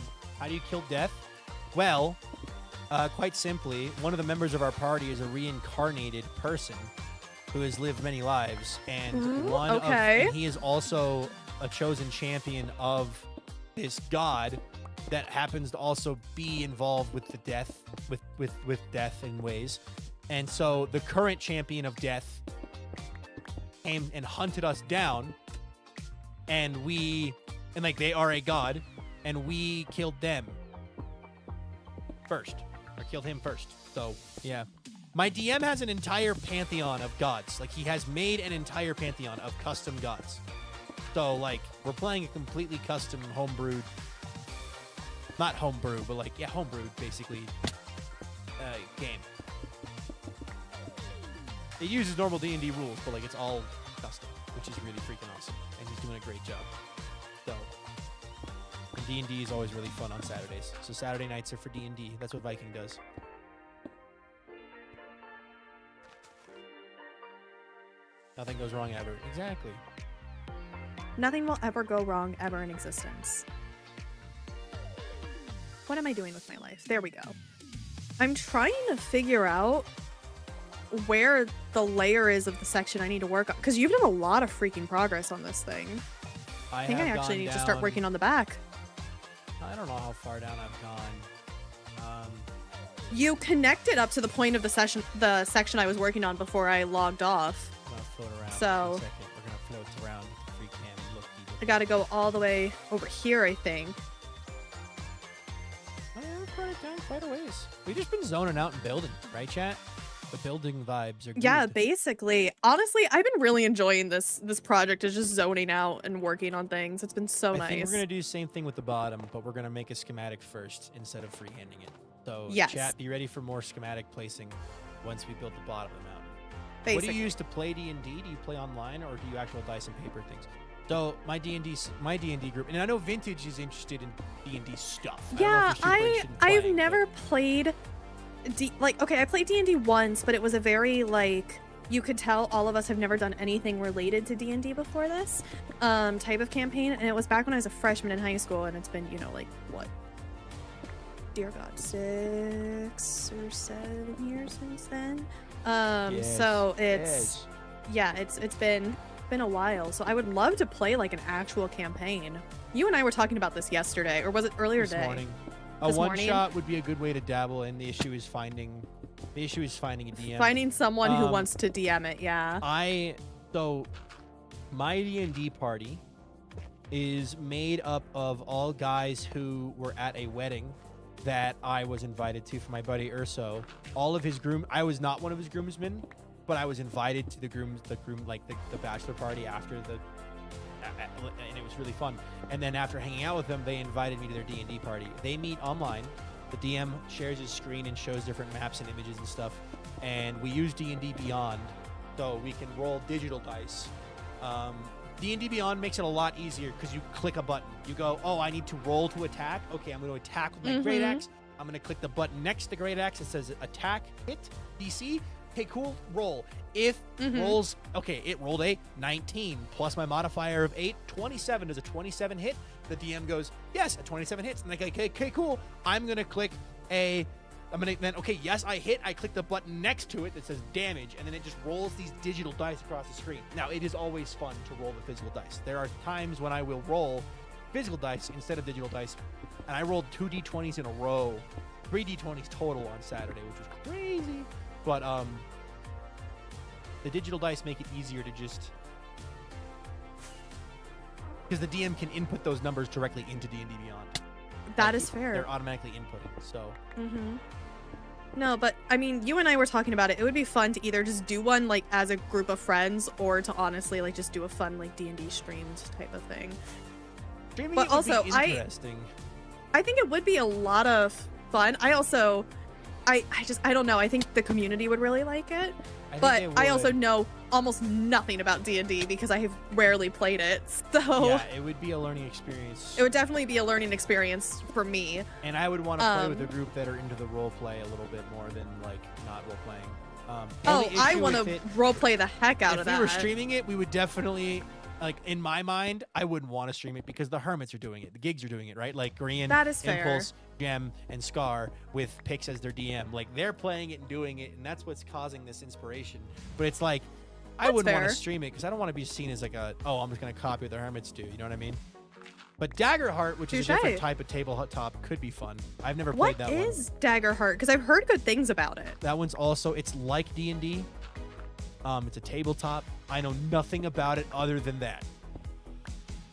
do you kill death? Well, quite simply, one of the members of our party is a reincarnated person who has lived many lives, and and he is also a chosen champion of this god that happens to also be involved with the death, with death in ways. And so the current champion of death came and hunted us down, and they are a god, and we killed them first, or killed him first. So yeah, my DM has an entire pantheon of gods. Like, he has made an entire pantheon of custom gods. So, like, we're playing a completely custom homebrewed, not homebrew, but like, yeah, homebrewed basically game. It uses normal D&D rules, but like, it's all custom, which is really freaking awesome, and he's doing a great job. So, and D&D is always really fun on Saturdays. So Saturday nights are for D&D. That's what Viking does. Nothing goes wrong ever. Exactly. Nothing will ever go wrong ever in existence. What am I doing with my life? There we go. I'm trying to figure out where the layer is of the section I need to work on, because you've done a lot of freaking progress on this thing. I think I actually need to start working on the back. I don't know how far down I've gone. You connected up to the point of the section I was working on before I logged off. I'm gonna float around. So we're gonna float around free cam. Look, I gotta go all the way over here, I think. oh, yeah, we're quite a ways. We've just been zoning out and building, right, chat? The building vibes are good. Yeah, basically. Honestly, I've been really enjoying this project. Is just zoning out and working on things. It's been so I nice. think we're gonna do the same thing with the bottom, but we're gonna make a schematic first instead of freehanding it. So Yes. chat, be ready for more schematic placing once we build the bottom of the mountain. Basically. What do you use to play D&D? Do you play online or do you actual dice and paper things? So my D&D group, and I know Vintage is interested in D&D stuff. Yeah, I've playing, never played okay, I played D&D once, but it was a very like you could tell all of us have never done anything related to D&D before this type of campaign, and it was back when I was a freshman in high school, and it's been, you know, like what? Dear God, 6 or 7 years since then. So it's yeah, it's been a while. So I would love to play like an actual campaign. You and I were talking about this yesterday, or was it earlier this today? morning. This A one morning? shot would be a good way to dabble in. The issue is finding a DM. Finding someone who wants to DM it, yeah. So my D&D party is made up of all guys who were at a wedding that I was invited to for my buddy Urso. All of his I was not one of his groomsmen, but I was invited to the bachelor party after and it was really fun. And then after hanging out with them, they invited me to their D&D party. They meet online. The DM shares his screen and shows different maps and images and stuff. And we use D&D Beyond, so we can roll digital dice. D&D Beyond makes it a lot easier because you click a button. You go, oh, I need to roll to attack. Okay, I'm going to attack with my great axe. I'm going to click the button next to the great axe. It says attack, hit, DC. Okay, cool, roll. If rolls, okay, it rolled a 19 plus my modifier of 8, 27. Does a 27 hit? The DM goes, yes, a 27 hits. And I go, okay, cool. I'm going to click okay, yes, I hit. I click the button next to it that says damage, and then it just rolls these digital dice across the screen. Now, it is always fun to roll the physical dice. There are times when I will roll physical dice instead of digital dice, and I rolled 2 d20s in a row, 3 d20s total on Saturday, which was crazy. But the digital dice make it easier to just, because the DM can input those numbers directly into D&D Beyond. That is fair. They're automatically inputting, so. No, but I mean, you and I were talking about it. It would be fun to either just do one like as a group of friends, or to honestly like just do a fun like D&D streamed type of thing. Streaming but it would also, be interesting. I think it would be a lot of fun. I also, I don't know. I think the community would really like it. But I also know almost nothing about D&D because I have rarely played it. So yeah, it would be a learning experience. It would definitely be a learning experience for me. And I would want to play with a group that are into the role play a little bit more than like not role playing. I want to role play the heck out of that. If we were streaming it, we would definitely, like, in my mind, I wouldn't want to stream it because the hermits are doing it, the gigs are doing it, right? Like Grian, that is fair. Impulse, Gem, and Scar with Pix as their DM. Like, they're playing it and doing it, and that's what's causing this inspiration. But it's like, I wouldn't want to stream it because I don't want to be seen as like I'm just going to copy what the hermits do. You know what I mean? But Daggerheart, which is a different type of tabletop, could be fun. I've never played that one. What is Daggerheart? Because I've heard good things about it. That one's also, it's like D&D. It's a tabletop. I know nothing about it other than that.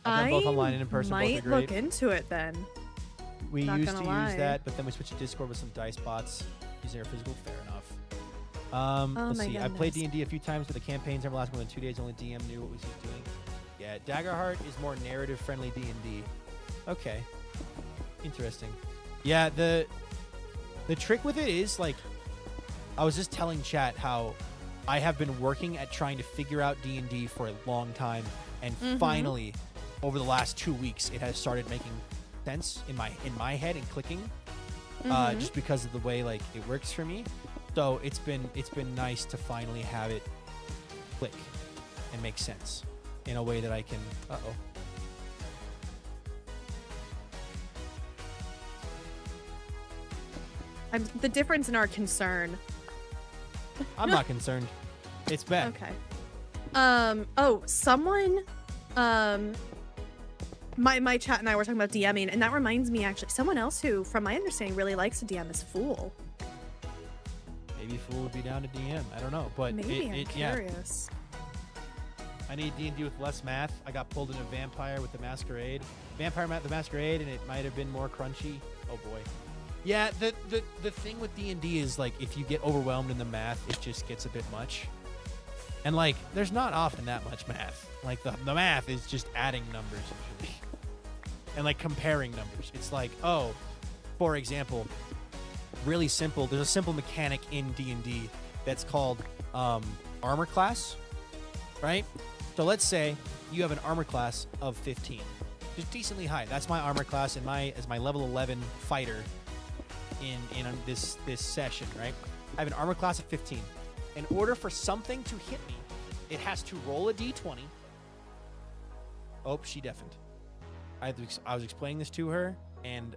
I've done both online and in person. Might both are great. look into it then. We used to use that, but then we switched to Discord with some dice bots using our physical. Fair enough. Let's see. I played D&D a few times, but the campaigns never lasted more than 2 days. Only DM knew what was he doing. Yeah, Daggerheart is more narrative-friendly D&D. Okay. Interesting. Yeah, the trick with it is, like, I was just telling chat how I have been working at trying to figure out D&D for a long time, and finally, over the last 2 weeks, it has started making sense in my head and clicking, just because of the way like it works for me. So it's been nice to finally have it click and make sense in a way that I can. The difference in our concern. I'm not concerned. It's bad. Okay. Someone, my chat and I were talking about DMing, and that reminds me, actually, someone else who, from my understanding, really likes to DM is Fool. Maybe Fool would be down to DM. I don't know, but maybe I'm curious. Yeah. I need D&D with less math. I got pulled into Vampire with the Masquerade. The Masquerade, and it might have been more crunchy. Oh boy. Yeah, the thing with D&D is like if you get overwhelmed in the math, it just gets a bit much. And like there's not often that much math. Like the math is just adding numbers usually. And like comparing numbers. It's like, oh, for example, really simple. There's a simple mechanic in D&D that's called armor class, right? So let's say you have an armor class of 15, just decently high. That's my armor class and as my level 11 fighter in this session, right? I have an armor class of 15. In order for something to hit me, it has to roll a d20. Oh, she deafened. I was explaining this to her, and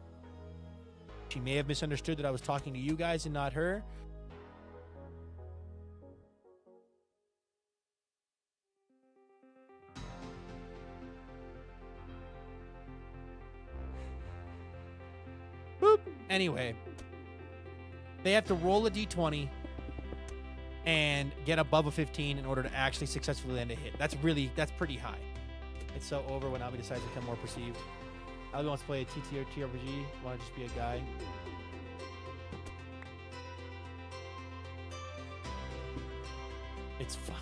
she may have misunderstood that I was talking to you guys and not her. Boop. Anyway, they have to roll a d20 and get above a 15 in order to actually successfully land a hit. That's pretty high. It's so over when Albie decides to become more perceived. Albie wants to play a TTRPG. Want to just be a guy. It's fine.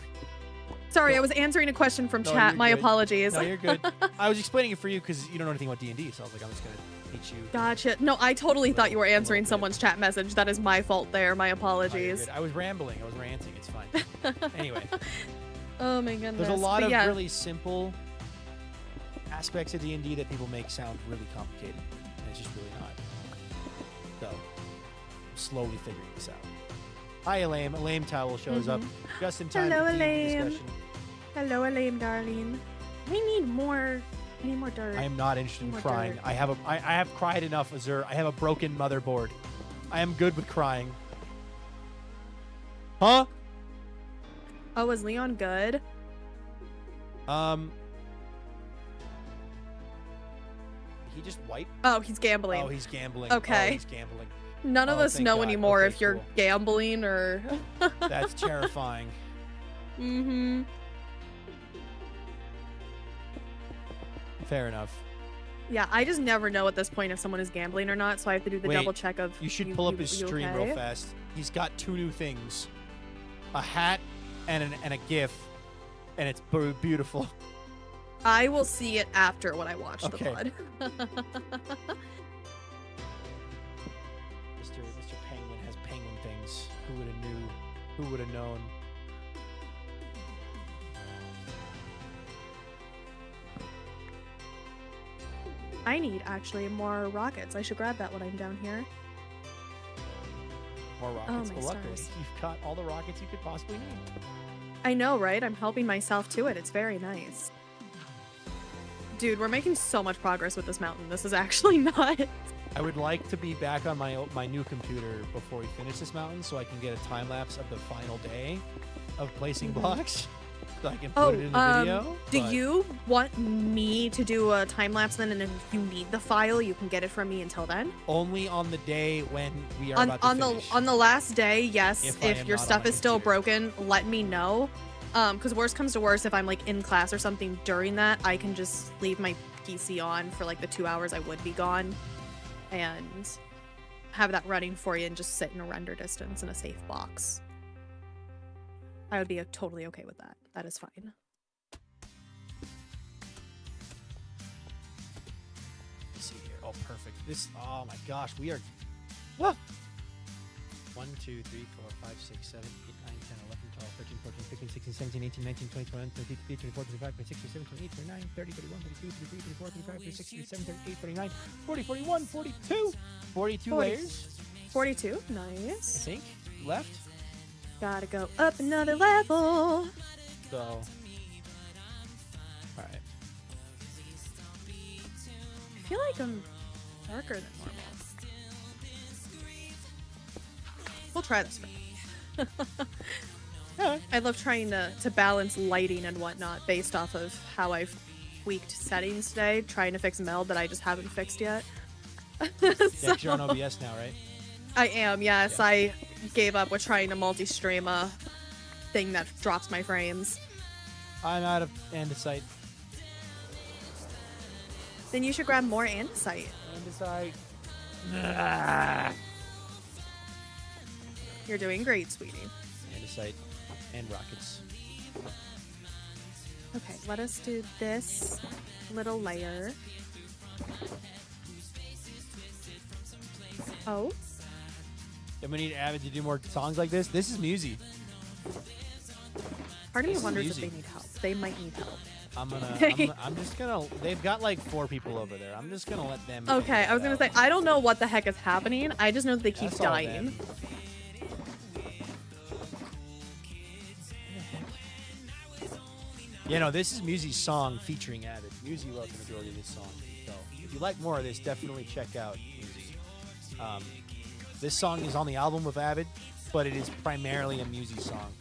Sorry, I was answering a question from chat. You're My good. apologies. No, you're good. I was explaining it for you because you don't know anything about D&D, so I was like, I'm just going to teach you. Gotcha. No, I totally thought you were answering bit. someone's chat message. That is my fault there. My Oh, you're apologies. good. I was rambling. I was ranting. It's fine. Anyway. Oh my goodness. There's a lot But of yeah. really simple aspects of D&D that people make sound really complicated, and it's just really not. So, I'm slowly figuring this out. Hi, Elaine. Elaine Towel shows up just in time Hello, for the Elaine. discussion. Hello, Elaine, darling. We need more. I need more dirt. I am not interested in More crying. dirt. I have cried enough, Azur. I have a broken motherboard. I am good with crying. Huh? Oh, is Leon good? He just wiped. Oh, he's gambling. Oh, he's gambling. Okay. Oh, he's gambling. None of Oh, us thank know God. anymore Okay, if you're cool. gambling or. That's terrifying. Mm-hmm. Fair enough. Yeah, I just never know at this point if someone is gambling or not, so I have to do the Wait, double check of. You should pull up his you stream okay? real fast. He's got 2 new things: a hat and a GIF, and it's beautiful. I will see it after when I watch Okay. the VOD. Mr. Penguin has penguin things. Who would have knew? Who would have known? I need actually more rockets. I should grab that when I'm down here. More rockets. my Well, luckily, stars. you've got all the rockets you could possibly need. I know, right? I'm helping myself to it. It's very nice. Dude, we're making so much progress with this mountain. This is actually not. I would like to be back on my new computer before we finish this mountain, so I can get a time lapse of the final day of placing blocks, so I can put it in the video. Do but- you want me to do a time lapse then, and if you need the file, you can get it from me until then? Only on the day when we are On about to on the finish. on the last day, yes. If I If am your not on stuff my is still computer. broken, let me know. Because worst comes to worst, if I'm like in class or something during that, I can just leave my PC on for like the 2 hours I would be gone, and have that running for you and just sit in a render distance in a safe box. I would be totally okay with that. That is fine. Let's see here. Oh, perfect. This. Oh my gosh, we are. Ah! 1, 2, 3, 4, 5, 6, 7, 8, 9, 10, 11, 12, 13, 14, 15, 16, 17, 18, 19, 20, 21, 22, 23, 24, 25, 26, 27, 28, 29, 30, 31, 32, 33, 34, 35, 36, 37, 38, 39, 40, 41, 42. 42 40. layers, 42, I nice. think, left. Gotta go up another level. So, all right. I feel like I'm darker than normal. We'll try this one. Yeah. I love trying to balance lighting and whatnot based off of how I've tweaked settings today, trying to fix meld that I just haven't fixed yet. Yeah, 'cause you're on OBS now, right? I am, yes. Yeah. I gave up with trying to multi-stream a thing that drops my frames. I'm out of andesite. Then you should grab more andesite. Andesite. Ah. You're doing great, sweetie. Andesite and rockets. Okay, let us do this little layer. Oh, Then we need Avid to do more songs like this. This is Musy. part of me This is wonders if easy. they need help. They might need help. I'm just gonna. They've got like 4 people over there. I'm just gonna let them. Okay, I was gonna say, I don't know what the heck is happening. I just know that they keep That's all dying. them. You know, this is Musy's song featuring Avid. Musy wrote the majority of this song. So if you like more of this, definitely check out Musy. This song is on the album with Avid, but it is primarily a Musy song.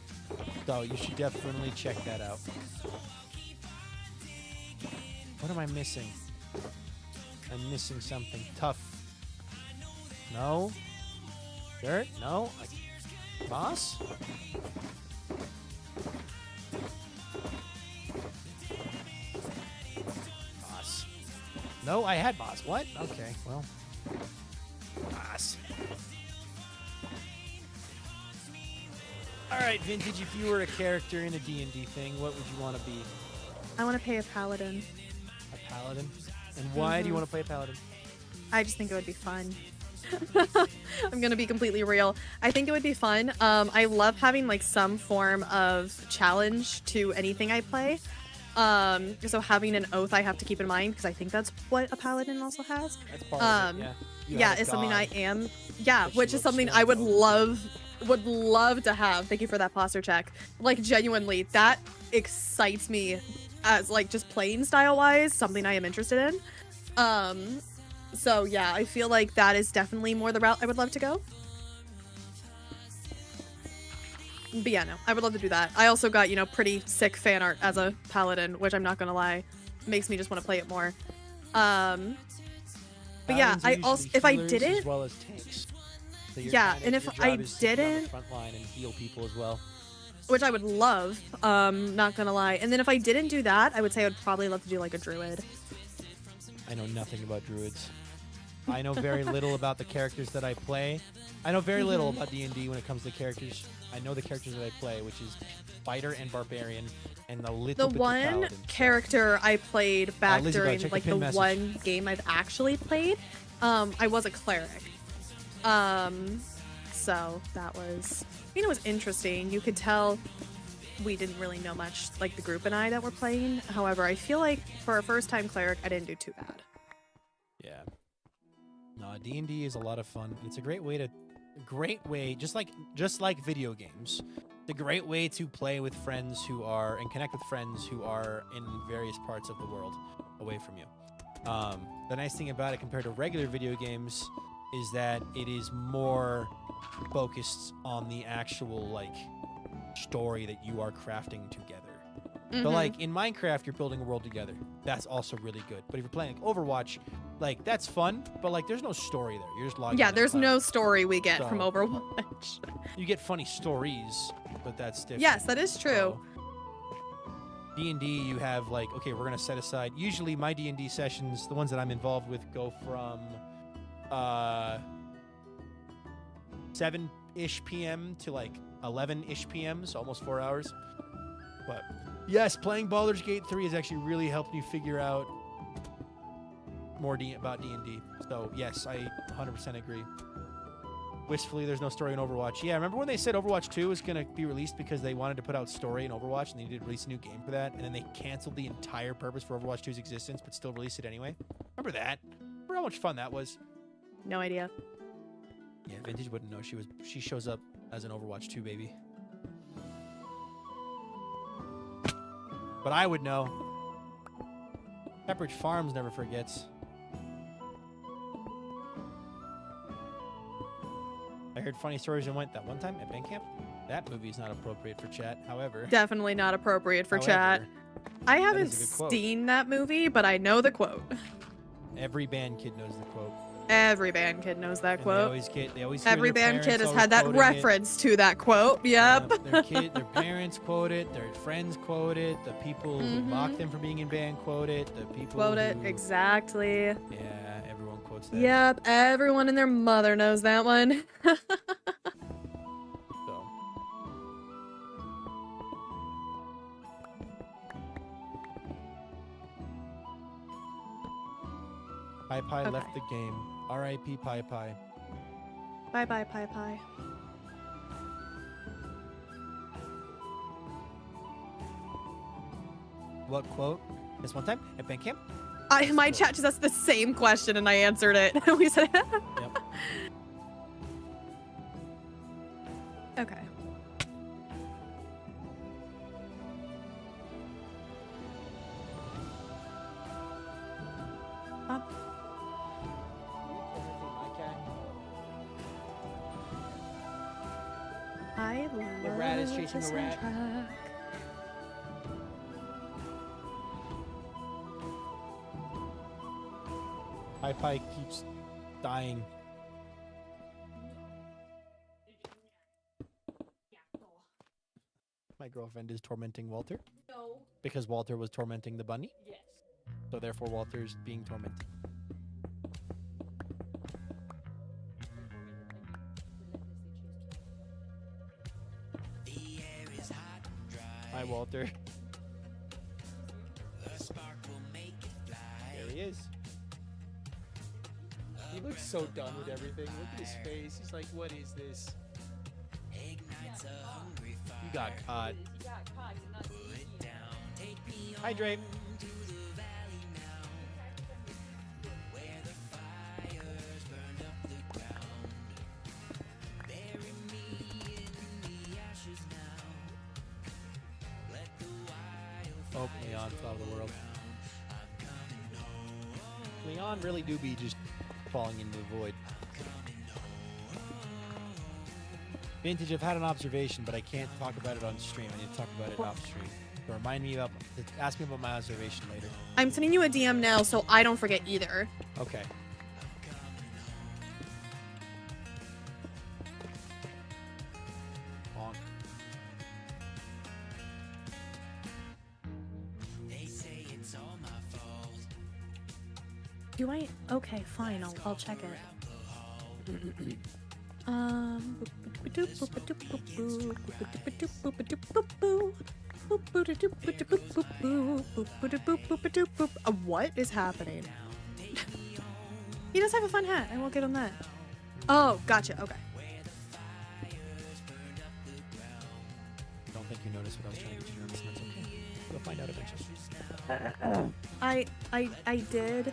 So you should definitely check that out. What am I missing? I'm missing something tough. No? Dirt? No? Moss? Moss. No, I had moss. What? Okay, well. Moss. Alright, Vintage, if you were a character in a D&D thing, what would you want to be? I want to play a paladin. A paladin? And why do you want to play a paladin? I just think it would be fun. I'm gonna be completely real. I think it would be fun. I love having like some form of challenge to anything I play. So having an oath I have to keep in mind because I think that's what a paladin also has. That's part of it, yeah. You Yeah, have a it's something I god. am. Yeah, But which she is something looks I would wonderful. love to have. Thank you for that posture check. Like genuinely, that excites me as like just playing style wise, something I am interested in. So yeah, I feel like that is definitely more the route I would love to go. But yeah, no, I would love to do that. I also got, you know, pretty sick fan art as a paladin, which I'm not gonna lie, makes me just want to play it more. But yeah, Paladins are I also usually if I healers didn't, as well as tanks. So you're Yeah, kinda- and if your I job is to be on the didn't- front line and heal people as well. which I would love, not gonna lie. And then if I didn't do that, I would say I would probably love to do like a druid. I know nothing about druids. I know very little about the characters that I play. I know very little about D&D when it comes to characters. I know the characters that I play, which is fighter and barbarian, and a little The bit of one paladin. character I played back Lizzie, go during check the like pin the message. one game I've actually played, I was a cleric. So that was, you know, it was interesting. You could tell we didn't really know much, like the group and I that were playing. However, I feel like for a first time cleric, I didn't do too bad. Yeah. No, D&D is a lot of fun. It's a great way, just like video games. It's a great way to play with friends who are and connect with friends who are in various parts of the world away from you. The nice thing about it compared to regular video games is that it is more focused on the actual like story that you are crafting together. But like in Minecraft, you're building a world together. That's also really good. But if you're playing like Overwatch, like that's fun, but like there's no story there. You're just logging Yeah, on there's the no cloud. story we get from So- Overwatch. You get funny stories, but that's different. Yes, that is true. D&D, you have like, okay, we're gonna set aside. Usually, my D&D sessions, the ones that I'm involved with, go from 7-ish p.m. to like 11-ish p.m. So almost 4 hours. But yes, playing Baldur's Gate 3 has actually really helped me figure out more about D&D. So yes, I 100% agree. Wistfully, there's no story in Overwatch. Yeah, remember when they said Overwatch 2 was going to be released because they wanted to put out story in Overwatch and they needed to release a new game for that, and then they canceled the entire purpose for Overwatch 2's existence but still released it anyway? Remember that? Remember how much fun that was? No idea. Yeah, Vintage wouldn't know. She shows up as an Overwatch 2 baby. But I would know. Pepperidge Farms never forgets. I heard funny stories and went that one time at band camp. That movie is not appropriate for chat. However, Definitely not appropriate for chat. however, I is haven't a good quote. seen that movie, but I know the quote. every band kid knows the quote. Every band kid knows that And quote. They always hear Every their band kid parents has always had that quoting it. reference to that quote. Yep. Their parents quote it, their friends quote it, the people who mock them for being in band quote it, the people Quote it. who- Exactly. Yeah, everyone quotes that. Yep. Everyone and their mother knows that one. So. Pie Pie left Okay. the game. R.I.P. Pie Pie. Bye bye, Pie Pie. What quote? This one time at band camp? My chat just asked the same question and I answered it. We said, Yep. okay. Up. I love The rat is chasing this the rat. soundtrack. Pie Pie keeps dying. My girlfriend is tormenting Walter No. because Walter was tormenting the bunny. Yes. So therefore Walter's being tormented. Hi Walter. There he is. He looks so done with everything. Look at his face. He's like, what is this? You got caught. He got caught. He's not sneaky. Hydrate. Oh, Leon fell out of the world. Leon really do be just falling into the void. Vintage, I've had an observation, but I can't talk about it on stream. I need to talk about it off stream. So remind me about, ask me about my observation later. I'm sending you a DM now so I don't forget either. Okay. Bonk. Do I? Okay, fine. I'll check it. What is happening? He does have a fun hat. I won't get him that. Oh, gotcha. Okay. Don't think you noticed what I was trying to get you to notice, and that's okay. You'll find out eventually. I did.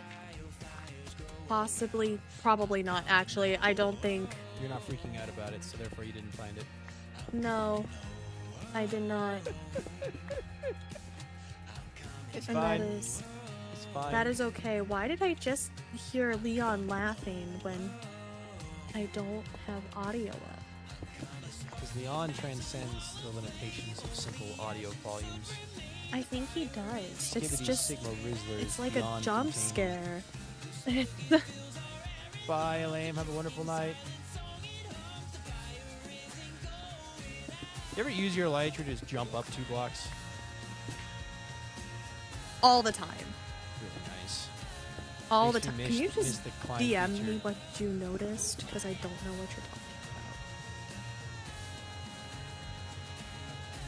Possibly, probably not. Actually, I don't think. You're not freaking out about it, so therefore you didn't find it. No, I did not. It's And fine. that is. It's fine. That is okay. Why did I just hear Leon laughing when I don't have audio up? Because Leon transcends the limitations of simple audio volumes. I think he does. It's Skibbity just, Sigma Rizzler it's is like a beyond jump contained. scare. Bye, Elaine. Have a wonderful night. You ever use your elytra to just jump up 2 blocks? All the time. Really nice. All the Makes me time. Can you miss just the climb DM feature. me what you noticed? Because I don't know what you're talking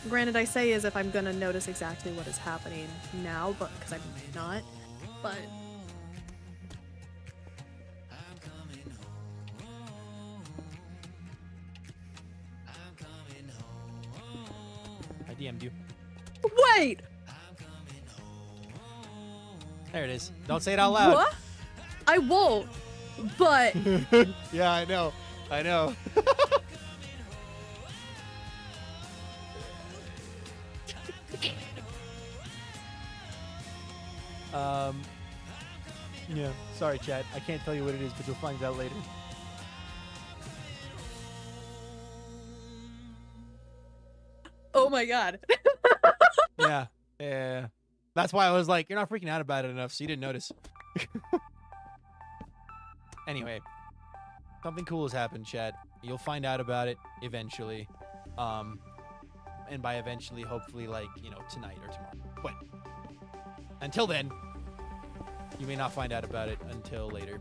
about. Granted, I say as if I'm gonna notice exactly what is happening now, but because I'm not. But I DM'd you. wait, There it is. Don't say it out loud. what? I won't. But Yeah, I know. I know. Yeah. Sorry, chat. I can't tell you what it is, but you'll find out later. oh my god. Yeah. Yeah. That's why I was like, you're not freaking out about it enough, so you didn't notice. Anyway, something cool has happened, chat. You'll find out about it eventually. And by eventually, hopefully, like, you know, tonight or tomorrow. But until then, you may not find out about it until later.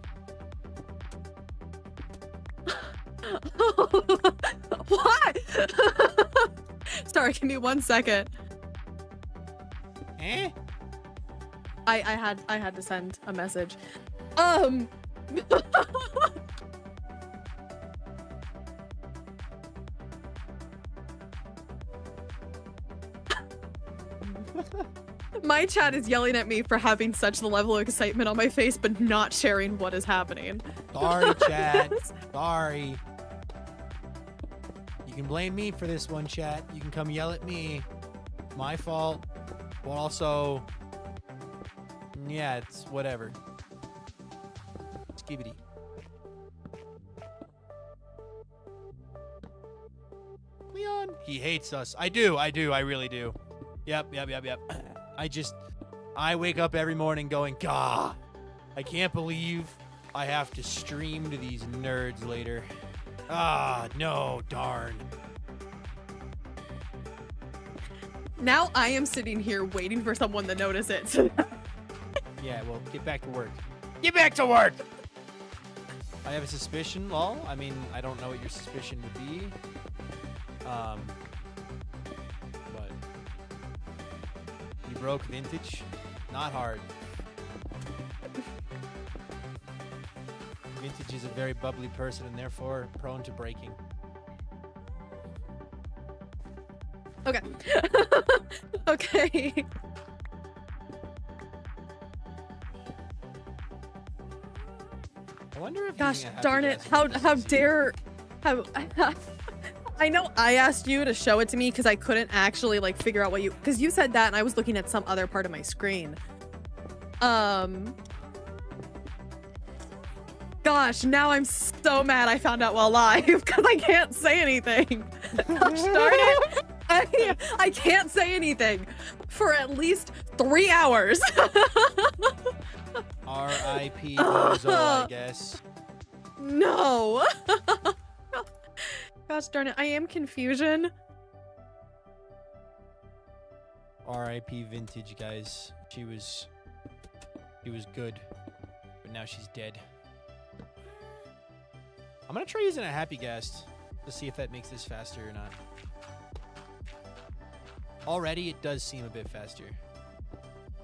What? Sorry, give me 1 second. Eh? I had to send a message. My chat is yelling at me for having such the level of excitement on my face, but not sharing what is happening. Sorry, chat. Sorry. You can blame me for this one, chat. You can come yell at me. My fault. But also, yeah, it's whatever. Skibidi. Leon. He hates us. I do. I really do. Yep. I wake up every morning going, "Gah, I can't believe I have to stream to these nerds later. Ah, no, darn." Now I am sitting here waiting for someone to notice it. So Yeah, well, get back to work. Get back to work! I have a suspicion, lol. I mean, I don't know what your suspicion would be. But you broke Vintage? Not hard. Vintage is a very bubbly person and therefore prone to breaking. okay. Okay. I wonder if Gosh being a happy darn it! guest How is- dare how? I know I asked you to show it to me because I couldn't actually like figure out what you because you said that and I was looking at some other part of my screen. Gosh, now I'm so mad I found out while live because I can't say anything. Gosh darn it! I can't say anything for at least 3 hours. R.I.P. Bozo, I guess. No. Gosh darn it, I am confusion. R.I.P. Vintage, guys. She was good, but now she's dead. I'm gonna try using a happy guest to see if that makes this faster or not. Already, it does seem a bit faster.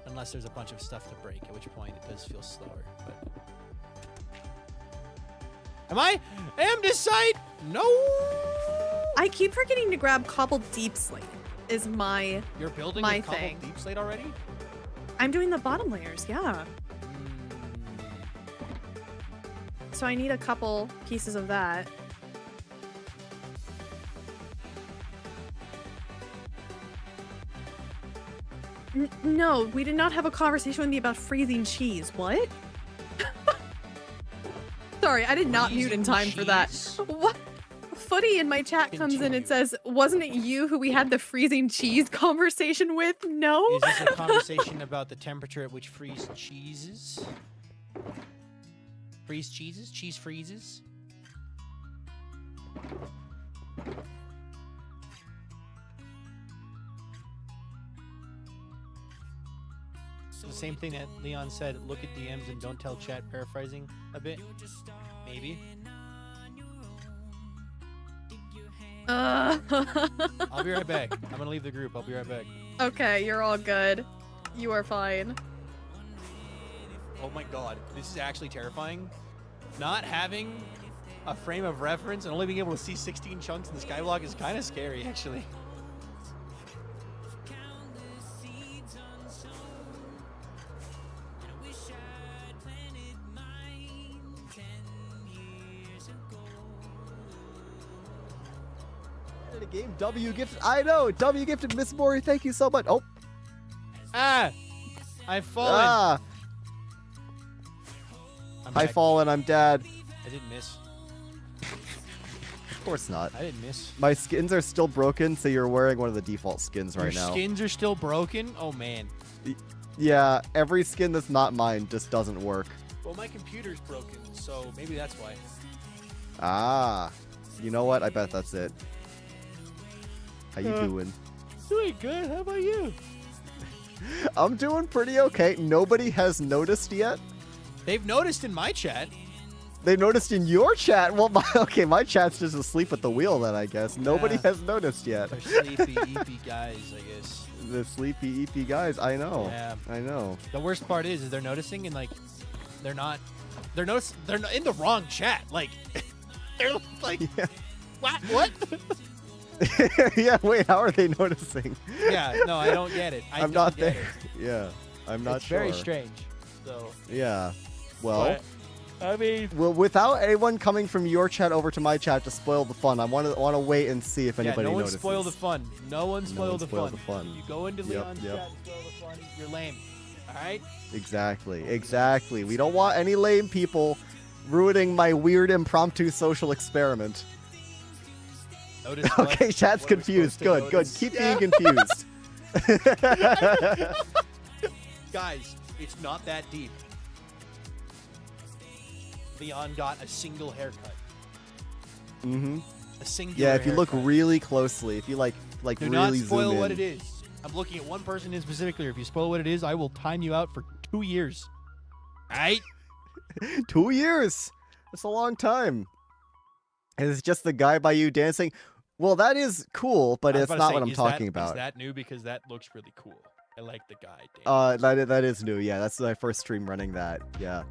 Unless there's a bunch of stuff to break, at which point it does feel slower. But am I decide? No. I keep forgetting to grab cobbled deep slate. Is my You're building my a cobbled thing. deep slate already? I'm doing the bottom layers, yeah. So I need a couple pieces of that. No, we did not have a conversation with me about freezing cheese. What? Sorry, I did not mute in time for that. What? Footy in my chat comes in and says, wasn't it you who we had the freezing cheese conversation with? No? Is this a conversation about the temperature at which freeze cheeses? Freeze cheeses? Cheese freezes? So the same thing that Leon said, look at DMs and don't tell chat, paraphrasing a bit? Maybe? I'll be right back. I'm gonna leave the group. I'll be right back. Okay, you're all good. You are fine. Oh my god, this is actually terrifying. Not having a frame of reference and only being able to see 16 chunks in the skyblock is kind of scary, actually. The game W gifted. I know W gifted Miss Mori. Thank you so much. Oh, Ah! I've fallen. ah! I'm I back. fallen. I'm dead. I didn't miss. Of course not. I didn't miss. My skins are still broken, so you're wearing one of the default skins right Your now. skins are still broken? Oh man. Yeah, every skin that's not mine just doesn't work. Well, my computer's broken, so maybe that's why. Ah, you know what? I bet that's it. How you doing? Doing good. How about you? I'm doing pretty okay. Nobody has noticed yet. They've noticed in my chat. They noticed in your chat. Well, my chat's just asleep at the wheel then, I guess. Nobody Yeah. has noticed yet. They're sleepy, eepy guys, I guess. The sleepy, eepy guys. I know. Yeah. I know. The worst part is they're noticing and like they're not they're in the wrong chat. Like they're like Yeah. what? Yeah, wait, how are they noticing? Yeah, no, I don't get it. I'm not there. Yeah, I'm not it's sure. very strange. So Yeah. Well, but, I mean, well, without anyone coming from your chat over to my chat to spoil the fun, I want to wait and see if anybody no one notices. spoil the fun. No one spoil the fun. You go into Yep, Leon's yep. chat and spoil the fun, you're lame. All right? Exactly. We don't want any lame people ruining my weird impromptu social experiment. Notice what- Okay, chat's what are we confused. supposed to Good. notice? Keep Yeah. being confused. Guys, it's not that deep. Leon got a single haircut. Mm-hmm. A singular Yeah, if you look haircut. really closely, if you like Do really not spoil zoom in. what it is. I'm looking at one person in specifically. If you spoil what it is, I will time you out for 2 years. Right? 2 years. That's a long time. And it's just the guy by you dancing. Well, that is cool, but I was it's about to not say, what I'm is talking Is about. that new? Because that looks really cool. I like the guy. That is new. Yeah, that's my first stream running that. Yeah.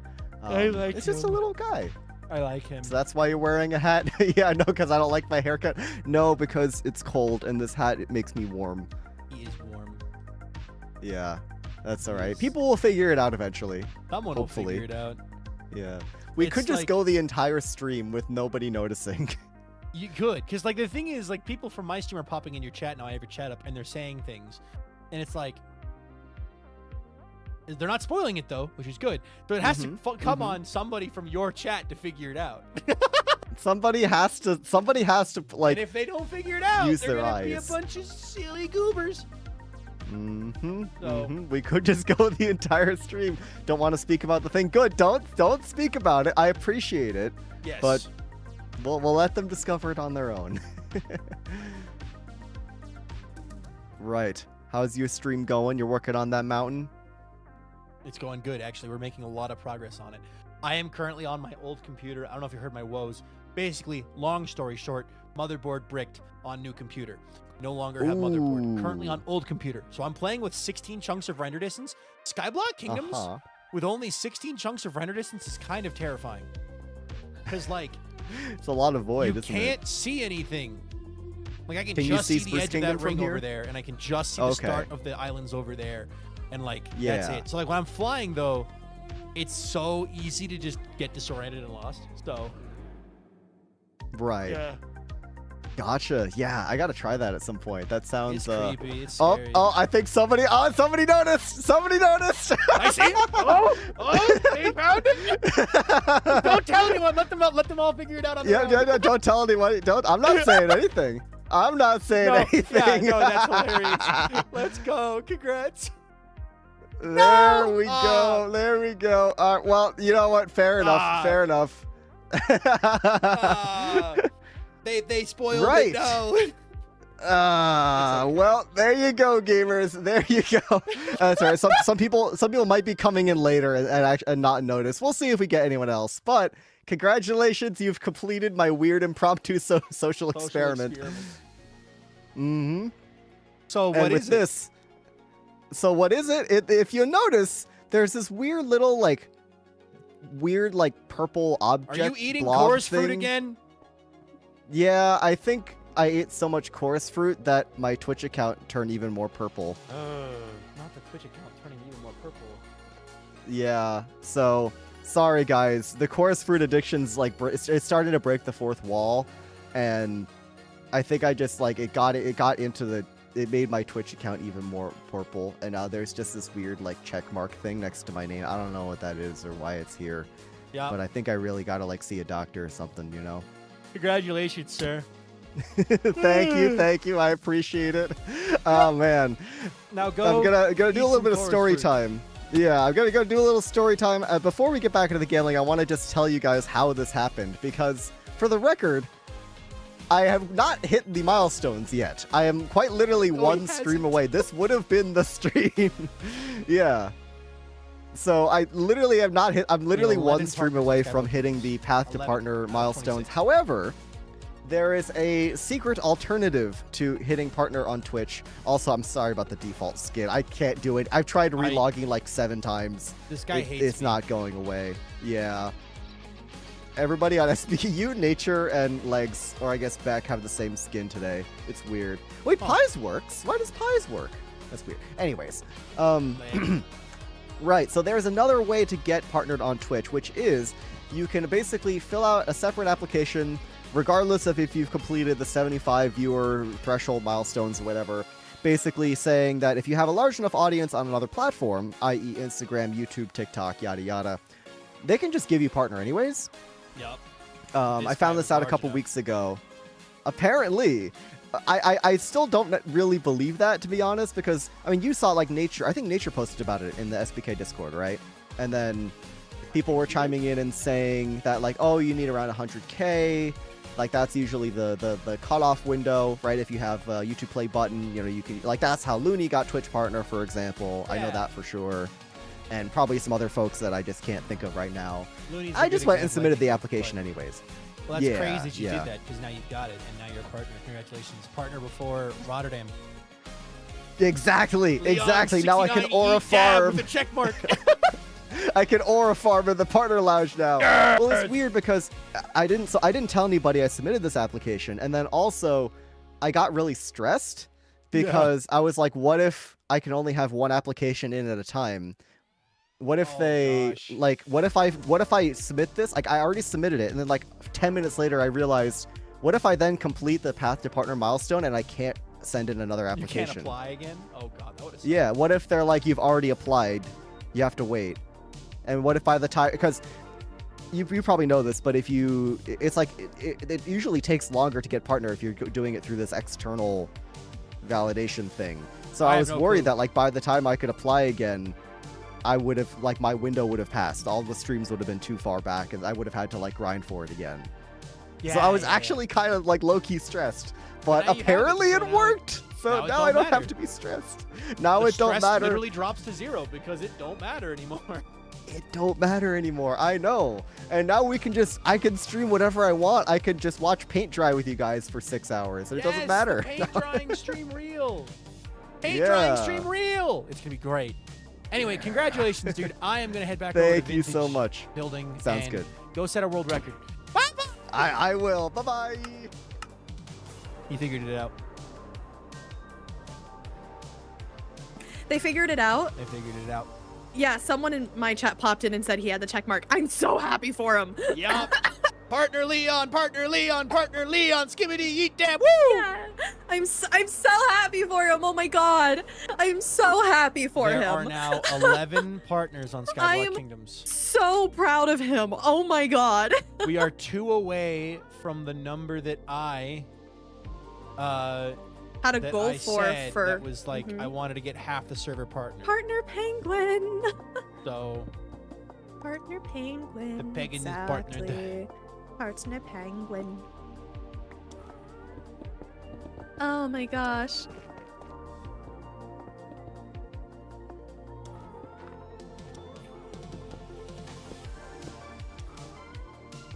I like It's just a him. little guy. I like him. So that's why you're wearing a hat? Yeah, no, because I don't like my haircut. No, because it's cold and this hat, it makes me warm. He is warm. Yeah, that's all right. Yes. People will figure it out eventually. Someone Hopefully. will figure it out. Yeah. We It's could just like- go the entire stream with nobody noticing. You could, because like the thing is, like people from my stream are popping in your chat now. I have your chat up, and they're saying things, and it's like they're not spoiling it though, which is good. But it has to come on somebody from your chat to figure it out. Somebody has to like. And if they don't figure it out, use they're their gonna be a eyes. bunch of silly goobers. So- We could just go the entire stream. Don't want to speak about the thing. Good. Don't speak about it. I appreciate it. Yes. But we'll let them discover it on their own. Right. How's your stream going? You're working on that mountain? it's going good, actually. We're making a lot of progress on it. I am currently on my old computer. I don't know if you heard my woes. Basically, long story short, motherboard bricked on new computer. No longer have motherboard. Currently on old computer. So I'm playing with 16 chunks of render distance. Skyblock Kingdoms with only 16 chunks of render distance is kind of terrifying. Because, like, It's a lot of void, you isn't can't see anything. Like, I can Can you just see see the Spruce edge of Kingdom that from ring here? over there, and I can just see the start of the islands over there. And, like, that's Yeah. it. So, like, when I'm flying, though, it's so easy to just get disoriented and lost. So, Right. yeah. Gotcha. Yeah, I gotta try that at some point. That sounds It's creepy. It's Oh, scary. I think somebody noticed. Somebody noticed. I see. Oh, they found it. Don't tell anyone. Let them all figure it out on their own. Yeah, don't tell anyone. I'm not saying anything. I'm not saying No, anything. yeah, no, that's hilarious. Let's go. Congrats. There we Ah. go. There we go. Well, you know what? Fair enough. Ah. Fair enough. They spoiled Right. it. No. Well, there you go, gamers. There you go. Sorry, some people might be coming in later and not notice. We'll see if we get anyone else. But congratulations, you've completed my weird impromptu social experiment. Mm-hmm. So And what with is this? So what is it? If you notice, there's this weird little purple Are object. you eating blob chorus fruit thing. again? Yeah, I think I ate so much chorus fruit that my Twitch account turned even more purple. Not the Twitch account turning even more purple. Yeah, so sorry guys. The chorus fruit addiction's it started to break the fourth wall, and I think I just it made my Twitch account even more purple, and now there's just this weird check mark thing next to my name. I don't know what that is or why it's here, Yeah. but I think I really gotta see a doctor or something, you know. Congratulations, sir. Thank you. I appreciate it. Oh man. Now go. I'm gonna eat do a little some bit of chorus story fruit. time. Yeah, I'm gonna go do a little story time. Before we get back into the gambling, I want to just tell you guys how this happened, because for the record, I have not hit the milestones yet. I am quite literally one stream away. This would have been the stream. Yeah. So I literally have not hit. I'm literally one stream away from hitting the path to partner milestones. However, there is a secret alternative to hitting partner on Twitch. Also, I'm sorry about the default skin. I can't do it. I've tried relogging like 7 times. This guy hates It's me. not going away. Yeah. Everybody on SBU, Nature, and Legs, or I guess Beck, have the same skin today. It's weird. Wait, Pies works? Why does Pies work? That's weird. Anyways, right, so there's another way to get partnered on Twitch, which is you can basically fill out a separate application, regardless of if you've completed the 75 viewer threshold milestones or whatever, basically saying that if you have a large enough audience on another platform, i.e. Instagram, YouTube, TikTok, yada yada, they can just give you partner anyways. Yep. I found this out a couple weeks ago. Apparently, I still don't really believe that, to be honest, because, I mean, you saw, like, Nature. I think Nature posted about it in the SBK Discord, right? And then people were chiming in and saying that, like, oh, you need around 100K. Like, that's usually the cutoff window, right? If you have a YouTube Play button, you know, you can, like, that's how Looney got Twitch partner, for example. Yeah. I know that for sure. And probably some other folks that I just can't think of right now. I just went and submitted the application anyways. Well, that's crazy that you did that, because now you've got it, and now you're a partner. Congratulations. Partner before Rotterdam. Exactly, exactly. Now I can aura farm. With a check mark. I can aura farm in the partner lounge now. Well, it's weird because I didn't tell anybody I submitted this application, and then also I got really stressed because I was like, what if I can only have one application in at a time? What if what if I submit this? Like, I already submitted it, and then like 10 minutes later I realized, what if I then complete the path to partner milestone and I can't send in another application? You can't apply again? Oh god, that would have sucked. Yeah, what if they're like, you've already applied, you have to wait. And what if by the time, because you probably know this, but if you, it's like, it usually takes longer to get partner if you're doing it through this external validation thing. So I was worried that like by the time I could apply again, I would have, like, my window would have passed. All the streams would have been too far back, and I would have had to, like, grind for it again. Yeah, so I was actually kind of, like, low-key stressed. But apparently it worked! So now I don't have to be stressed. Now it don't matter. Stress literally drops to 0 because it don't matter anymore. It don't matter anymore, I know. And now we can just, I can stream whatever I want. I could just watch paint dry with you guys for 6 hours. And it doesn't matter. Paint drying stream reel. Paint drying stream reel. It's going to be great. Anyway, congratulations, dude. I am going to head back over to Thank you so much. Building. Sounds good. Go set a world record. Bye-bye. I will. Bye-bye. He figured it out. They figured it out? They figured it out. Yeah, someone in my chat popped in and said he had the check mark. I'm so happy for him. Yup. Partner Leon, partner Leon, partner Leon, skibbity eat dab, woo! Yeah, I'm so happy for him. Oh my god, I'm so happy for him. There are now 11 partners on Skyblock Kingdoms. So proud of him. Oh my god. We are 2 away from the number that I had a goal for. That was like I wanted to get half the server partner. Partner Penguin. So. Partner Penguin. The Penguin is partner. Partner Penguin. Oh my gosh.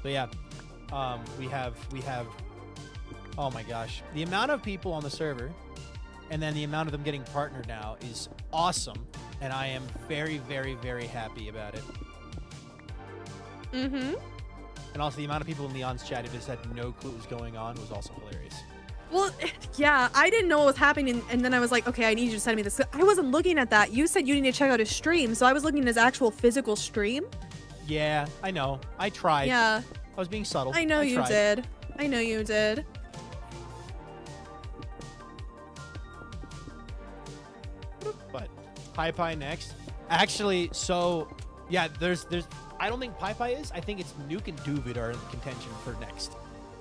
So yeah, we have. Oh my gosh, the amount of people on the server, and then the amount of them getting partnered now is awesome, and I am very, very, very happy about it. Mm-hmm. And also the amount of people in Leon's chat who just had no clue what was going on was also hilarious. Well, yeah, I didn't know what was happening, and then I was like, okay, I need you to send me this. I wasn't looking at that. You said you need to check out his stream, so I was looking at his actual physical stream. Yeah, I know. I tried. Yeah. I was being subtle. I know you did. I know you did. But Pie next. Actually, so yeah, there's I don't think Pie is. I think it's Nuke and Duvid are in contention for next.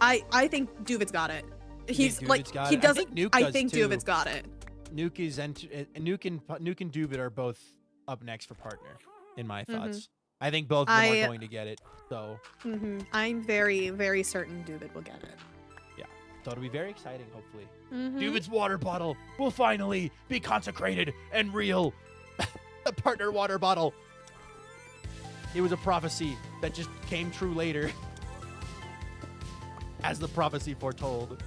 I think Duvid's got it. He's like he doesn't. I think Duvid's got it. Nuke and Duvid are both up next for partner, in my thoughts. I think both of them are going to get it. So I'm very, very certain Duvid will get it. yeah, so it'll be very exciting. Hopefully, Duvid's water bottle will finally be consecrated and real. The partner water bottle. It was a prophecy that just came true later, as the prophecy foretold.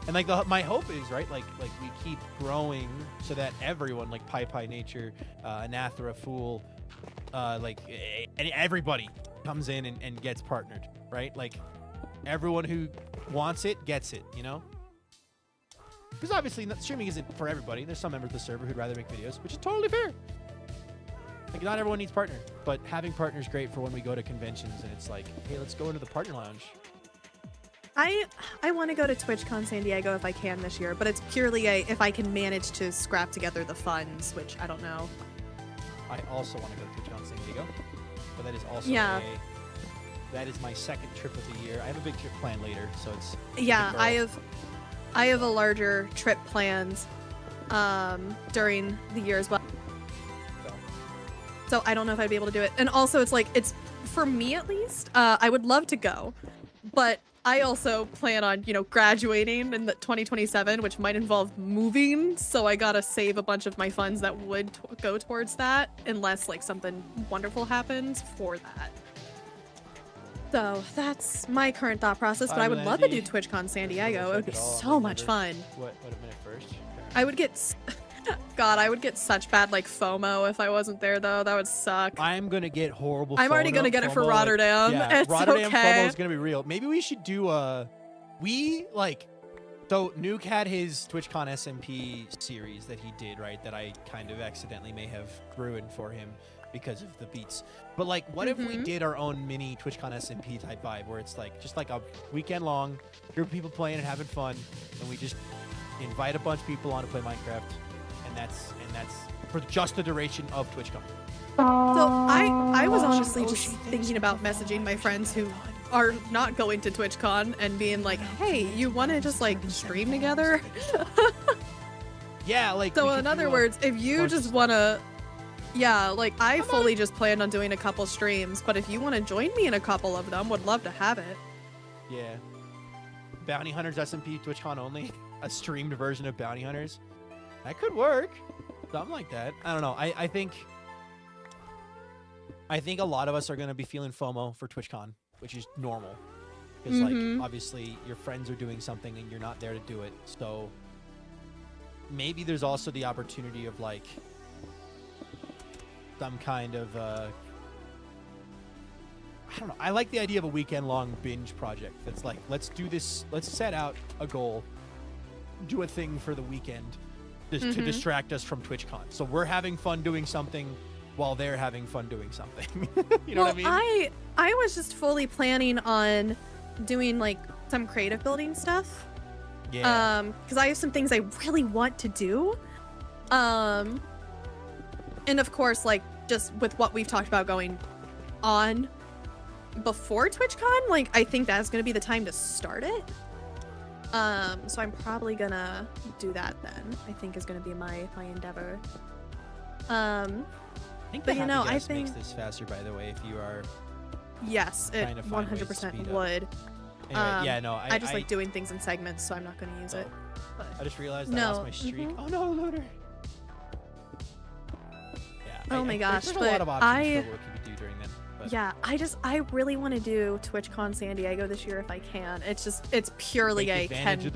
And like my hope is right, like we keep growing so that everyone, like Pi Nature, Anathra, Fool, and everybody comes in and gets partnered, right? Like everyone who wants it gets it, you know? Because obviously streaming isn't for everybody. There's some members of the server who'd rather make videos, which is totally fair. Like not everyone needs partner, but having partner is great for when we go to conventions and it's like, hey, let's go into the partner lounge. I want to go to TwitchCon San Diego if I can this year, but it's purely if I can manage to scrap together the funds, which I don't know. I also want to go to TwitchCon San Diego, but that is also that is my second trip of the year. I have a big trip planned later, so it's I have a larger trip planned during the year as well. So I don't know if I'd be able to do it. And also it's like, it's for me at least, I would love to go, but I also plan on, graduating in the 2027, which might involve moving. So I gotta save a bunch of my funds that would go towards that, unless like something wonderful happens for that. So that's my current thought process, but I would love to do TwitchCon San Diego. It would be so much fun. What a minute first? I would get, God, I would get such bad like FOMO if I wasn't there though. That would suck. I'm gonna get horrible. I'm already gonna get it for Rotterdam. Yeah, it's Rotterdam okay. FOMO is gonna be real. Maybe we should do so Nuke had his TwitchCon SMP series that he did, right? That I kind of accidentally may have ruined for him because of the beats. But like, what if we did our own mini TwitchCon SMP type vibe, where it's like just like a weekend long group of people playing and having fun, and we just invite a bunch of people on to play Minecraft, and that's for just the duration of TwitchCon. So I was honestly just thinking about messaging my friends who are not going to TwitchCon and being like, hey, you want to just like stream together? Yeah, like. So in other words, if you just want to, yeah, like I fully just planned on doing a couple streams, but if you want to join me in a couple of them, would love to have it. Yeah. Bounty Hunters SMP TwitchCon only, a streamed version of Bounty Hunters. That could work. Something like that. I don't know. I think a lot of us are going to be feeling FOMO for TwitchCon, which is normal. Because, like, obviously, your friends are doing something and you're not there to do it. So, maybe there's also the opportunity of, like, some kind of, I don't know. I like the idea of a weekend-long binge project. That's like, let's do this. Let's set out a goal. Do a thing for the weekend to distract us from TwitchCon. So we're having fun doing something while they're having fun doing something. You know what I mean? I was just fully planning on doing like some creative building stuff. Yeah. Because I have some things I really want to do. And of course, like just with what we've talked about going on before TwitchCon, like I think that's gonna be the time to start it. So I'm probably gonna do that then. I think is gonna be my endeavor. I think but the you know, Happy I Guest think makes this faster, by the way, if you are yes, it trying to find ways to speed 100% up. would. Anyway, yeah, no, I just like doing things in segments, so I'm not gonna use it. But I just realized I lost my streak. Oh no, loader. Yeah. Oh my gosh, there's a but lot of options for what you could do during then. But yeah, I really want to do TwitchCon San Diego this year if I can. It's purely take a advantage of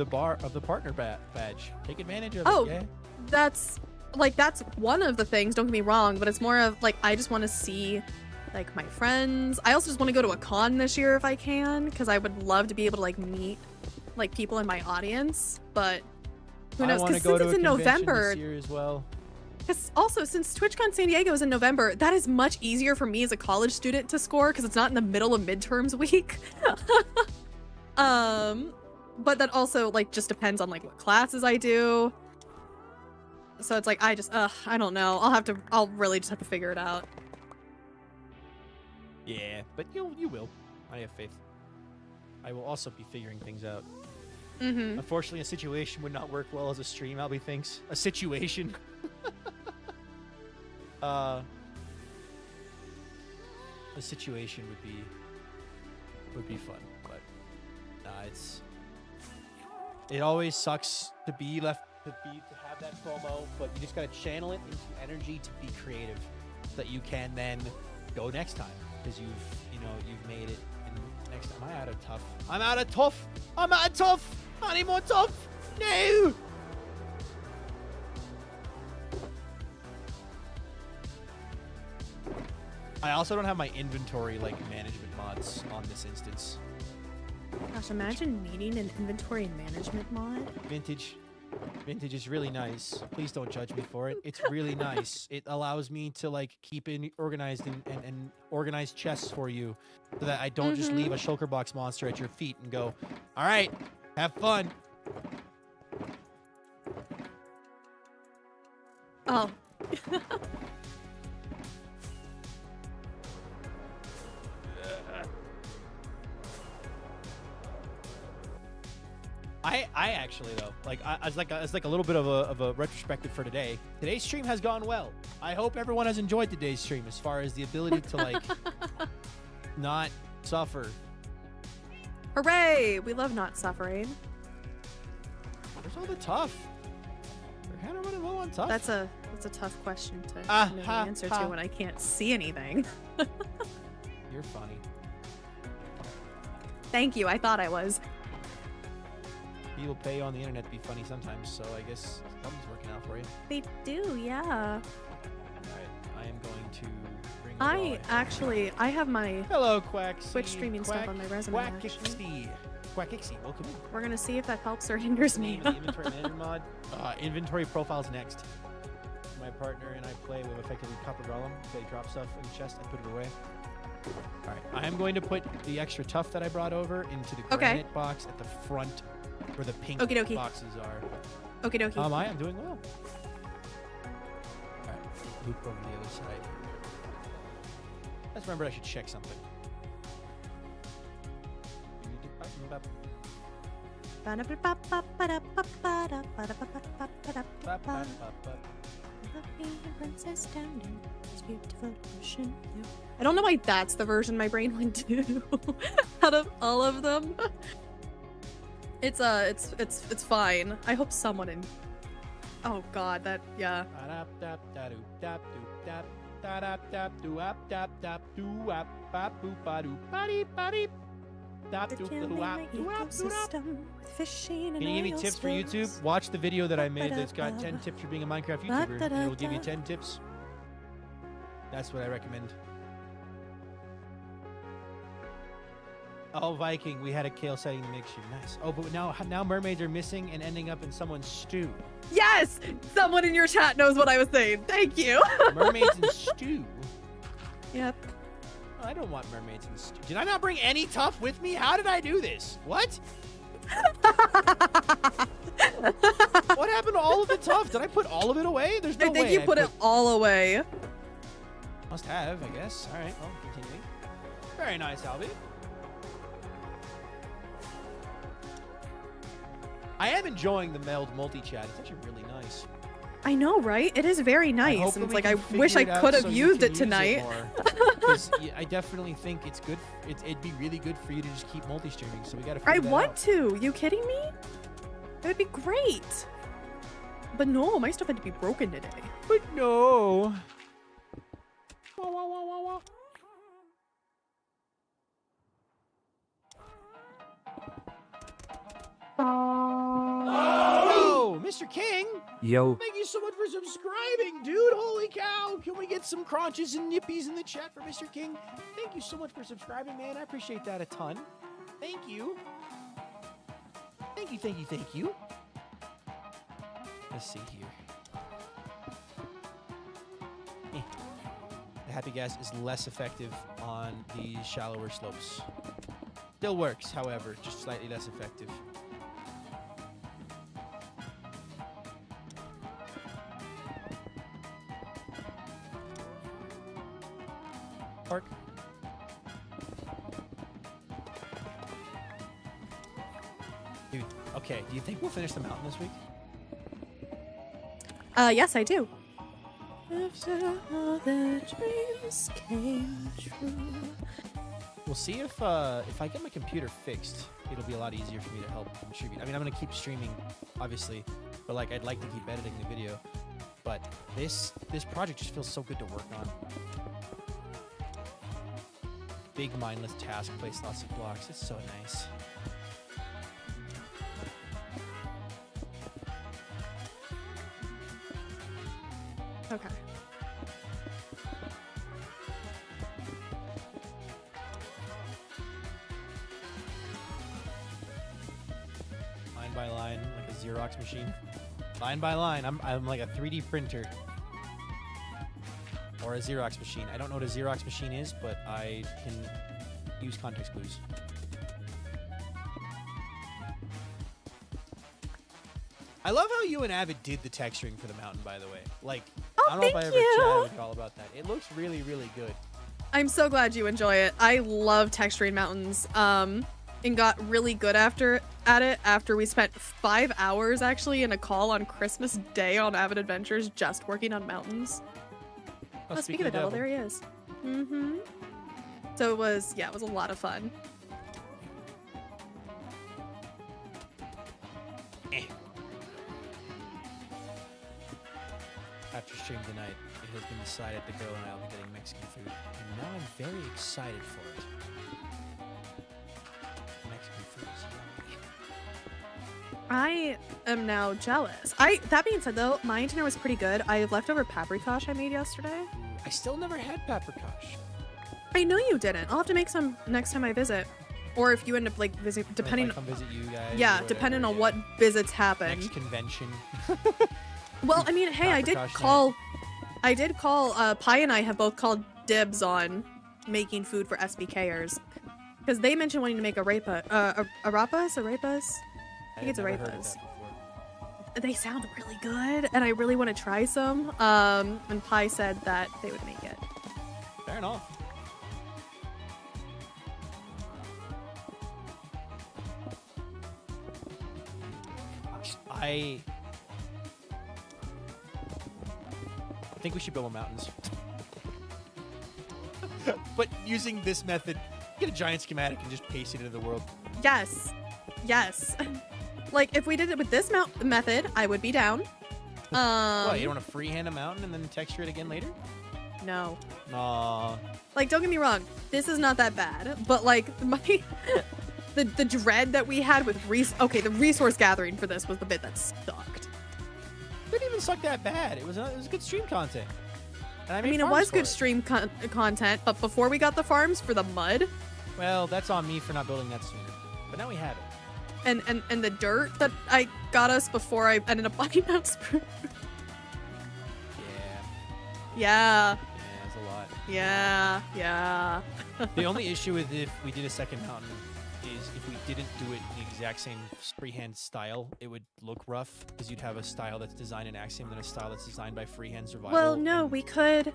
the partner badge. Take advantage of Oh, it. Yeah. that's one of the things, don't get me wrong, but it's more of like I just want to see like my friends. I also just want to go to a con this year if I can, because I would love to be able to like meet like people in my audience, but who knows, because since it's in November this year as well. Because also, since TwitchCon San Diego is in November, that is much easier for me as a college student to score because it's not in the middle of midterms week. But that also like just depends on like what classes I do. So it's like I don't know. I'll really just have to figure it out. Yeah, but you will. I have faith. I will also be figuring things out. Mm-hmm. Unfortunately, a situation would not work well as a stream, Albie thinks. A situation. The situation would be fun, but nah, it always sucks to have that FOMO, but you just gotta channel it into energy to be creative, so that you can then go next time, because you've made it. And next time, I'm out of tough. I'm out of tough. I need more tough. No. I also don't have my inventory management mods on this instance. Gosh, imagine needing an inventory management mod. Vintage is really nice. Please don't judge me for it. It's really nice. It allows me to keep it organized and organize chests for you, so that I don't just leave a shulker box monster at your feet and go, all right, have fun. Oh. I actually though, as a little bit of a retrospective for today. Today's stream has gone well. I hope everyone has enjoyed today's stream as far as the ability to not suffer. Hooray! We love not suffering. Where's all the tough? We're kind of running low on tough. That's a tough question to know the answer to when I can't see anything. You're funny. Thank you. I thought I was. People pay you on the internet to be funny sometimes, so I guess something's working out for you. They do, yeah. Alright, I am going to bring I have my Hello, Quaxie. Twitch streaming stuff on my resume, actually. Quaxie, welcome in. We're gonna see if that helps or hinders me. Name of the inventory manager mod. Inventory profiles next. My partner and I play with effectively copper golem. They drop stuff in the chest, I put it away. Alright, I am going to put the extra tough that I brought over into the granite box at the front where the pink boxes are. Okie dokie. I'm doing well. Alright, loop over the other side. Let's remember I should check something. I don't know why that's the version my brain went to out of all of them. It's fine. I hope someone in. Oh God, that yeah. Can you give me tips for YouTube? Watch the video that I made that's got 10 tips for being a Minecraft YouTuber. It'll give you 10 tips. That's what I recommend. Oh, Viking, we had a kale setting mixture. Nice. Oh, but now mermaids are missing and ending up in someone's stew. Yes! Someone in your chat knows what I was saying. Thank you. Mermaids and stew? Yep. Oh, I don't want mermaids and stew. Did I not bring any tough with me? How did I do this? What? What happened to all of the tough? Did I put all of it away? There's no way. I think you put it all away. Must have, I guess. All right, well, continuing. Very nice, Albie. I am enjoying the meld multi-chat. It's actually really nice. I know, right? It is very nice. And it's like, I wish I could have used it tonight. Because I definitely think it's good. It'd be really good for you to just keep multi-streaming. So we got to figure that out. I want to. You kidding me? It would be great. But no, my stuff had to be broken today. But no. Wah, wah, wah, wah, wah. Oh, Mr. King. Yo. Thank you so much for subscribing, dude. Holy cow. Can we get some crunches and nippies in the chat for Mr. King? Thank you so much for subscribing, man. I appreciate that a ton. Thank you. Thank you, thank you, thank you. Let's see here. The happy gas is less effective on the shallower slopes. Still works, however, just slightly less effective. Park. Dude, okay, do you think we'll finish the mountain this week? Yes, I do. After all the dreams came true. We'll see if I get my computer fixed, it'll be a lot easier for me to help contribute. I mean, I'm gonna keep streaming, obviously, but like I'd like to keep editing the video. But this project just feels so good to work on. Big mindless task, place lots of blocks. It's so nice. Okay. Line by line, like a Xerox machine. Line by line, I'm like a 3D printer. Or a Xerox machine. I don't know what a Xerox machine is, but I can use context clues. I love how you and Avid did the texturing for the mountain, by the way. Like, I don't know if I ever chatted with you all about that. It looks really, really good. I'm so glad you enjoy it. I love texturing mountains. And got really good at it after we spent 5 hours actually in a call on Christmas Day on Avid Adventures just working on mountains. Oh, speaking of the devil, there he is. Mm-hmm. So it was a lot of fun. After stream tonight, it has been decided the girl and I will be getting Mexican food, and now I'm very excited for it. Mexican food is yummy. I am now jealous. That being said though, my dinner was pretty good. I have leftover paprikash I made yesterday. I still never had paprikash. I know you didn't. I'll have to make some next time I visit. Or if you end up like visiting, depending. If I come visit you guys. Yeah, depending on what visits happen. Next convention. Well, I mean, hey, I did call Pi and I have both called dibs on making food for SBKers. Because they mentioned wanting to make arepas? I think it's arepas. They sound really good, and I really want to try some. And Pi said that they would make it. Fair enough. I think we should build more mountains. But using this method, get a giant schematic and just paste it into the world. Yes. Yes. Like, if we did it with this method, I would be down. What, you don't want to freehand a mountain and then texture it again later? No. Aw. Like, don't get me wrong. This is not that bad. But, like, the dread that we had with the resource gathering for this was the bit that sucked. It didn't even suck that bad. It was good stream content. And I mean, it was good stream content, but before we got the farms for the mud. Well, that's on me for not building that sooner. But now we have it. And the dirt that I got us before I ended up buying that spruce. Yeah. Yeah. Yeah, that's a lot. Yeah. Yeah. The only issue with if we did a second mountain is if we didn't do it in the exact same freehand style, it would look rough because you'd have a style that's designed in Axiom and a style that's designed by Freehand Survival. Well, no, we could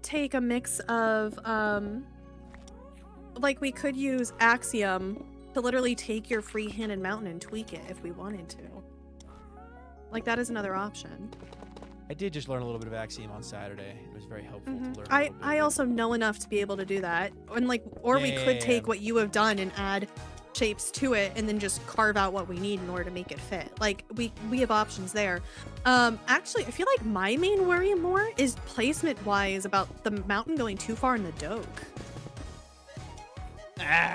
take a mix of like we could use Axiom to literally take your freehanded mountain and tweak it if we wanted to. Like, that is another option. I did just learn a little bit of Axiom on Saturday. It was very helpful to learn. I also know enough to be able to do that. And we could take what you have done and add shapes to it and then just carve out what we need in order to make it fit. Like, we have options there. Actually, I feel like my main worry more is placement-wise about the mountain going too far in the doke.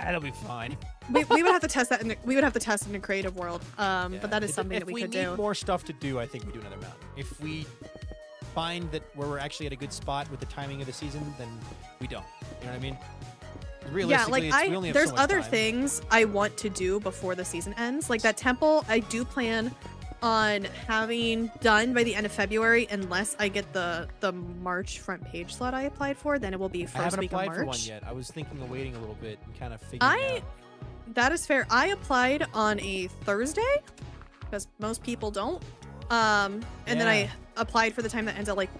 It'll be fine. we would have to test that. We would have to test it in a creative world. But that is something that we could do. If we need more stuff to do, I think we do another mountain. If we find that we're actually at a good spot with the timing of the season, then we don't. You know what I mean? Realistically, yeah, like we only have there's so much other time. things I want to do before the season ends. Like that temple, I do plan on having done by the end of February, unless I get the March front page slot I applied for. Then it will be first week of March. I haven't applied for one yet. I was thinking of waiting a little bit and kind of figuring out. That is fair. I applied on a Thursday because most people don't. And then I applied for the time that ends at like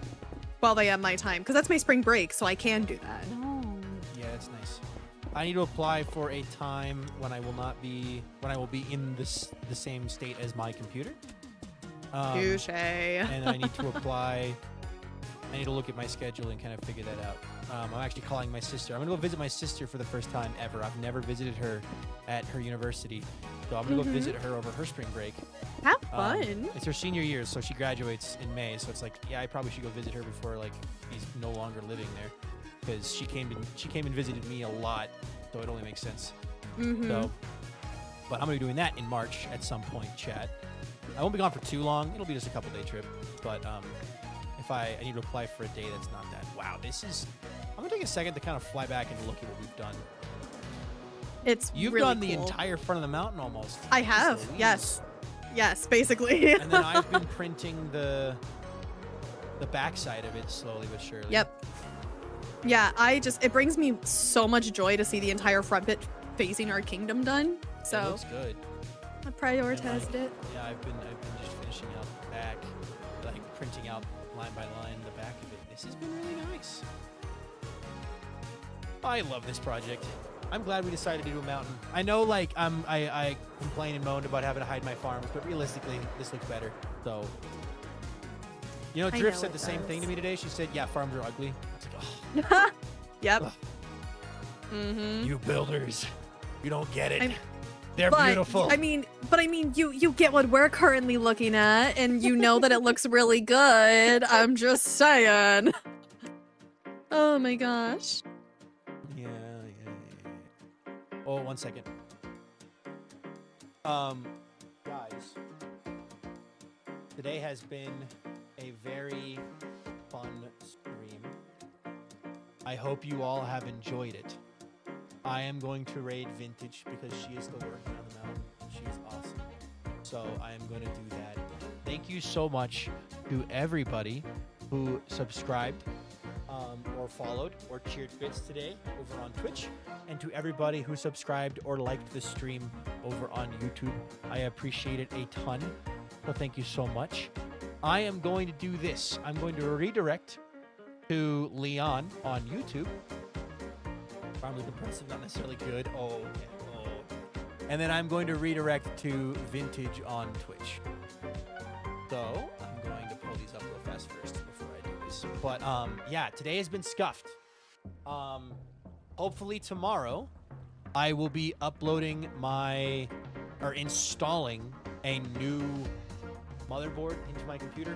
12 a.m. my time because that's my spring break, so I can do that. Yeah, that's nice. I need to apply for a time when I will be in the same state as my computer. Touche. And I need to apply I need to look at my schedule and kind of figure that out. I'm actually calling my sister. I'm gonna go visit my sister for the first time ever. I've never visited her at her university, so I'm gonna go visit her over her spring break. Have fun. It's her senior year, so she graduates in May. So it's like, yeah, I probably should go visit her before like he's no longer living there, because she came and visited me a lot, so it only makes sense. So, but I'm gonna be doing that in March at some point, chat. I won't be gone for too long. It'll be just a couple day trip, but if I need to apply for a day that's not that. Wow, this is. I'm gonna take a second to kind of fly back and look at what we've done. You've really done cool. the entire front of the mountain almost. I have, yes. Yes, basically. And then I've been printing the backside of it slowly but surely. Yep. Yeah, it brings me so much joy to see the entire front bit facing our kingdom done. So it looks good. I prioritized it. Yeah, I've been just finishing out the back, like printing out line by line the back of it. This has been really nice. I love this project. I'm glad we decided to do a mountain. I know, like, I complain and moaned about having to hide my farms, but realistically, this looks better. So, you know, Drift said the same thing to me today. She said, "Yeah, farms are ugly." I was like, "Oh." Yep. Ugh. You builders, you don't get it. They're beautiful. I mean, you get what we're currently looking at, and you know that it looks really good. I'm just saying. Oh my gosh. Yeah. Oh, 1 second. Guys, today has been a very fun stream. I hope you all have enjoyed it. I am going to raid Vintage because she is still working on the mountain. She is awesome. So I am going to do that. Thank you so much to everybody who subscribed or followed or cheered bits today over on Twitch, and to everybody who subscribed or liked the stream over on YouTube. I appreciate it a ton. So thank you so much. I am going to do this. I'm going to redirect to Leon on YouTube. Probably depressive, not necessarily good. Oh, okay. Oh. And then I'm going to redirect to Vintage on Twitch. So I'm going to pull these up real fast first before I do this. But yeah, today has been scuffed. Hopefully tomorrow I will be uploading installing a new motherboard into my computer.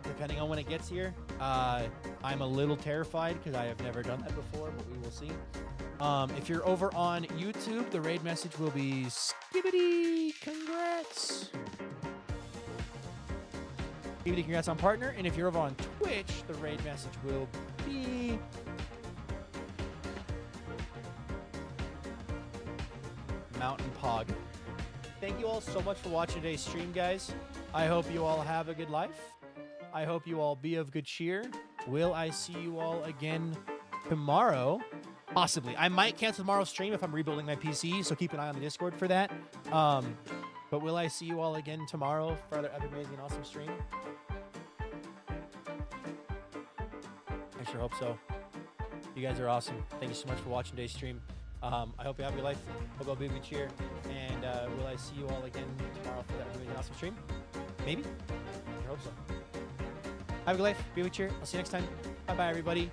Depending on when it gets here. I'm a little terrified because I have never done that before, but we will see. If you're over on YouTube, the raid message will be Skibbity congrats. Skibbity congrats on partner. And if you're over on Twitch, the raid message will be Mountain Pog. Thank you all so much for watching today's stream, guys. I hope you all have a good life. I hope you all be of good cheer. Will I see you all again tomorrow? Possibly. I might cancel tomorrow's stream if I'm rebuilding my PC, so keep an eye on the Discord for that. But will I see you all again tomorrow for another amazing, awesome stream? I sure hope so. You guys are awesome. Thank you so much for watching today's stream. I hope you have your life. Hope I'll be with cheer. And will I see you all again tomorrow for that amazing, awesome stream? Maybe? I hope so. Have a good life. Be with cheer. I'll see you next time. Bye-bye, everybody.